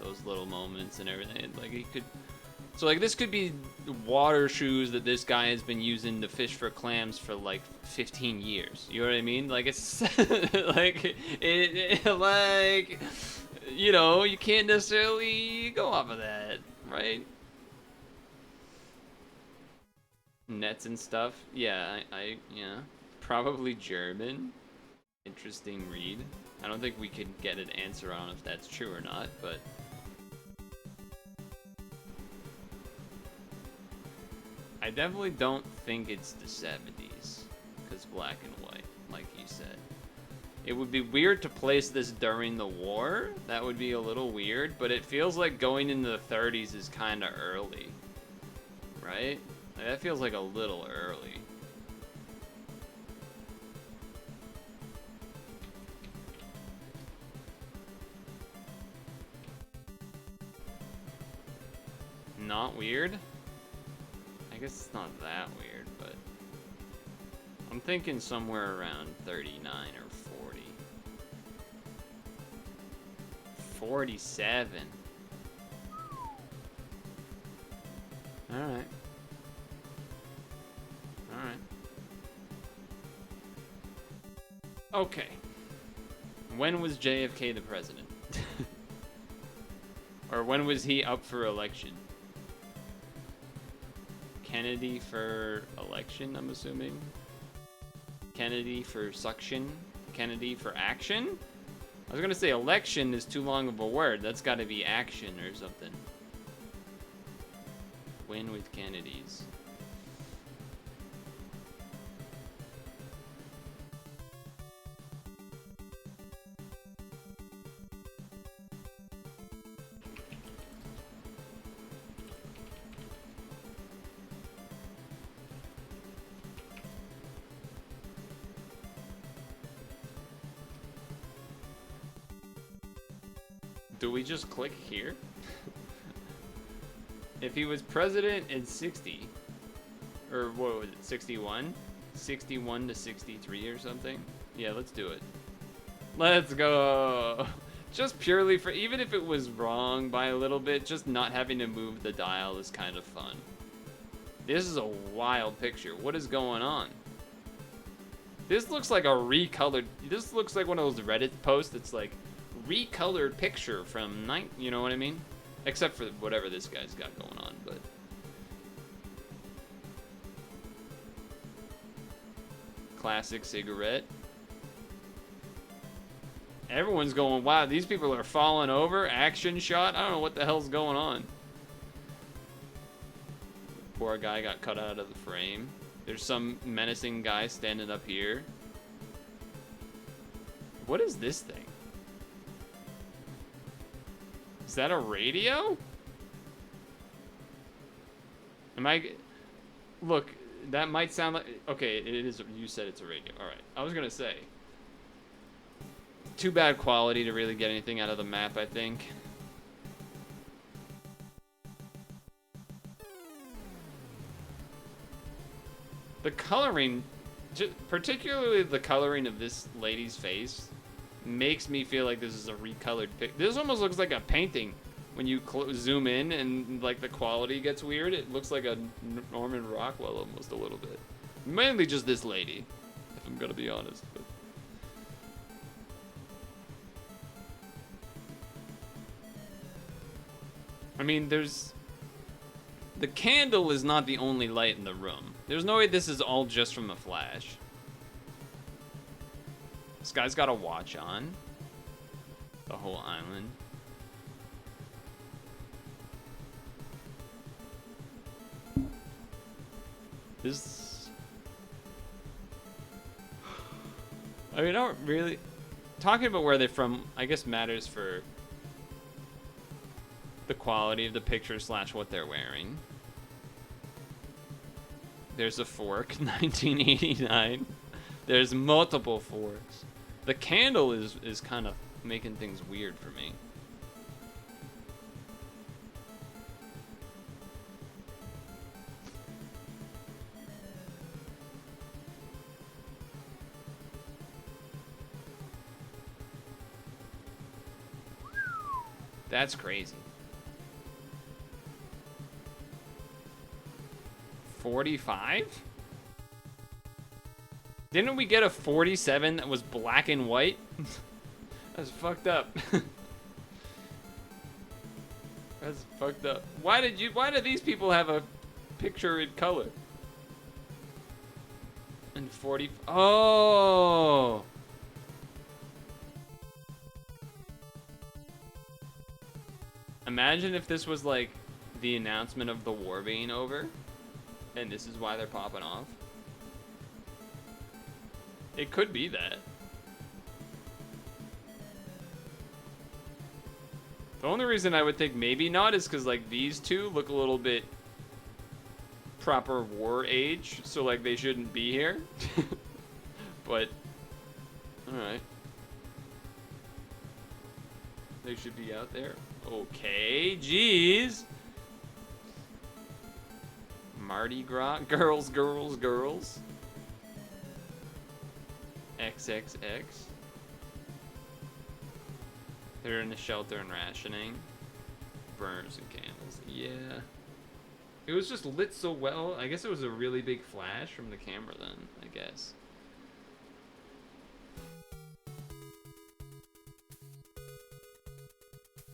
those little moments and everything. Like it could. So like this could be water shoes that this guy has been using to fish for clams for like 15 years. You know what I mean? Like it's like like, you know, you can't necessarily go off of that, right? Nets and stuff. Yeah, I yeah. Probably German. Interesting read. I don't think we could get an answer on if that's true or not, but I definitely don't think it's the 70s, because black and white, like you said. It would be weird to place this during the war. That would be a little weird, but it feels like going into the 30s is kind of early, right? That feels like a little early. Not weird? I guess it's not that weird, but I'm thinking somewhere around 39 or 40. 47. Alright. Alright. Okay. When was JFK the president? Or when was he up for election? Kennedy for election, I'm assuming? Kennedy for suction? Kennedy for action? I was gonna say election is too long of a word. That's gotta be action or something. Win with Kennedys. Do we just click here? If he was president in 60, or what was it, 61? 61 to 63 or something? Yeah, let's do it. Let's go! Just purely for, even if it was wrong by a little bit, just not having to move the dial is kind of fun. This is a wild picture. What is going on? This looks like a recolored, this looks like one of those Reddit posts. It's like, recolored picture from you know what I mean? Except for whatever this guy's got going on, but. Classic cigarette. Everyone's going, wow, these people are falling over. Action shot. I don't know what the hell's going on. Poor guy got cut out of the frame. There's some menacing guy standing up here. What is this thing? Is that a radio? Am I... Look, that might sound like... Okay, it is... You said it's a radio. Alright. I was gonna say. Too bad quality to really get anything out of the map, I think. The coloring... particularly the coloring of this lady's face makes me feel like this is a recolored pic. This almost looks like a painting. When you zoom in and like the quality gets weird, it looks like a Norman Rockwell almost a little bit. Mainly just this lady, if I'm gonna be honest. But. I mean, there's... The candle is not the only light in the room. There's no way this is all just from a flash. This guy's got a watch on. The whole island. This... I mean, I don't really... Talking about where they're from, I guess matters for the quality of the picture / what they're wearing. There's a fork, 1989. There's multiple forks. The candle is kind of making things weird for me. That's crazy. 45? Didn't we get a 47 that was black and white? That's fucked up. That's fucked up. Why do these people have a picture in color? And 40, oh! Imagine if this was like the announcement of the war being over, and this is why they're popping off. It could be that. The only reason I would think maybe not is because like these two look a little bit proper war age, so like they shouldn't be here. But, alright. They should be out there. Okay, jeez. Mardi Gras, girls, girls, girls. XXX. They're in a shelter and rationing. Burners and candles. Yeah. It was just lit so well. I guess it was a really big flash from the camera then, I guess.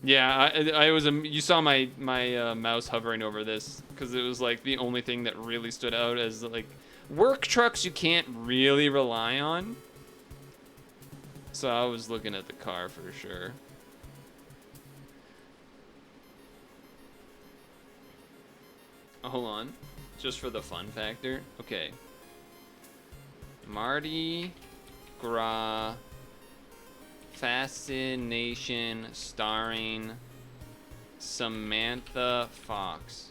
Yeah, I was you saw my mouse hovering over this because it was like the only thing that really stood out as like work trucks you can't really rely on. So I was looking at the car for sure. Hold on, just for the fun factor. Okay. Mardi Gras Fascination starring Samantha Fox.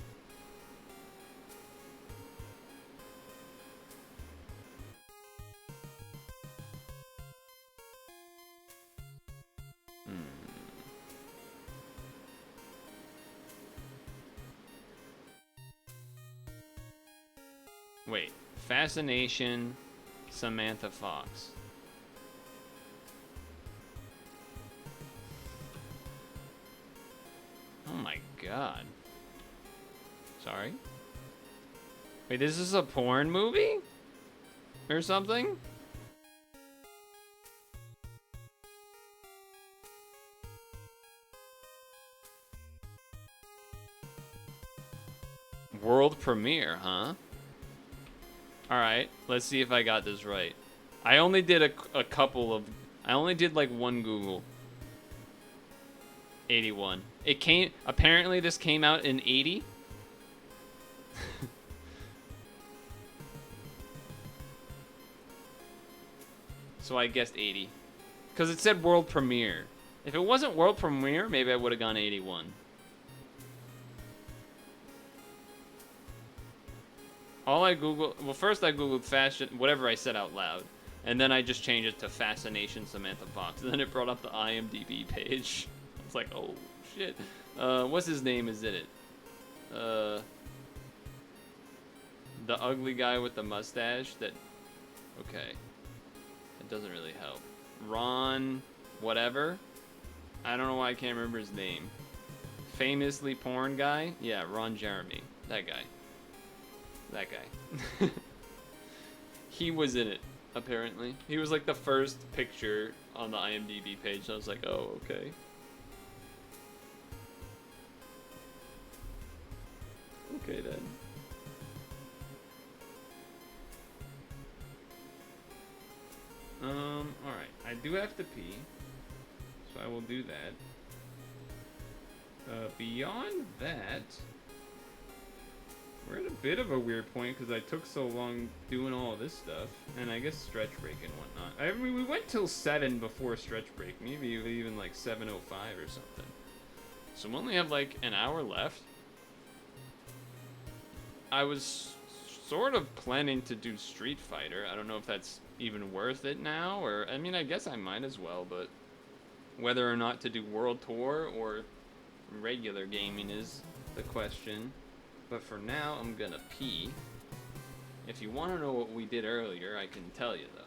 Wait. Fascination, Samantha Fox. Oh my god. Sorry? Wait, this is a porn movie? Or something? World premiere, huh? Alright, let's see if I got this right. I only did a couple of... I only did like one Google. 81. It came... Apparently this came out in 80? So I guessed 80. Because it said world premiere. If it wasn't world premiere, maybe I would have gone 81. All I Googled... Well, first I Googled fashion... Whatever I said out loud. And then I just changed it to Fascination Samantha Fox. And then it brought up the IMDb page. I was like, oh, shit. What's his name is in it? The ugly guy with the mustache that... Okay. It doesn't really help. Ron... Whatever? I don't know why I can't remember his name. Famously porn guy? Yeah, Ron Jeremy. That guy. That guy. He was in it, apparently. He was like the first picture on the IMDb page. So I was like, oh, okay. Okay then. Alright. I do have to pee. So I will do that. Beyond that, we're at a bit of a weird point because I took so long doing all this stuff, and I guess stretch break and whatnot. I mean, we went till 7 before stretch break, maybe even like 7:05 or something. So we only have like an hour left. I was sort of planning to do Street Fighter. I don't know if that's even worth it now, or I mean, I guess I might as well, but whether or not to do World Tour or regular gaming is the question. But for now, I'm gonna pee. If you want to know what we did earlier, I can tell you though.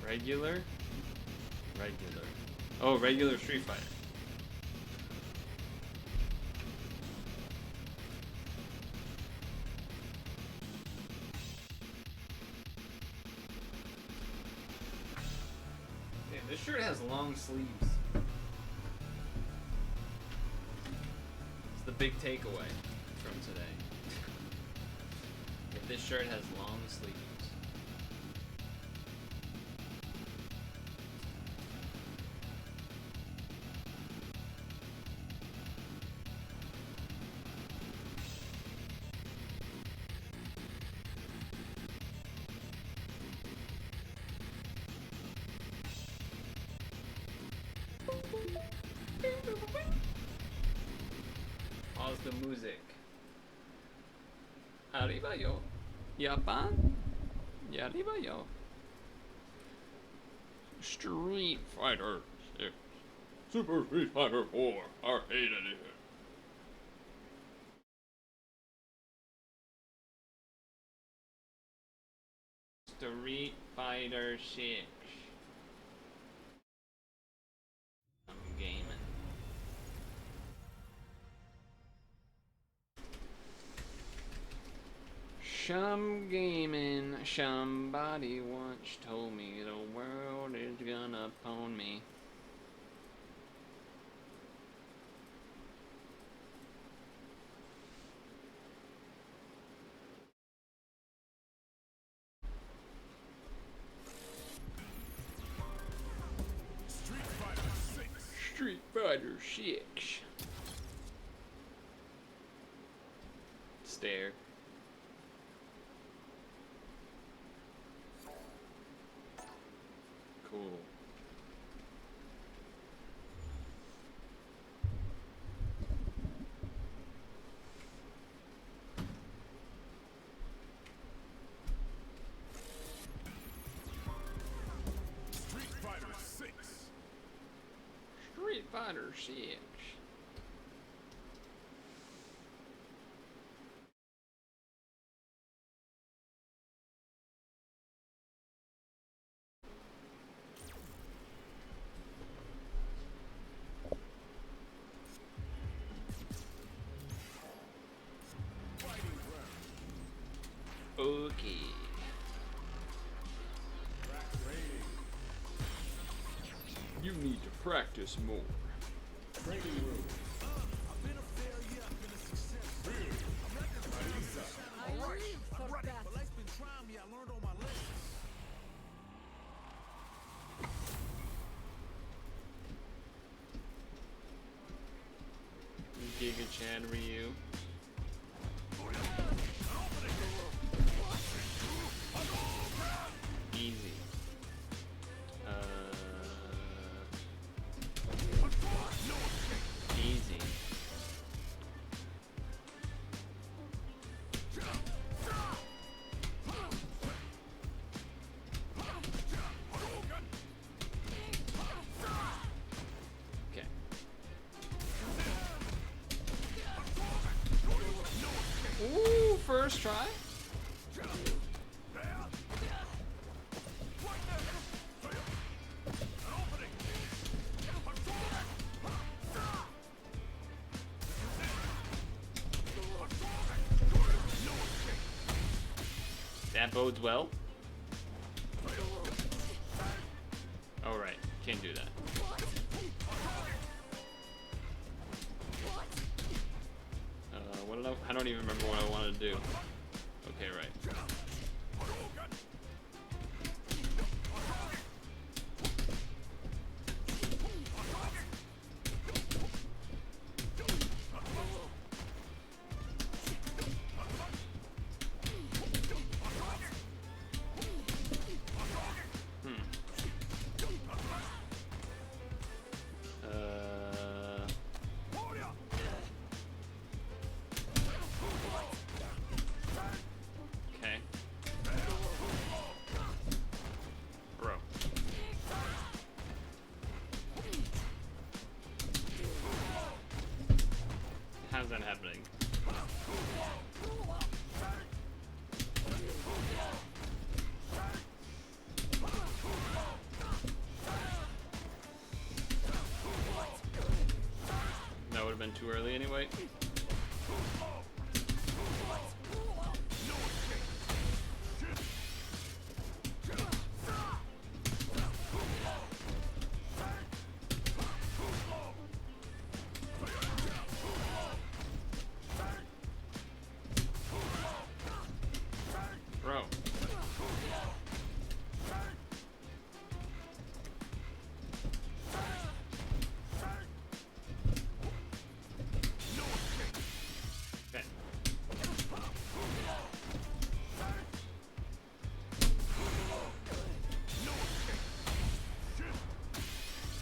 Regular? Regular. Oh, regular Street Fighter. Damn, this shirt has long sleeves. It's the big takeaway from today. If this shirt has long sleeves. How's the music? Arriba yo. Japan? Y arriba yo. Street Fighter 6. Super Street Fighter 4. Arcade edition. Street Fighter 6. I'm gaming. Shum gaming, somebody once told me the world is gonna pwn me. Street Fighter 6. Stare. Cool. Street Fighter 6. Street Fighter 6. Okay. You need to practice more. Training room. Giga Chad Ryu. Easy. Easy. Okay. Ooh, first try. That bodes well. Oh right, can't do that. What did I don't even remember what I wanted to do. Okay, right. Okay. Bro. How's that happening? That would have been too early anyway. Bro. Okay.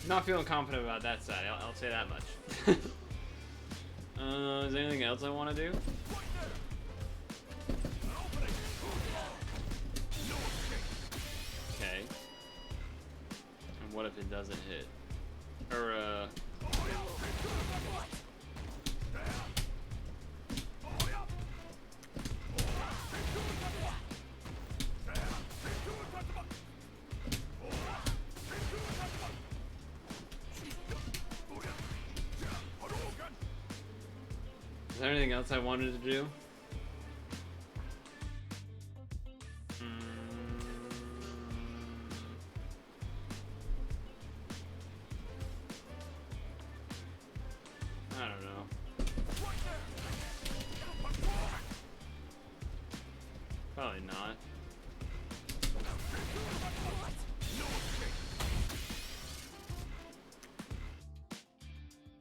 Not feeling confident about that side, I'll say that much. Is there anything else I want to do? Okay. And what if it doesn't hit? Or, is there anything else I wanted to do?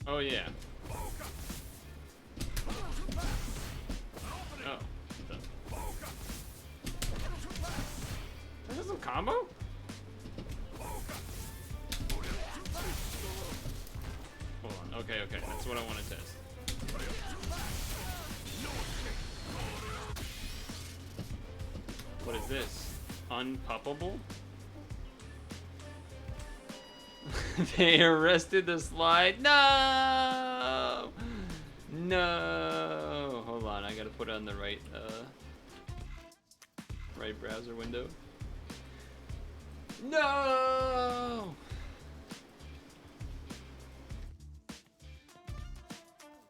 Oh yeah. Oh. That doesn't combo? Hold on. Okay, okay. That's what I want to test. What is this? Unpuppable? They arrested the slide. No! No! Hold on, I gotta put it on the right browser window. No!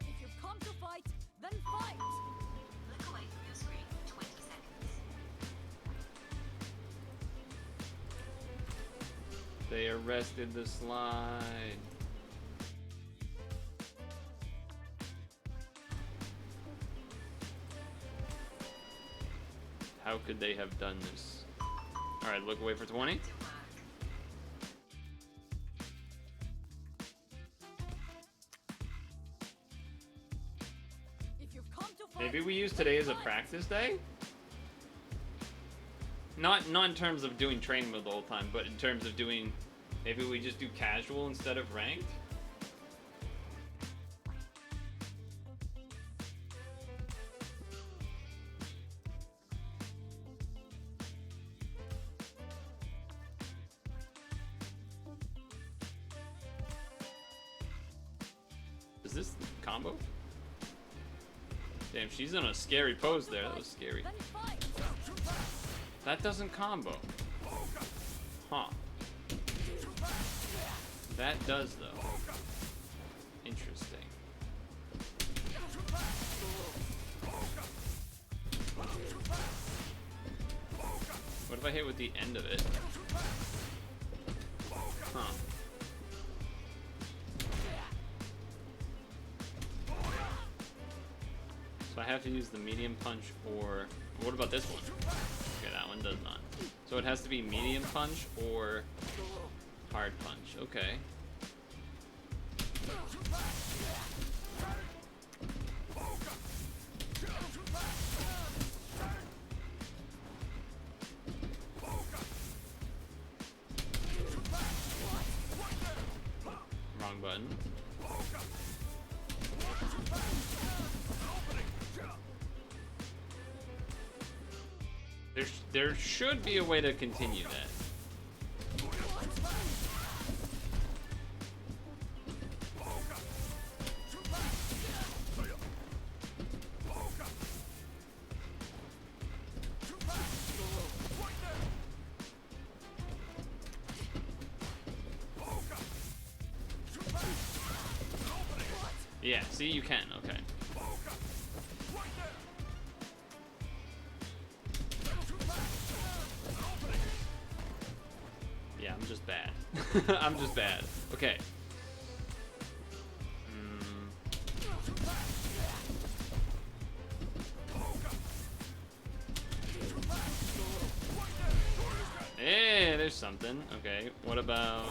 If you've come to fight, then fight! Look away from your screen for 20 seconds. They arrested the slide. How could they have done this? Alright, look away for 20. To work. If you've come to fight, Maybe we use today as a practice day? Not in terms of doing training mode the whole time, but in terms of doing... Maybe we just do casual instead of ranked? Is this combo? Damn, she's in a scary pose there. That was scary. then fight! That doesn't combo. Huh. That does, though. Interesting. What if I hit with the end of it? Huh. So I have to use the medium punch or... What about this one? Okay, that one does not. So it has to be medium punch or hard punch. Okay. Wrong button. There should be a way to continue that. Yeah, see, you can, okay. Yeah, I'm just bad. I'm just bad. Okay. Hey, there's something. Okay, what about...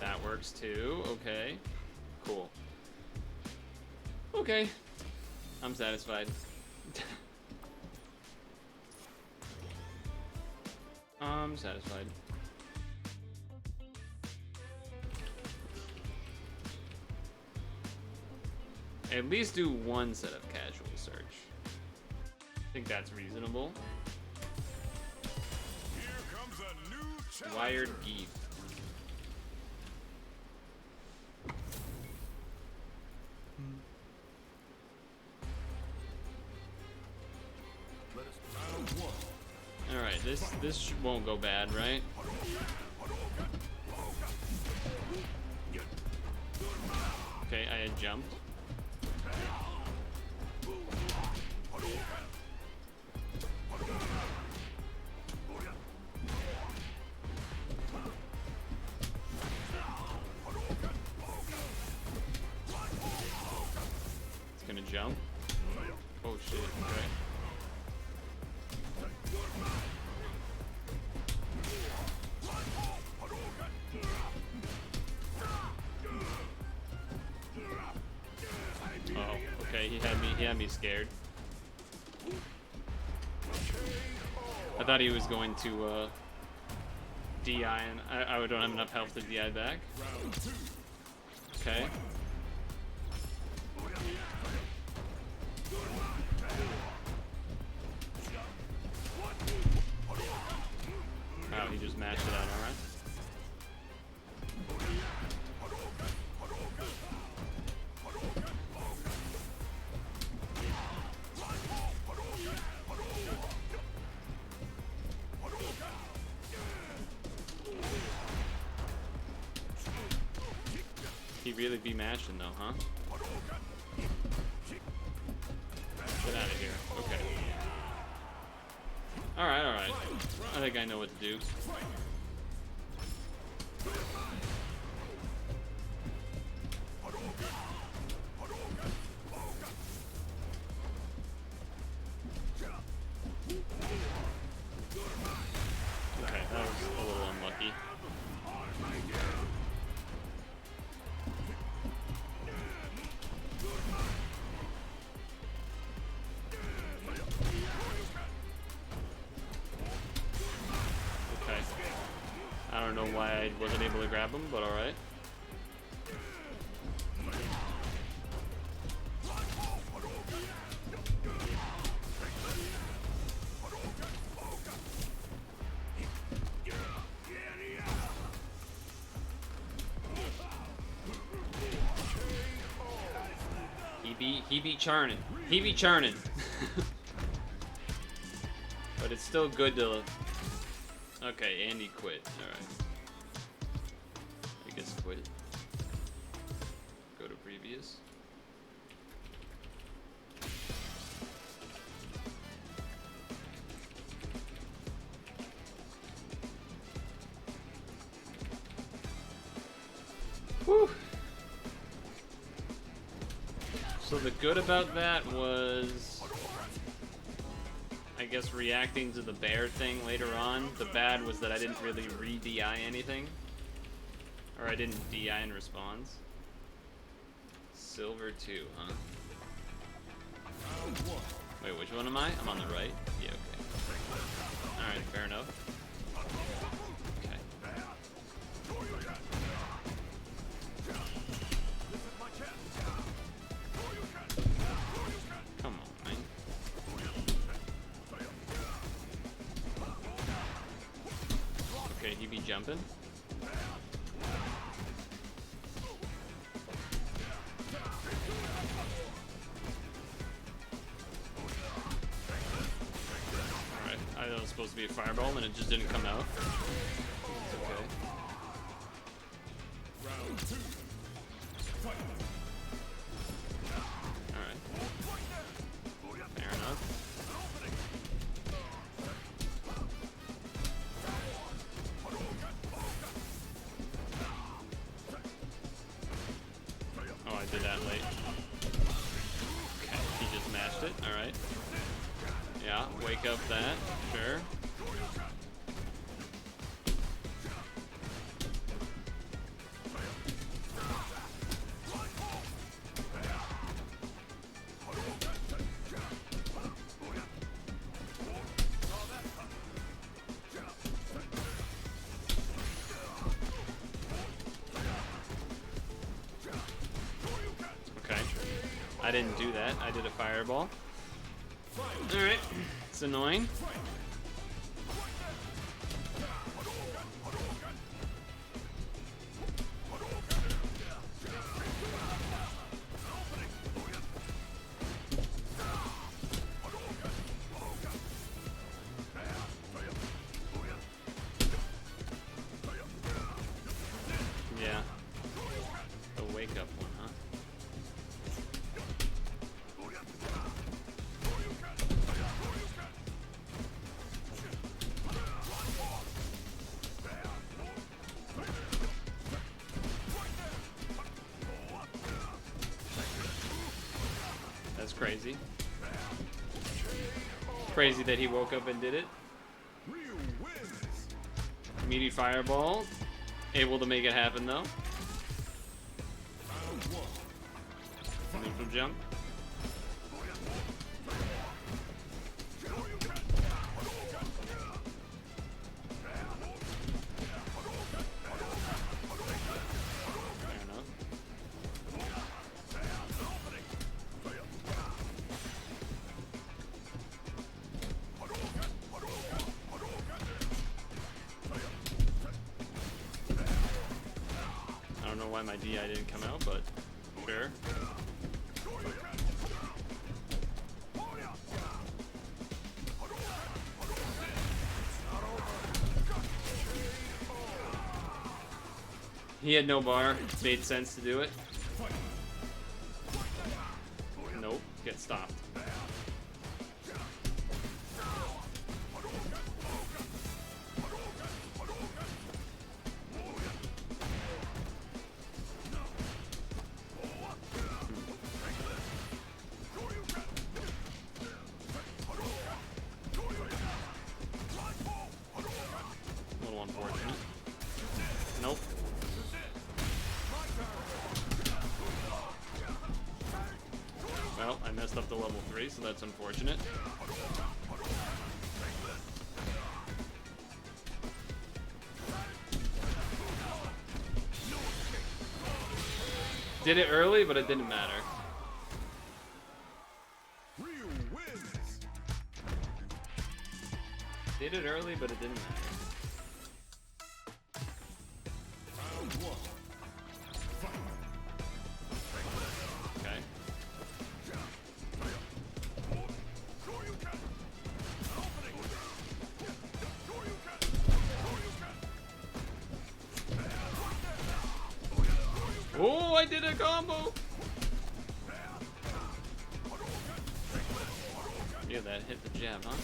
That works too. Okay. Cool. Okay. I'm satisfied. I'm satisfied. At least do one set of casual search. I think that's reasonable. Here comes a new challenger. Wired geef. Let us battle one. All right, this won't go bad, right? Okay, I had jumped. It's gonna jump. Oh shit, okay. Oh, okay, he had me scared. I thought he was going to DI, and I don't have enough health to DI back. Okay. Wow, he just mashed it out, alright. He really be mashing though, huh? Get out of here. Okay. Alright, alright. I think I know what to do. Okay, that was a little unlucky. Okay. I don't know why I wasn't able to grab him, but alright. He be churning. He be churning. But it's still good to... Okay, Andy quit. Alright. I guess quit. Go to previous. Whew. So the good about that was, I guess, reacting to the bear thing later on. The bad was that I didn't really re-DI anything. Or I didn't DI in response. Silver 2, huh? Wait, which one am I? I'm on the right? Yeah, okay. Alright, fair enough. Okay. Come on, man. Okay, he be jumping. Alright, I thought it was supposed to be a fireball and it just didn't come out. It's okay. Alright. Fair enough. Oh, I did that late. Okay, he just mashed it. Alright. Yeah, wake up that. Sure. Okay. I didn't do that. I did a fireball. Alright. It's annoying. Yeah. The wake up one, huh? That's crazy. Crazy that he woke up and did it. Ryu wins. Meaty fireball. Able to make it happen though. Round one. Neutral jump. Fair enough. I don't know why my DI didn't come out, but sure. He had no bar. Made sense to do it. Nope. Get stopped. A little unfortunate. Nope. Well, I messed up the level 3, so that's unfortunate. Did it early, but it didn't matter. Ryu wins. Did it early, but it didn't matter. Round one. Okay. Oh, I did a combo! Yeah, that hit the jab, huh?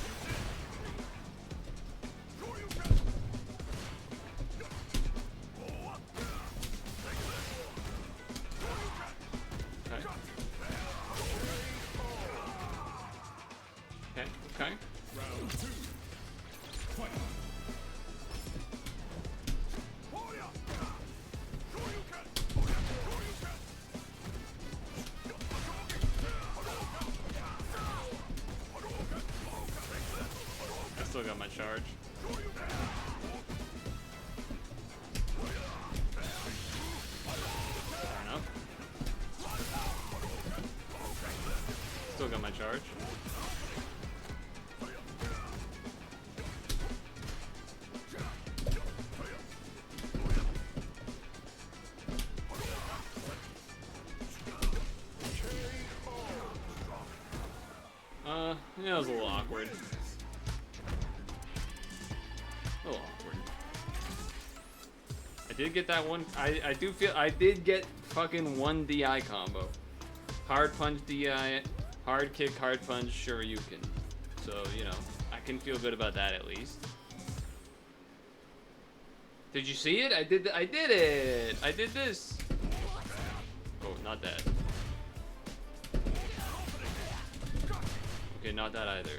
Okay. Okay, okay. Round two. Fight. I still got my charge. Fair enough. Still got my charge. Yeah, it was a little awkward. A little awkward. I did get that one. I do feel I did get fucking one DI combo. Hard punch DI, hard kick, hard punch, sure you can. So, you know, I can feel good about that at least. Did you see it? I did it! I did this! Oh, not that. Okay, not that either.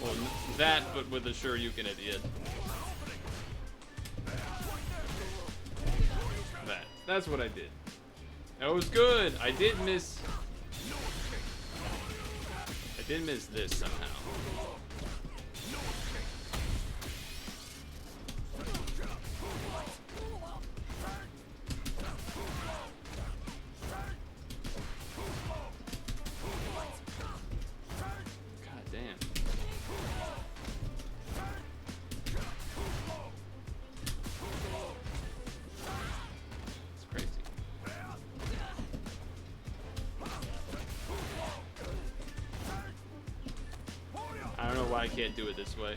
Well, that, but with a sure you can at the end. That. That's what I did. That was good. I did miss this somehow. God damn. It's crazy. I don't know why I can't do it this way.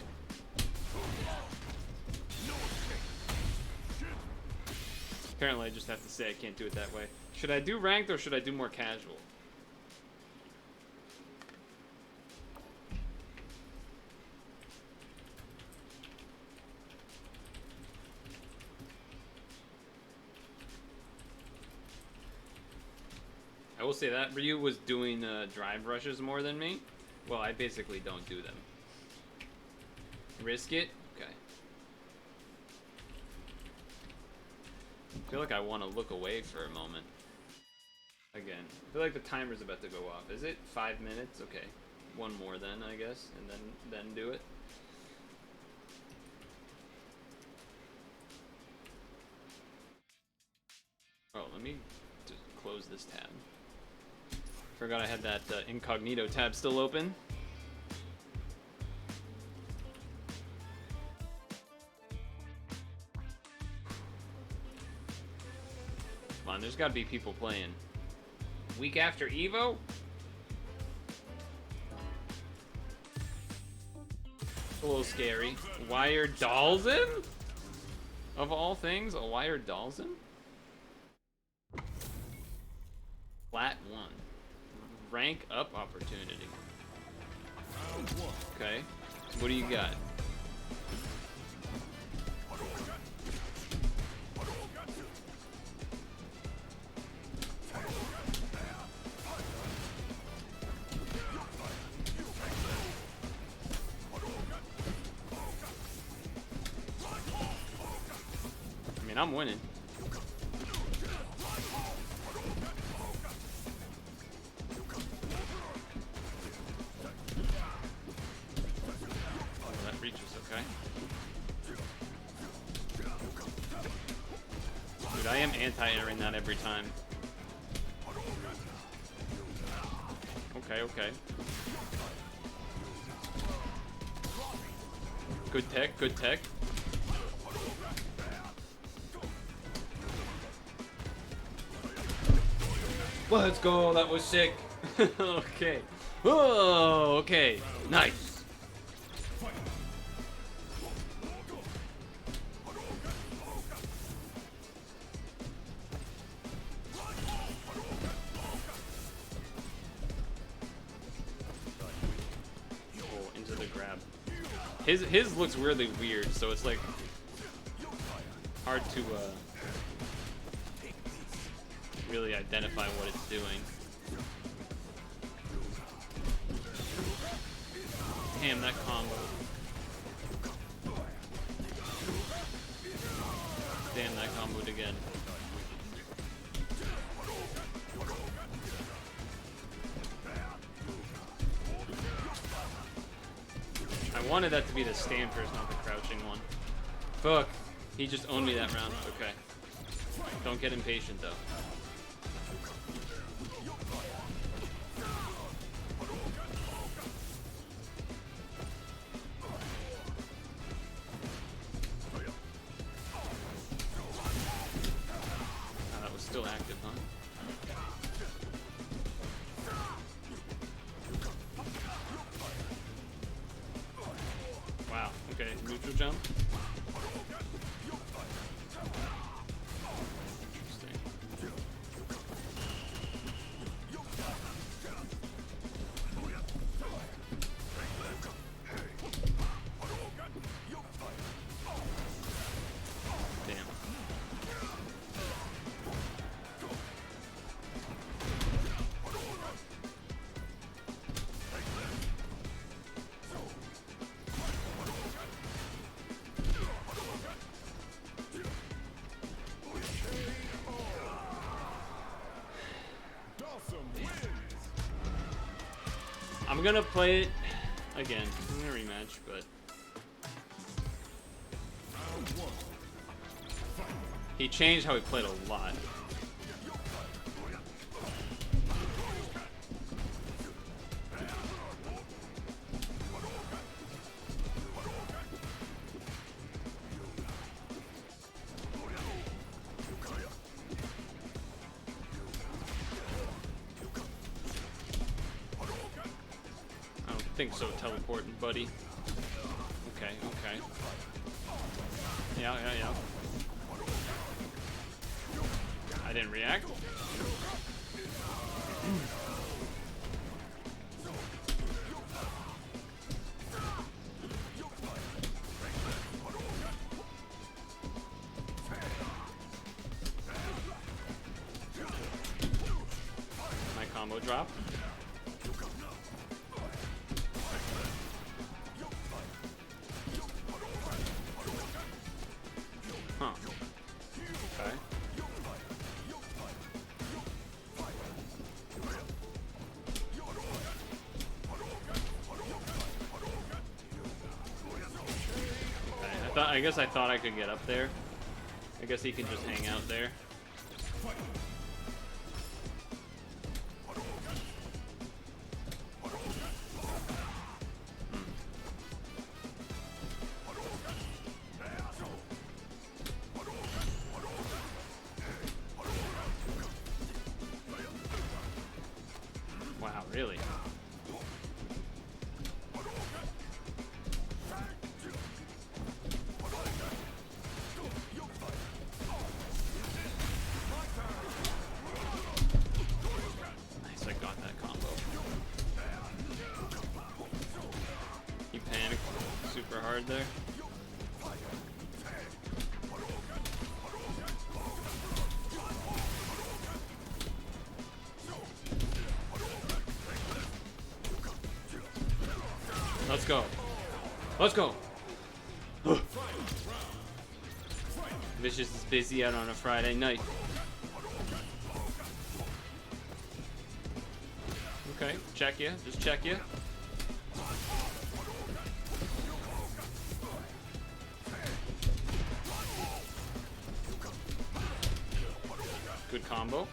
Apparently I just have to say I can't do it that way. Should I do ranked or should I do more casual? I will say that Ryu was doing drive rushes more than me, Well, I basically don't do them. Risk it? Okay. I feel like I want to look away for a moment. Again, I feel like the timer's about to go off. Is it 5 minutes? Okay. One more then, I guess, and then do it. Oh, let me just close this tab. Forgot I had that incognito tab still open. Come on, there's gotta be people playing. Week after Evo? A little scary. Wired Dalton? Of all things, a Wired Dalton? Flat 1. Rank up opportunity. Okay. What do you got? I mean, I'm winning. Oh, that reach was okay. Dude, I am anti-airing that every time. Okay, okay. Good tech, good tech. Let's go, that was sick. Okay. Oh, okay. Nice. Oh, into the grab. His looks really weird, so it's like hard to really identify what it's doing. Damn, that combo. Damn, that comboed again. I wanted that to be the stand first, not the crouching one. Fuck. He just owned me that round. Okay. Don't get impatient, though. That was still active, huh? Wow. Okay. Neutral jump. I'm gonna play it again. I'm gonna rematch, but he changed how he played a lot. I think so, teleporting, buddy. Okay, okay. Yeah. I didn't react. My combo drop. I guess I thought I could get up there. I guess he can just hang out there. Wow, really? Nice, I got that combo. He panicked super hard there. Let's go. Let's go. Vicious is busy out on a Friday night. Okay, check you. Just check you. Good combo.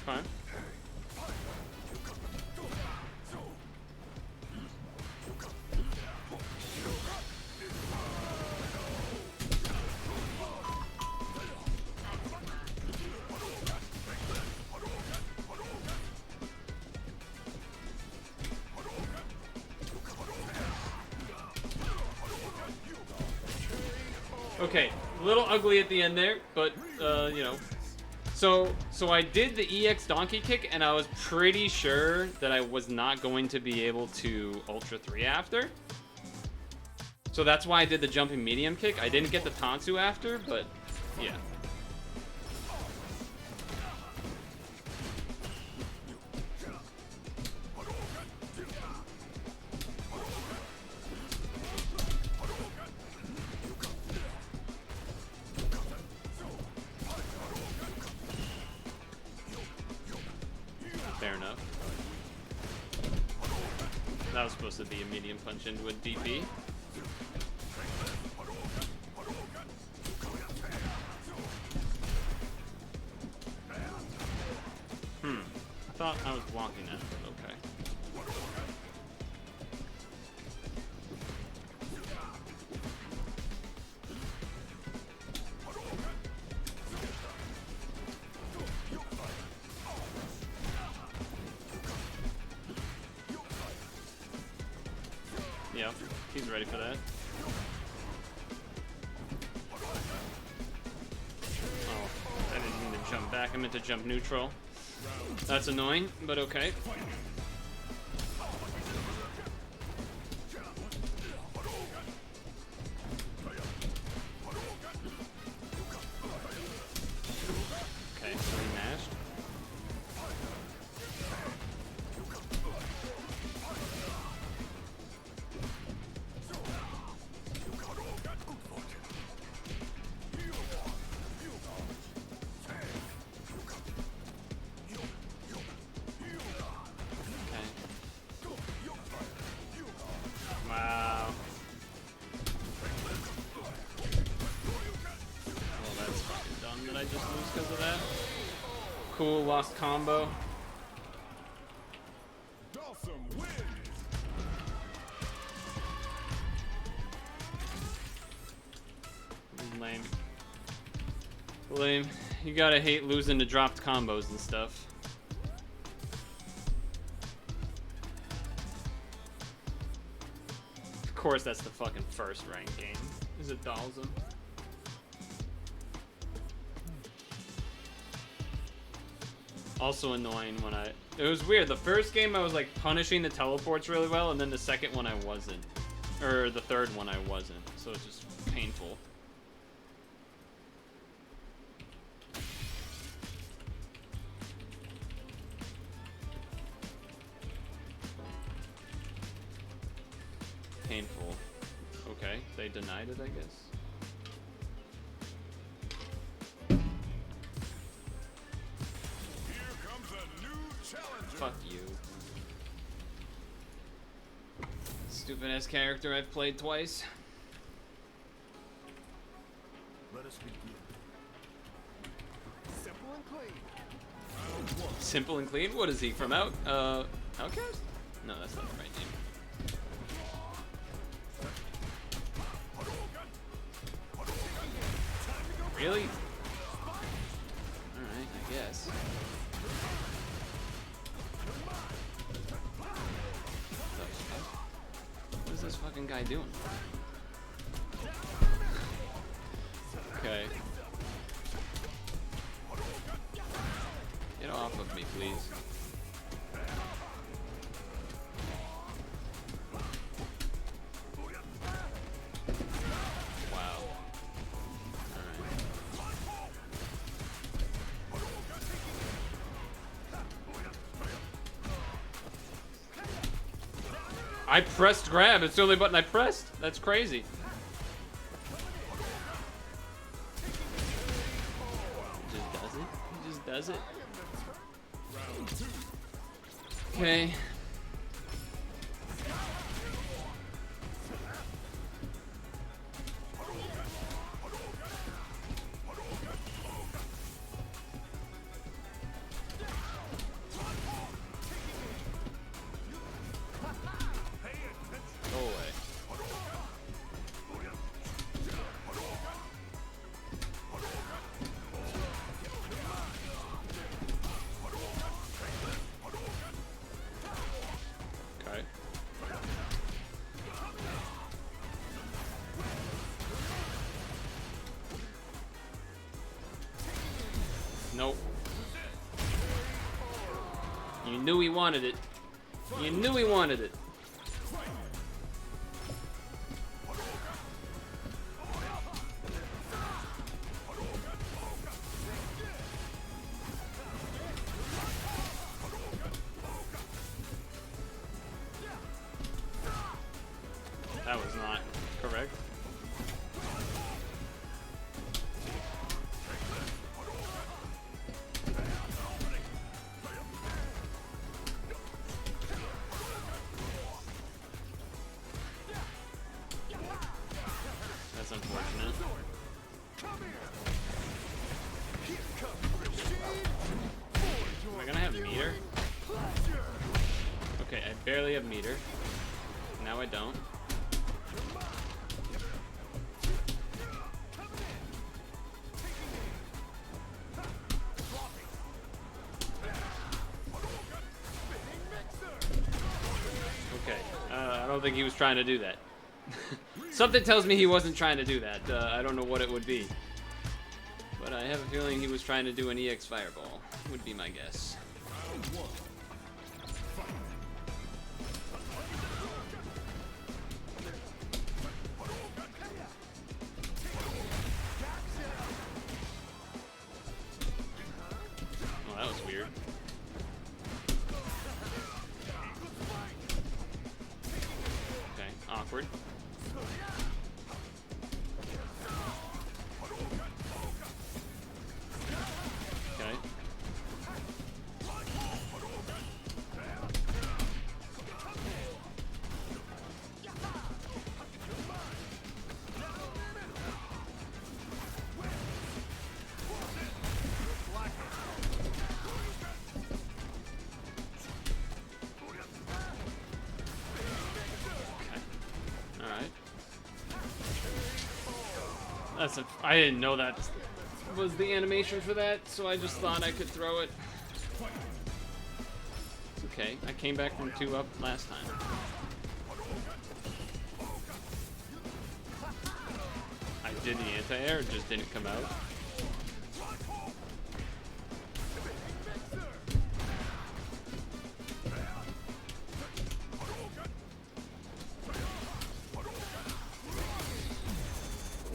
Fine. Okay, a little ugly at the end there, but you know. So I did the EX donkey kick, and I was pretty sure that I was not going to be able to Ultra 3 after. So that's why I did the jumping medium kick. I didn't get the Tansu after, but yeah. Fair enough. That was supposed to be a medium punch into a DP. I thought I was blocking that, but okay. Yeah, he's ready for that. Oh, I didn't mean to jump back. I meant to jump neutral. That's annoying, but okay. Okay, so he mashed. Wow. Well, that's fucking dumb that I just lose because of that. Cool, lost combo. Dawson wins. Lame. Lame. You gotta hate losing to dropped combos and stuff. Of course, that's the fucking first ranked game. Is it Dalsum? Also annoying when it was weird. The first game I was like punishing the teleports really well, and then the second one I wasn't. Or the third one I wasn't. So it's just painful. Painful. Okay, they denied it, I guess. Here comes a new challenger. Fuck you. Stupid ass character I've played twice. Let us begin. Simple and clean. Round 1. Simple and clean? What is he, from Outcast? No, that's not the right name. Really? Alright, I guess. What is this fucking guy doing? Okay. Get off of me, please. Wow. I pressed grab. It's the only button I pressed. That's crazy. He just does it. He just does it. Okay. Go away. Okay. Nope. You knew he wanted it. You knew he wanted it. That was not correct. That's unfortunate. Am I gonna have meter? Okay, I barely have meter. Now I don't. Okay, I don't think he was trying to do that. Something tells me he wasn't trying to do that. I don't know what it would be. But I have a feeling he was trying to do an EX Fireball, would be my guess. Round 1. Well, that was weird. Okay, awkward. Okay. Alright. I didn't know that was the animation for that, so I just thought I could throw it. It's okay. I came back from 2 up last time. I did the anti-air, it just didn't come out.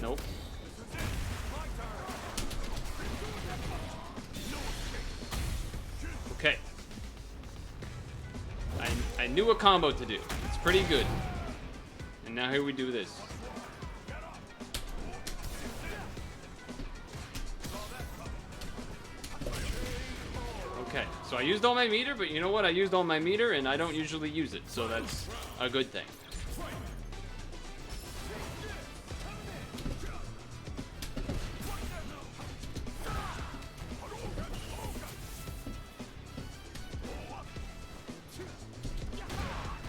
Nope. Okay. I knew a combo to do. It's pretty good. And now here we do this. Okay, so I used all my meter, but you know what? I used all my meter, and I don't usually use it, so that's a good thing.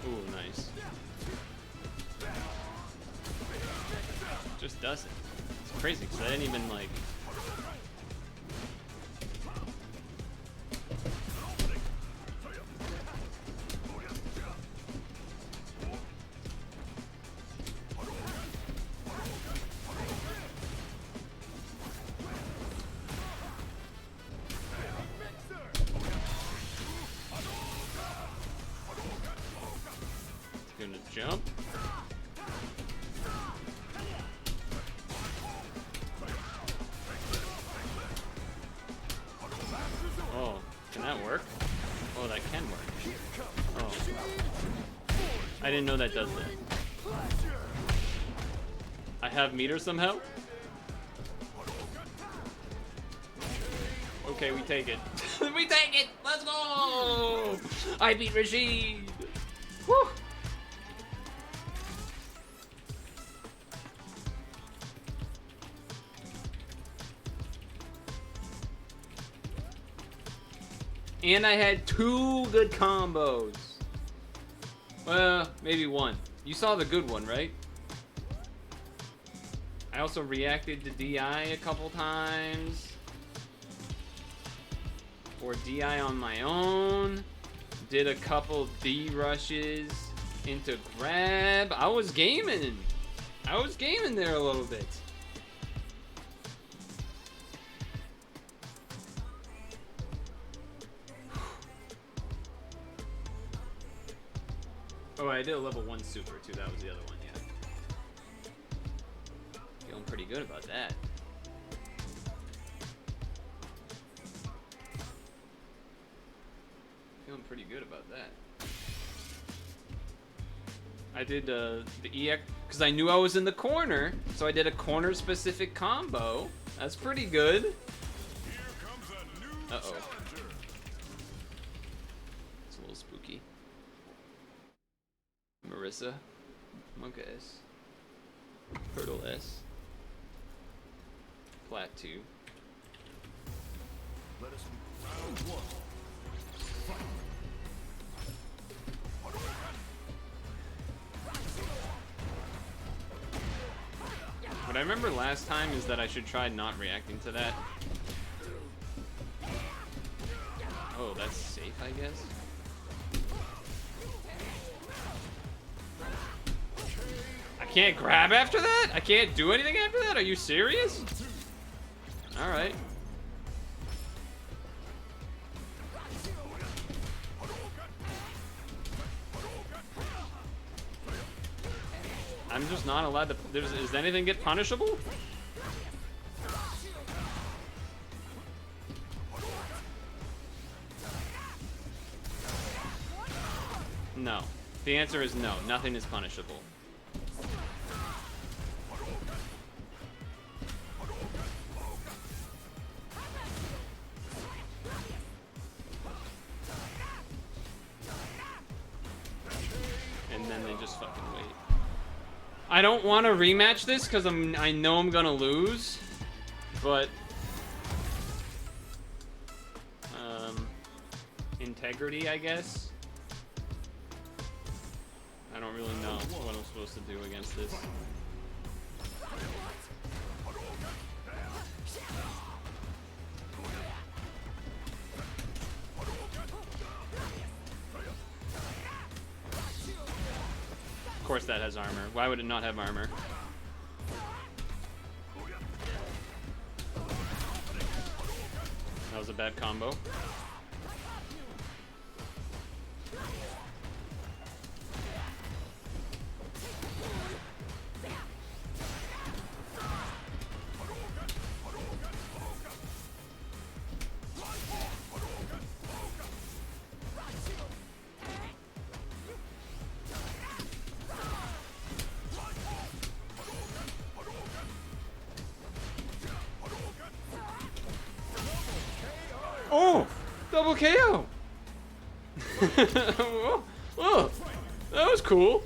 Ooh, nice. Just does it. It's crazy, because I didn't even, like... Gonna jump. Oh, can that work? Oh, that can work. Oh. I didn't know that does that. I have meter somehow? Okay, we take it. We take it! Let's go! I beat Rashid! Whew! And I had 2 good combos. Well, maybe 1. You saw the good one, right? I also reacted to DI a couple times. Or DI on my own. Did a couple D rushes into grab. I was gaming. I was gaming there a little bit. Oh, I did a level 1 super too. That was the other one, yeah. Feeling pretty good about that. Feeling pretty good about that. I did the EX because I knew I was in the corner, so I did a corner specific combo. That's pretty good. Here comes a new Uh-oh. challenger. It's a little spooky. Marissa, Monka S, Purtle S, Plat 2. Let us be round 1. What I remember last time is that I should try not reacting to that. Oh, that's safe, I guess. I can't grab after that? I can't do anything after that? Are you serious? Alright. I'm just not allowed to... Does anything get punishable? No. The answer is no. Nothing is punishable. And then they just fucking wait. I don't want to rematch this because I know I'm gonna lose, but integrity, I guess. I don't really know what I'm supposed to do against this. Of course that has armor. Why would it not have armor? That was a bad combo. Oh! Double KO. Whoa, whoa, that was cool.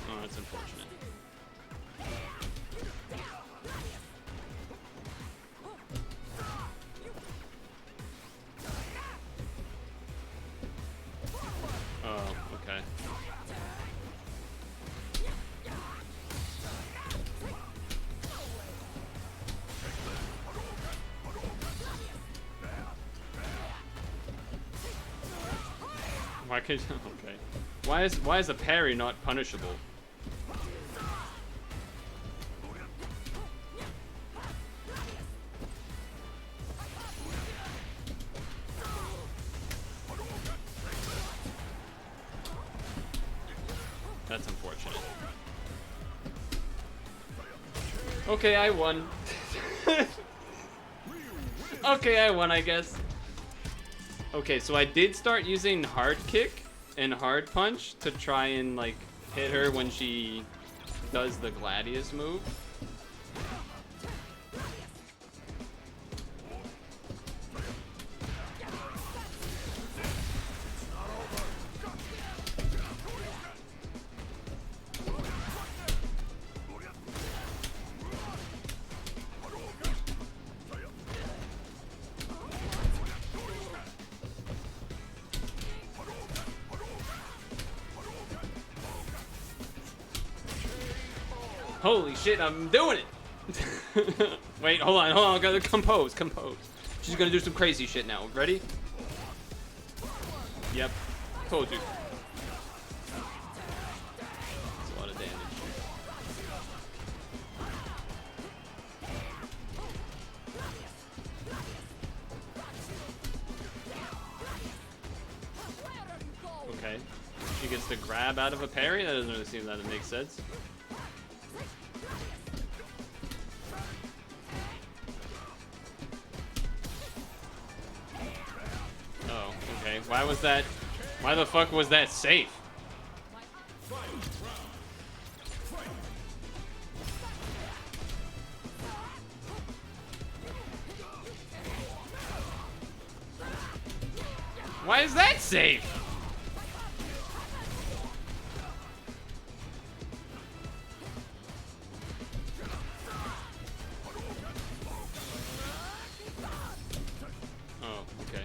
Oh, that's unfortunate. Oh, okay. Why could okay? Why is a parry not punishable? That's unfortunate. Okay, I won. Okay, I won, I guess. Okay, so I did start using hard kick and hard punch to try and like hit her when she does the Gladius move. Holy shit, I'm doing it! Wait, hold on, I gotta compose. She's gonna do some crazy shit now. Ready? Yep, told you. That's a lot of damage. Okay, she gets the grab out of a parry? That doesn't really seem that it makes sense. Okay, why was that? Why the fuck was that safe? Why is that safe? Oh, okay.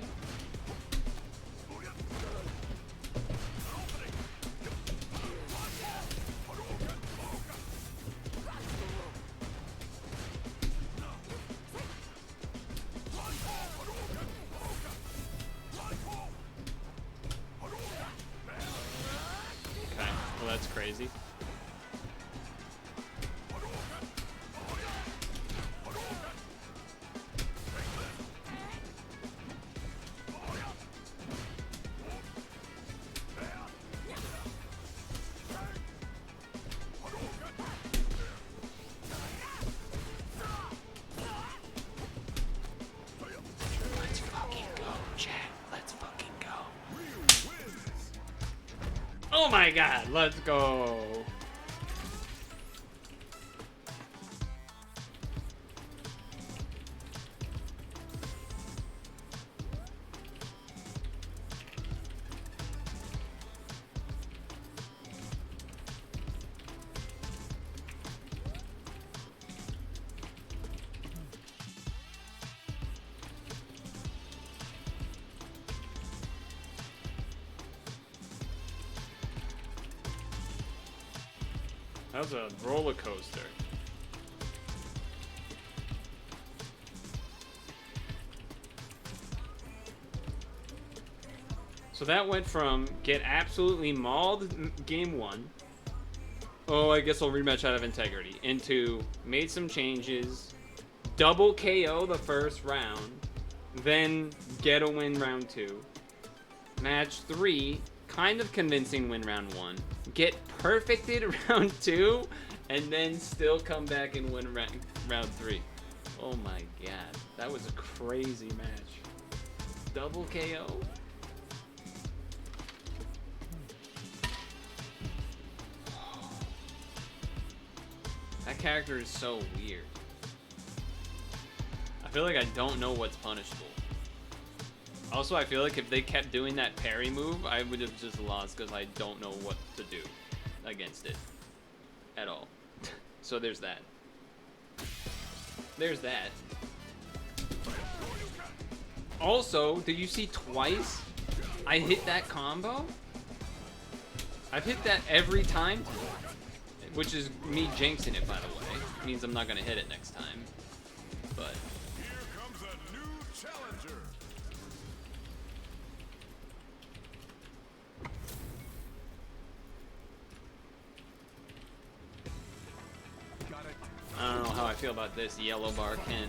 Okay, well that's crazy. Let's fucking go, chat. Let's fucking go. Oh my god, let's go. That was a roller coaster. So that went from get absolutely mauled game one. Oh, I guess I'll rematch out of integrity. Into made some changes, double KO the first round, then get a win round two. Match 3, kind of convincing win round 1, get perfected round 2, and then still come back and win round 3. Oh my god, that was a crazy match. Double KO? That character is so weird. I feel like I don't know what's punishable. Also, I feel like if they kept doing that parry move, I would have just lost because I don't know what to do against it at all. So there's that. There's that. Also, did you see twice I hit that combo? I've hit that every time, which is me jinxing it, by the way. It means I'm not gonna hit it next time. But Here comes a new challenger. I don't know how I feel about this yellow bar Ken.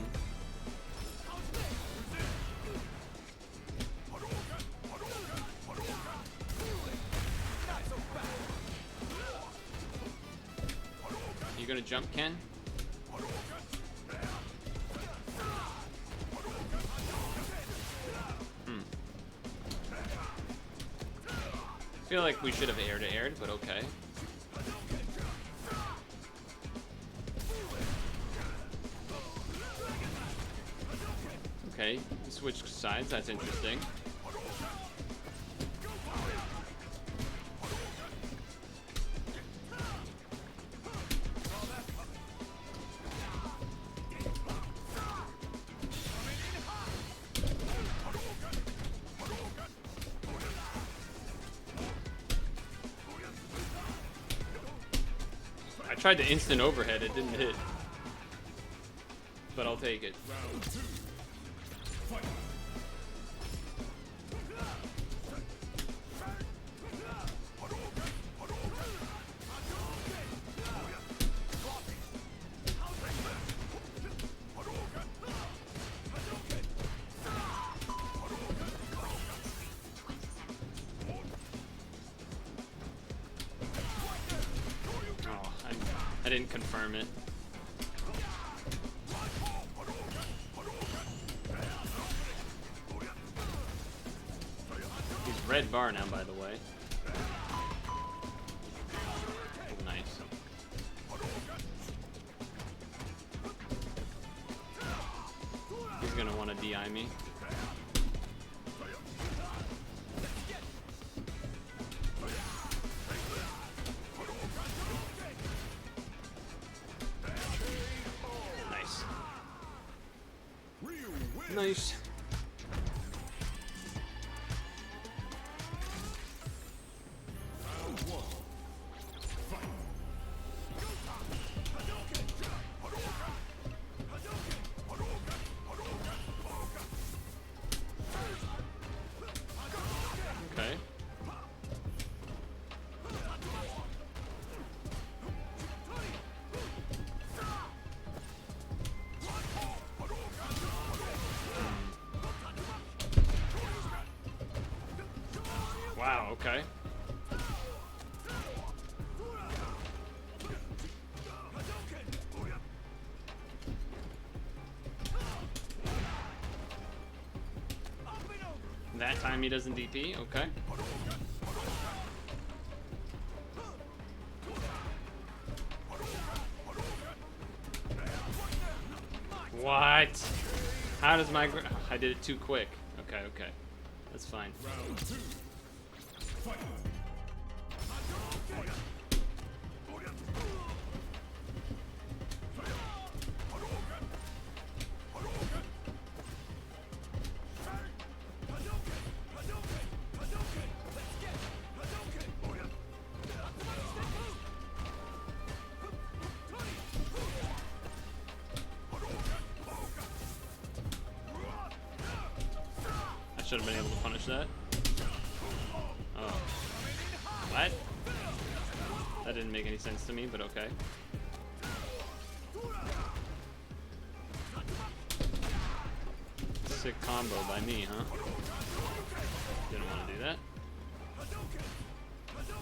You gonna jump, Ken? I feel like we should have aired, but okay. Okay, switch sides, that's interesting. I tried to instant overhead, it didn't hit. But I'll take it. Oh, I didn't confirm it. He's red bar now, by the way. Nice. He's gonna want to DI me. Nice. Nice. Okay. Wow, okay. That time he doesn't DP, okay. What? How does my... I did it too quick. Okay, okay. That's fine. I should have been able to punish that. Oh. What? That didn't make any sense to me, but okay. Sick combo by me, huh? Didn't want to do that.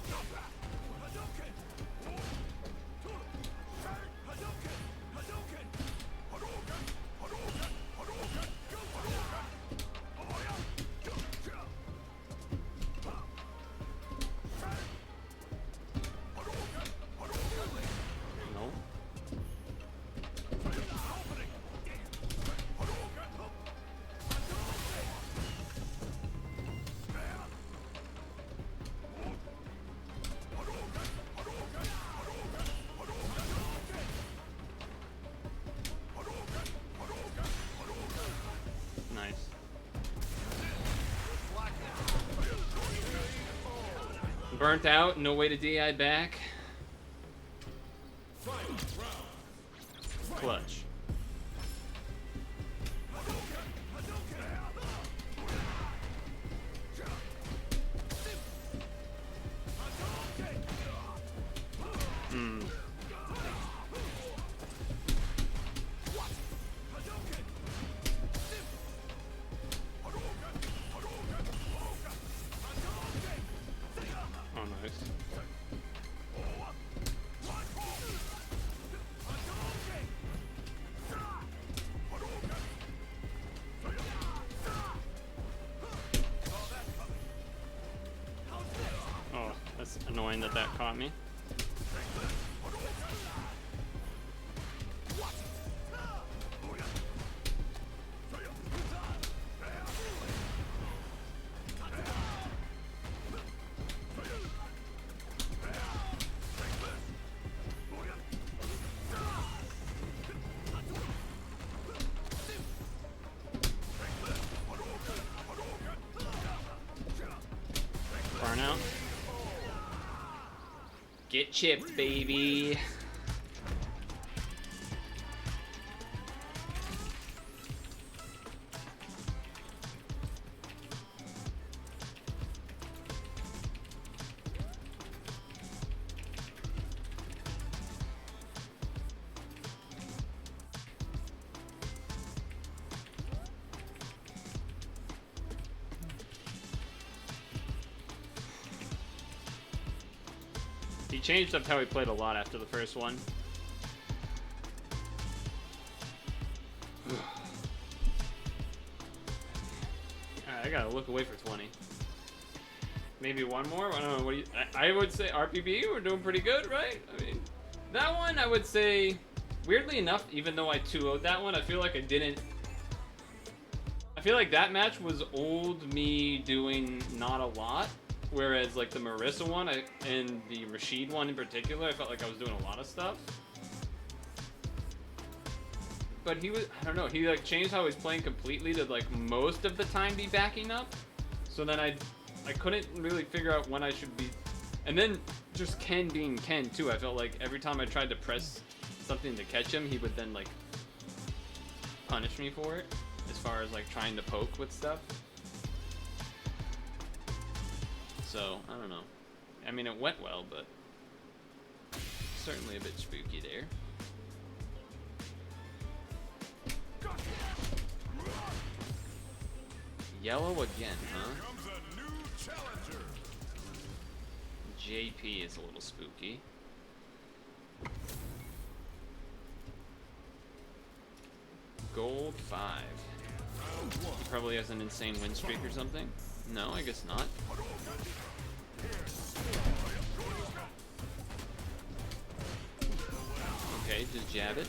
No. Nice. Burnt out, no way to DI back. Clutch. Hmm. Oh, nice. Oh, that's annoying that that caught me. Burnout. Get chipped, baby. He changed up how he played a lot after the first one. Alright, I gotta look away for 20. Maybe one more? I don't know. What do you? I would say RPB, we're doing pretty good, right? I mean, that one I would say, weirdly enough, even though I 2-0'd that one, I feel like I didn't. I feel like that match was old me doing not a lot. Whereas, like, the Marissa one and the Rashid one in particular, I felt like I was doing a lot of stuff. But he was, I don't know, he, like, changed how he was playing completely to, like, most of the time be backing up. So then I couldn't really figure out when I should be... And then, just Ken being Ken, too. I felt like every time I tried to press something to catch him, he would then, like, punish me for it. As far as, like, trying to poke with stuff. So, I don't know. I mean, it went well, but certainly a bit spooky there. Yellow again, huh? JP is a little spooky. Gold 5. Probably has an insane win streak or something. No, I guess not. Okay, just jab it.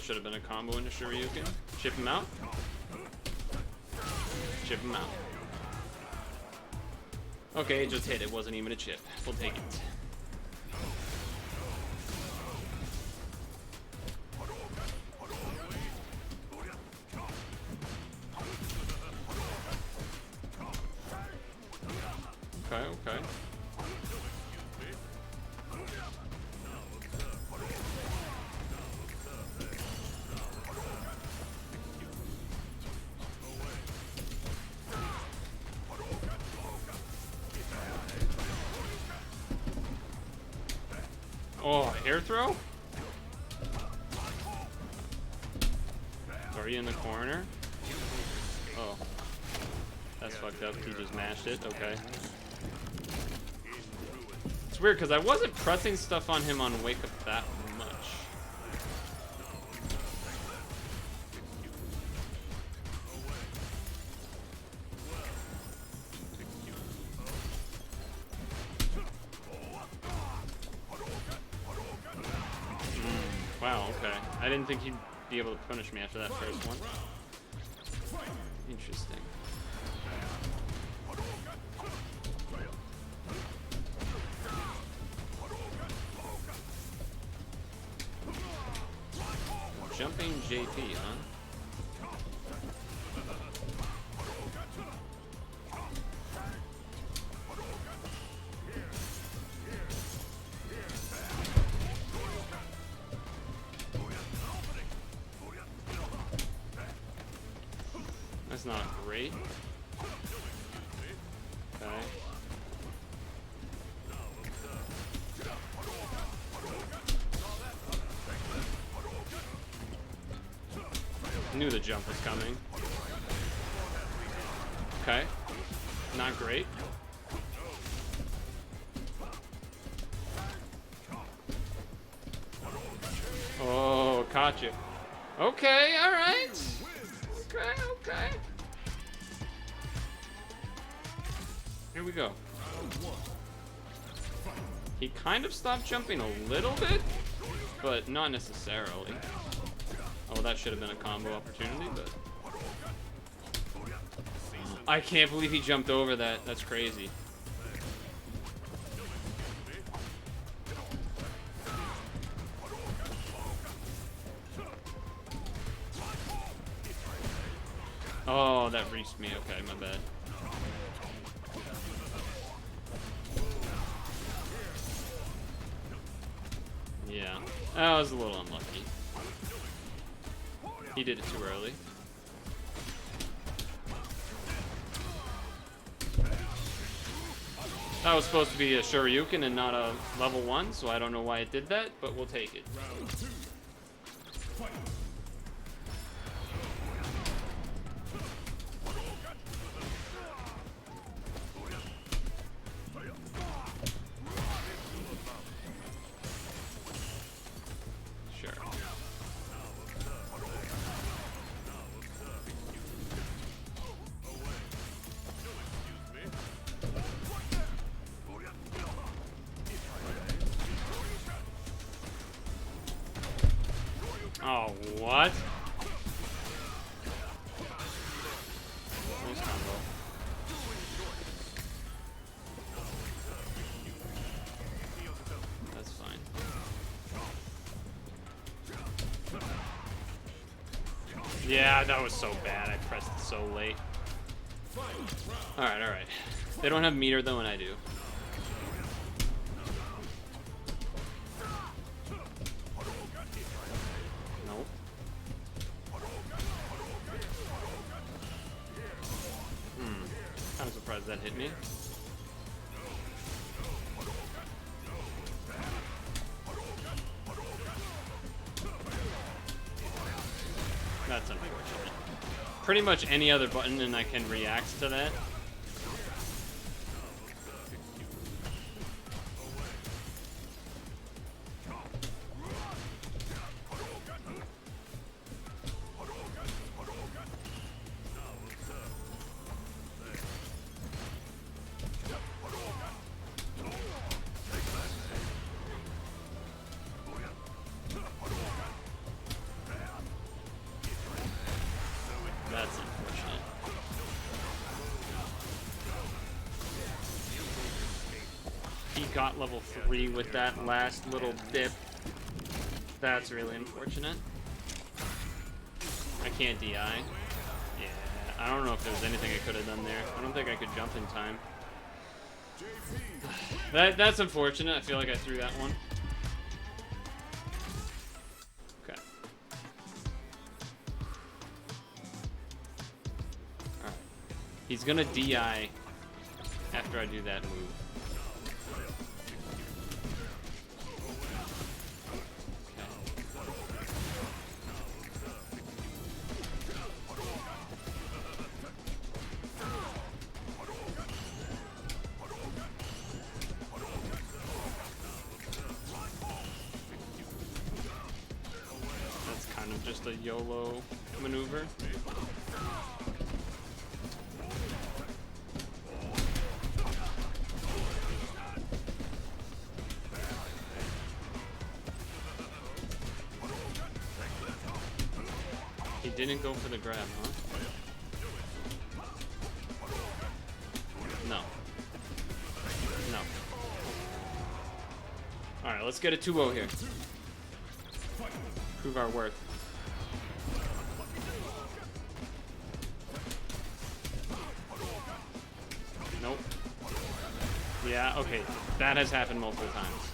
Should have been a combo into Shoryuken. Chip him out. Chip him out. Okay, it just hit. It wasn't even a chip. We'll take it. okay, okay. Oh, air throw? Are you in the corner? Oh. That's fucked up. He just mashed it. Okay. It's weird because I wasn't pressing stuff on him on Wake Up that much. Wow, okay. I didn't think he'd be able to punish me after that first one. Interesting. Jumping JP, huh? That's not great. Okay. Knew the jump was coming. Okay. Not great. Oh, caught you. Okay, alright. Okay, okay. Here we go. He kind of stopped jumping a little bit, but not necessarily. Oh, that should have been a combo opportunity, but... I can't believe he jumped over that. That's crazy. Oh, that reached me. Okay, my bad. Yeah, that was a little unlucky. He did it too early. That was supposed to be a Shoryuken and not a level 1, so I don't know why it did that, but we'll take it. Sure. Oh, what? Nice combo. That's fine. Yeah, that was so bad. I pressed it so late. Alright, alright. They don't have meter though, and I do. Nope. Kind of surprised that hit me. That's unfortunate. Pretty much any other button and I can react to that. That's unfortunate. He got level 3 with that last little dip. That's really unfortunate. I can't DI. Yeah, I don't know if there was anything I could have done there. I don't think I could jump in time. That's unfortunate. I feel like I threw that one. Okay. Alright. He's gonna DI after I do that move. Just a YOLO maneuver. He didn't go for the grab, huh? No. No. Alright, let's get a 2-0 here. Prove our worth. Nope. Yeah, okay. That has happened multiple times.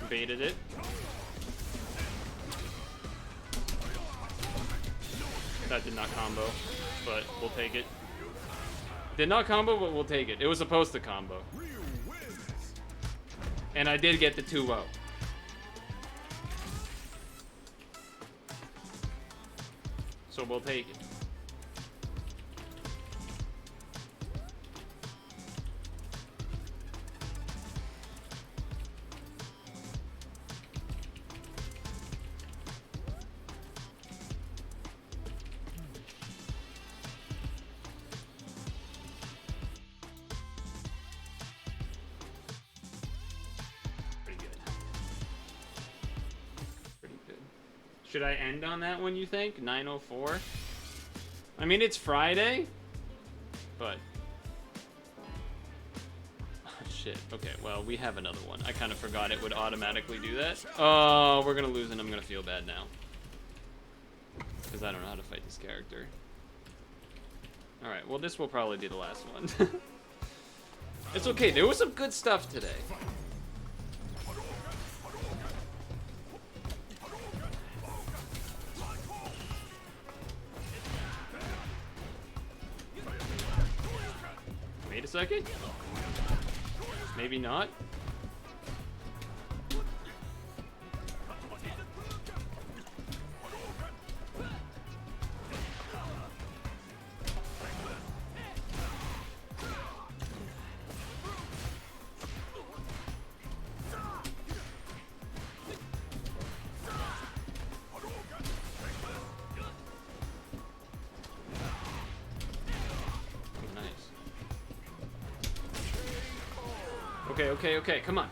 Baited it. That did not combo, but we'll take it. Did not combo, but we'll take it. It was supposed to combo. And I did get the 2-0. So we'll take it. Should I end on that one, you think? 9:04? I mean, it's Friday, but... Oh, shit. Okay, well, we have another one. I kind of forgot it would automatically do that. Oh, we're gonna lose and I'm gonna feel bad now. Because I don't know how to fight this character. Alright, well, this will probably be the last one. It's okay, there was some good stuff today. Wait a second. Maybe not. Okay, come on.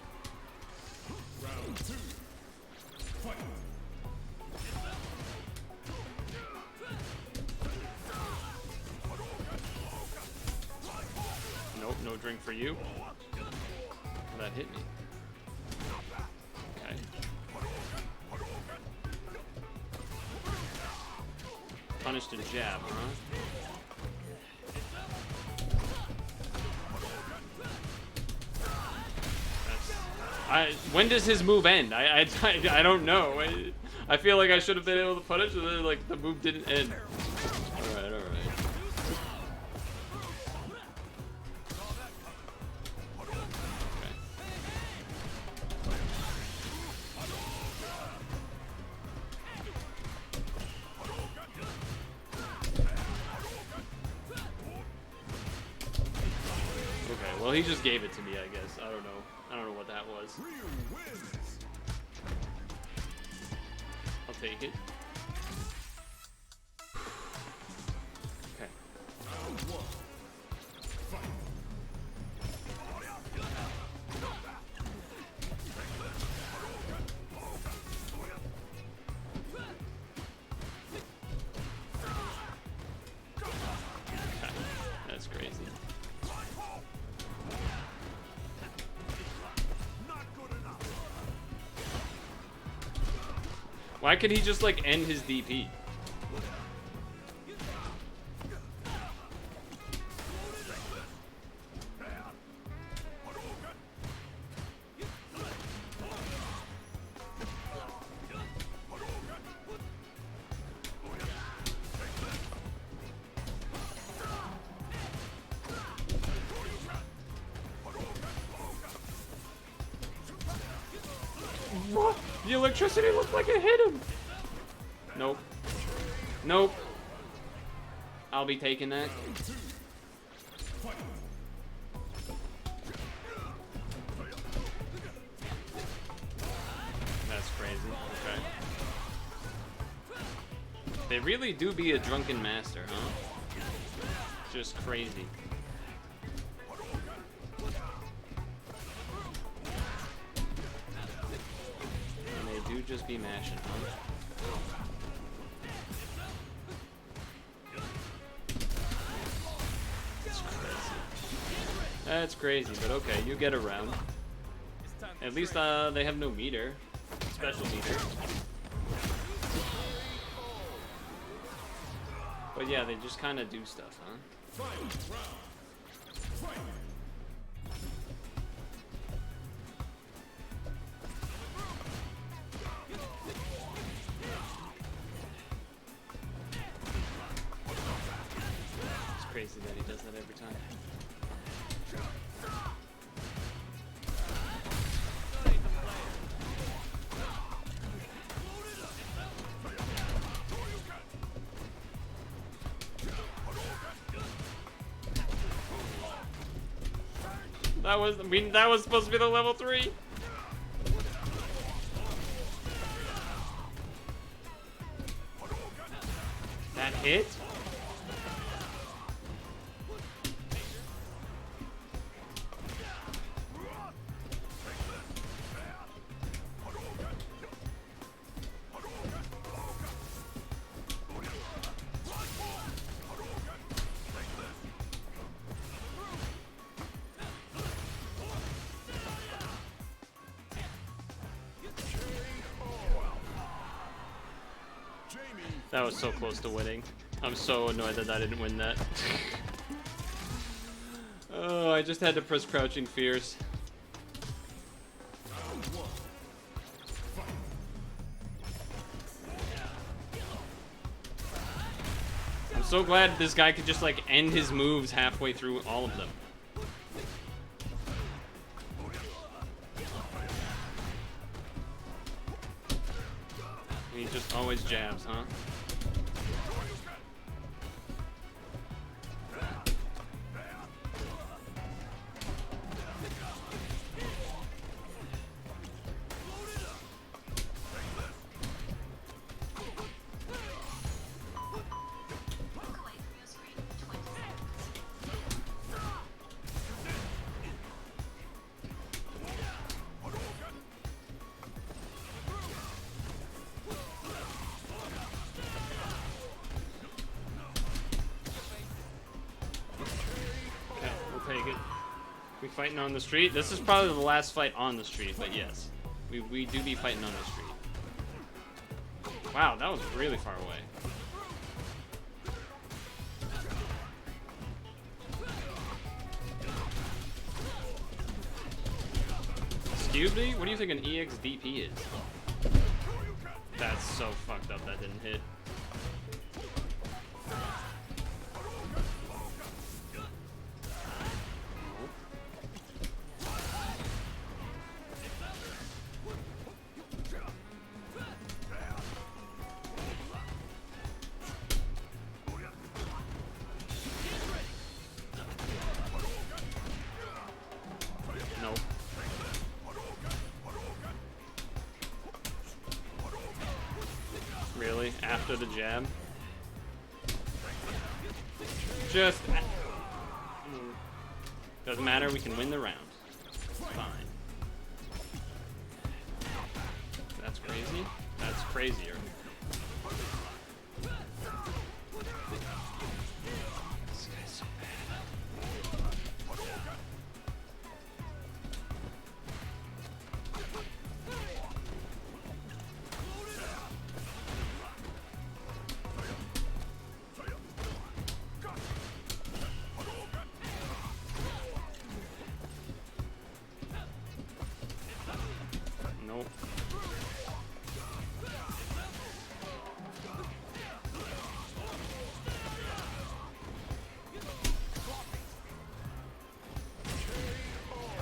Nope, no drink for you. That hit me. Okay. Punished and jab, huh? When does his move end? I don't know. I feel like I should have been able to punish, and then like the move didn't end. All right. Okay, well he just gave it to me, I guess. I don't know. I don't know what that was. I'll take it. Okay. That's crazy. Why could he just like end his DP? What? The electricity looked like it hit him. Nope. Nope. I'll be taking that. That's crazy. Okay. They really do be a drunken master, huh? Just crazy. And they do just be mashing, huh? That's crazy, but okay, you get around. At least they have no meter. Special meter. But yeah, they just kind of do stuff, huh? It's crazy that he does that every time. That was supposed to be the level 3. That hit? That was so close to winning. I'm so annoyed that I didn't win that. Oh, I just had to press crouching fierce. I'm so glad this guy could just like end his moves halfway through all of them. He just always jabs, huh? Walk away from your screen for 20 seconds. Okay, we'll take it. We fighting on the street? This is probably the last fight on the street, but yes. We do be fighting on the street. Wow, that was really far away. Excuse me? What do you think an EXDP is? That's so fucked up that didn't hit. Nope. Really? After the jab? Just... Doesn't matter, we can win the round. Fine. That's crazy? That's crazier. This guy's so bad. No.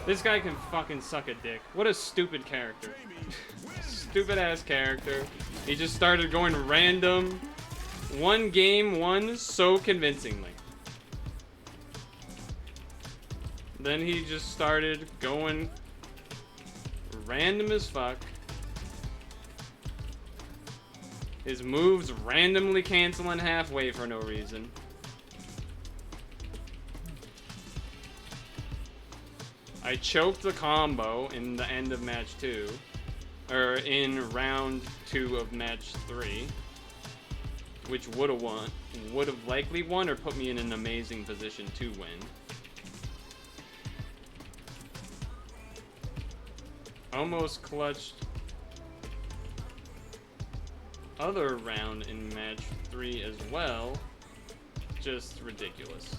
This guy can fucking suck a dick. What a stupid character. Stupid ass character. He just started going random. One game won so convincingly. Then he just started going random as fuck. His moves randomly canceling halfway for no reason. I choked the combo in the end of match 2. Or in round 2 of match 3. Which would have likely won or put me in an amazing position to win. Almost clutched other round in match 3 as well. Just ridiculous.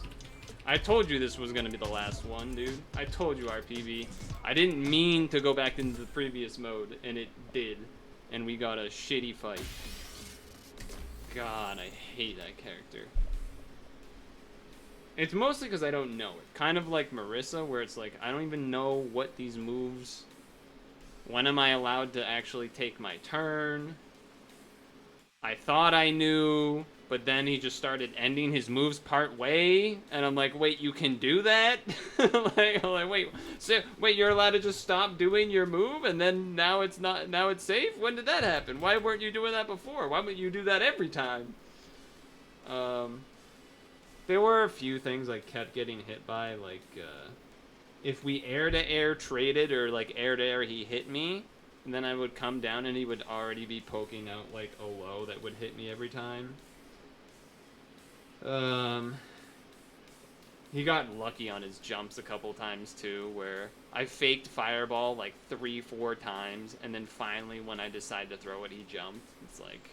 I told you this was gonna be the last one, dude. I told you, RPV. I didn't mean to go back into the previous mode, and it did. And we got a shitty fight. God, I hate that character. It's mostly because I don't know it. Kind of like Marissa, where it's like, I don't even know what these moves... When am I allowed to actually take my turn? I thought I knew, but then he just started ending his moves part way, and I'm like, wait, you can do that? Wait, you're allowed to just stop doing your move, and then now it's safe? When did that happen? Why weren't you doing that before? Why would you do that every time? There were a few things I kept getting hit by, like, if we air-to-air traded, or, like, air-to-air he hit me, and then I would come down and he would already be poking out, like, a low that would hit me every time. He got lucky on his jumps a couple times, too, where I faked Fireball, like, 3-4 times, and then finally, when I decided to throw it, he jumped. It's like,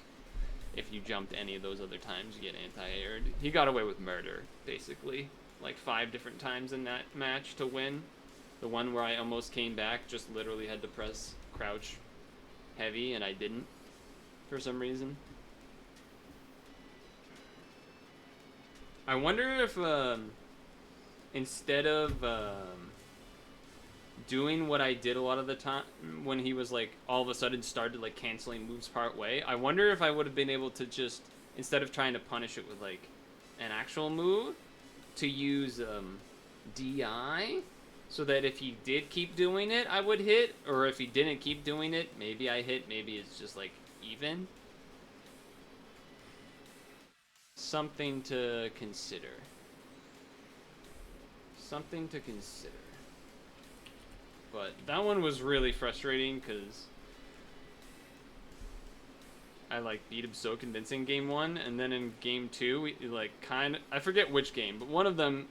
if you jumped any of those other times, you get anti-aired. He got away with murder, basically. Like 5 different times in that match to win. The one where I almost came back, just literally had to press crouch heavy, and I didn't, for some reason. I wonder if, instead of, doing what I did a lot of the time, when he was, like, all of a sudden started, like, canceling moves part way, I wonder if I would have been able to just, instead of trying to punish it with, like, an actual move, to use, DI, so that if he did keep doing it, I would hit, or if he didn't keep doing it, maybe I hit, maybe it's just, like, even. Something to consider. Something to consider. But that one was really frustrating, because I, like, beat him so convincing game 1, and then in game 2, we, like, I forget which game, but one of them,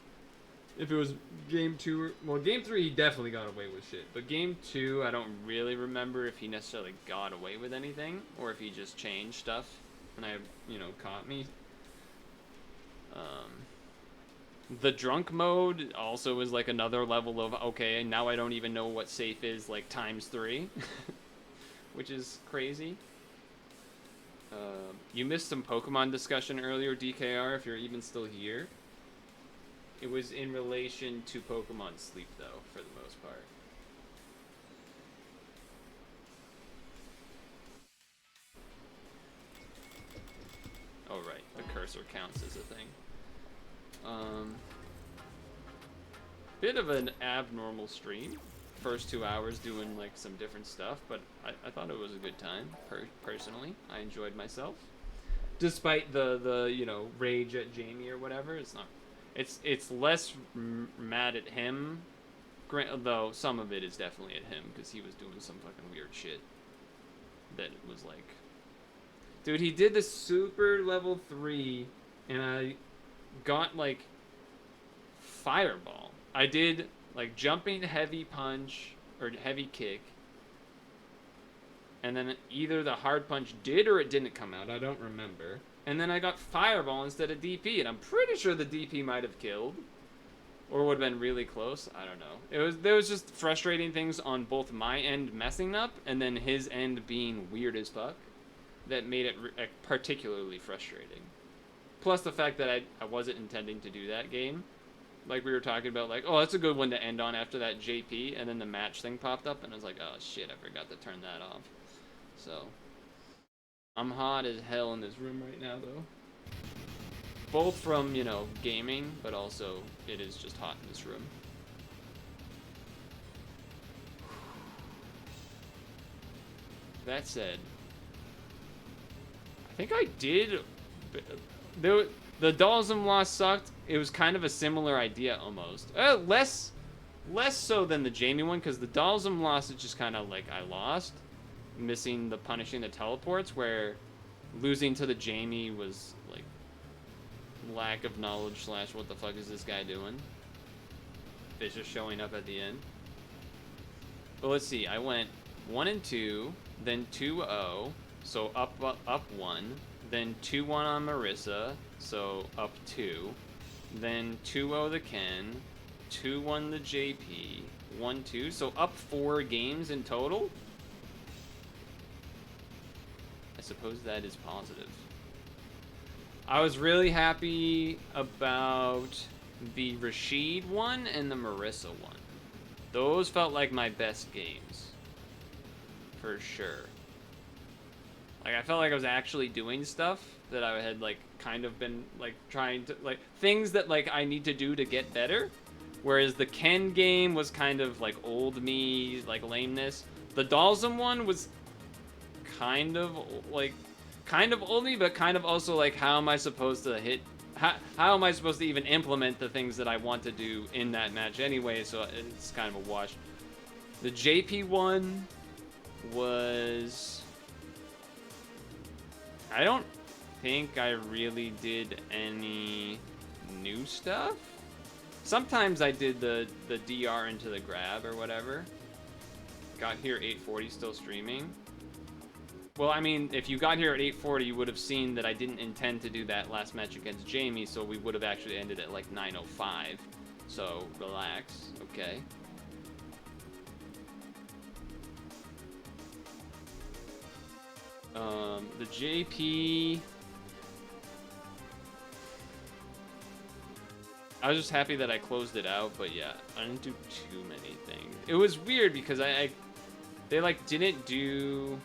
if it was game 2, well, game 3, he definitely got away with shit, but game 2, I don't really remember if he necessarily got away with anything, or if he just changed stuff, and caught me. The drunk mode also is, like, another level of, okay, now I don't even know what safe is, like, ×3, which is crazy. You missed some Pokemon discussion earlier, DKR, if you're even still here. It was in relation to Pokemon Sleep, though, for the most part. Oh, right, the cursor counts as a thing. Bit of an abnormal stream. First 2 hours doing, like, some different stuff, but I thought it was a good time, personally. I enjoyed myself. Despite the rage at Jamie or whatever, it's not... It's less mad at him, though some of it is definitely at him, because he was doing some fucking weird shit. That was like... Dude, he did the super level 3, and I got, like, Fireball. I did, like, jumping heavy punch, or heavy kick, and then either the hard punch did or it didn't come out, I don't remember. And then I got Fireball instead of DP, and I'm pretty sure the DP might have killed. or would have been really close. I don't know. There was just frustrating things on both my end messing up and then his end being weird as fuck that made it particularly frustrating. Plus the fact that I wasn't intending to do that game. Like we were talking about, like, oh, that's a good one to end on after that JP, and then the match thing popped up, and I was like, oh shit, I forgot to turn that off. So, I'm hot as hell in this room right now, though. Both from, you know, gaming, but also it is just hot in this room. That said, I think I did. The Dualism loss sucked. It was kind of a similar idea almost. Less so than the Jamie one, because the Dualism loss is just kind of like I lost, missing the punishing the teleports, where losing to the Jamie was like lack of knowledge / what the fuck is this guy doing? Fish is showing up at the end. But let's see. I went 1 and 2, then 2-0, so up 1, then 2-1 on Marissa, so up 2, then 2-0 the Ken, 2-1 the JP, 1-2, so up 4 games in total? I suppose that is positive. I was really happy about the Rashid one and the Marissa one. Those felt like my best games. For sure. Like, I felt like I was actually doing stuff that I had, like, kind of been, like, trying to, like, things that, like, I need to do to get better. Whereas the Ken game was kind of, like, old me, like, lameness. The Dalsum one was kind of, like, kind of old me, but kind of also, like, how am I supposed to hit, how am I supposed to even implement the things that I want to do in that match anyway, so it's kind of a wash. The JP one was... I don't think I really did any new stuff. Sometimes I did the DR into the grab or whatever. Got here at 8:40, still streaming. Well, I mean, if you got here at 8:40, you would have seen that I didn't intend to do that last match against Jamie, so we would have actually ended at like 9:05. So relax, okay. The JP... I was just happy that I closed it out, but yeah, I didn't do too many things. It was weird because they like didn't do...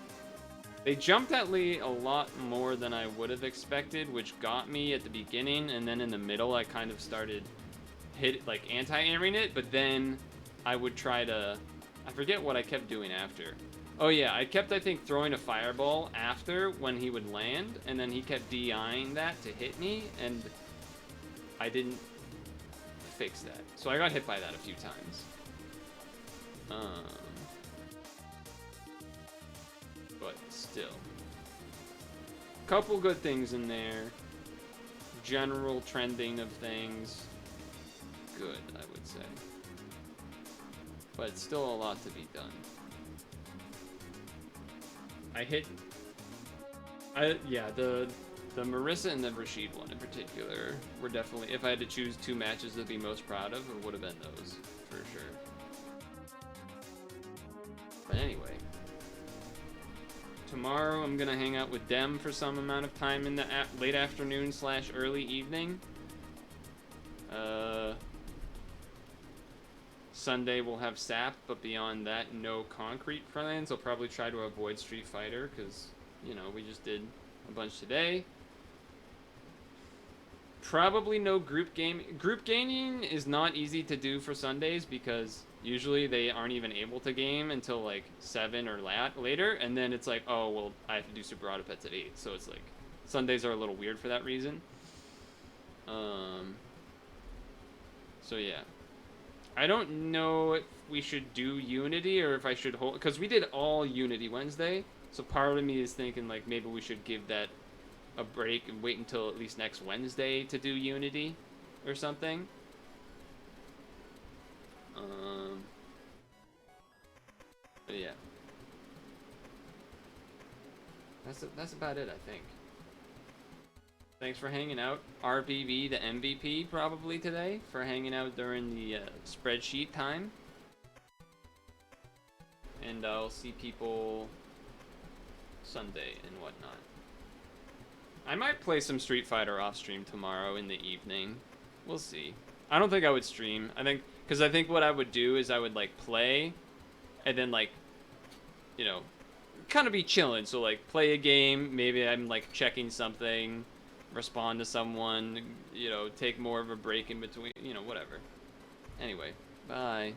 They jumped at Lee a lot more than I would have expected, which got me at the beginning, and then in the middle I kind of started anti-airing it, but then I would try to... I forget what I kept doing after. Oh yeah, I kept, I think, throwing a fireball after when he would land, and then he kept DIing that to hit me, and I didn't fix that. So I got hit by that a few times. But still. Couple good things in there. General trending of things. Good, I would say. But it's still a lot to be done. Yeah, the Marissa and the Rashid one in particular were definitely, if I had to choose 2 matches to be most proud of, it would have been those, for sure. But anyway. Tomorrow I'm gonna hang out with Dem for some amount of time in the late afternoon / early evening. Sunday we'll have SAP, but beyond that, no concrete plans. I'll probably try to avoid Street Fighter, because, you know, we just did a bunch today. Probably no group game. Group gaming is not easy to do for Sundays, because usually they aren't even able to game until like 7 or later, and then it's like, oh, well, I have to do Super Auto Pets at 8, so it's like, Sundays are a little weird for that reason. So yeah. I don't know if we should do Unity or if I should hold, because we did all Unity Wednesday, so part of me is thinking like maybe we should give that a break and wait until at least next Wednesday to do Unity or something. But yeah. That's about it, I think. Thanks for hanging out. RBV, the MVP, probably today, for hanging out during the spreadsheet time. And I'll see people Sunday and whatnot. I might play some Street Fighter off stream tomorrow in the evening. We'll see. I don't think I would stream. Because I think what I would do is I would like play, and then like, you know, kind of be chilling. So like play a game. Maybe I'm like checking something, respond to someone. You know, take more of a break in between. You know, whatever. Anyway, bye.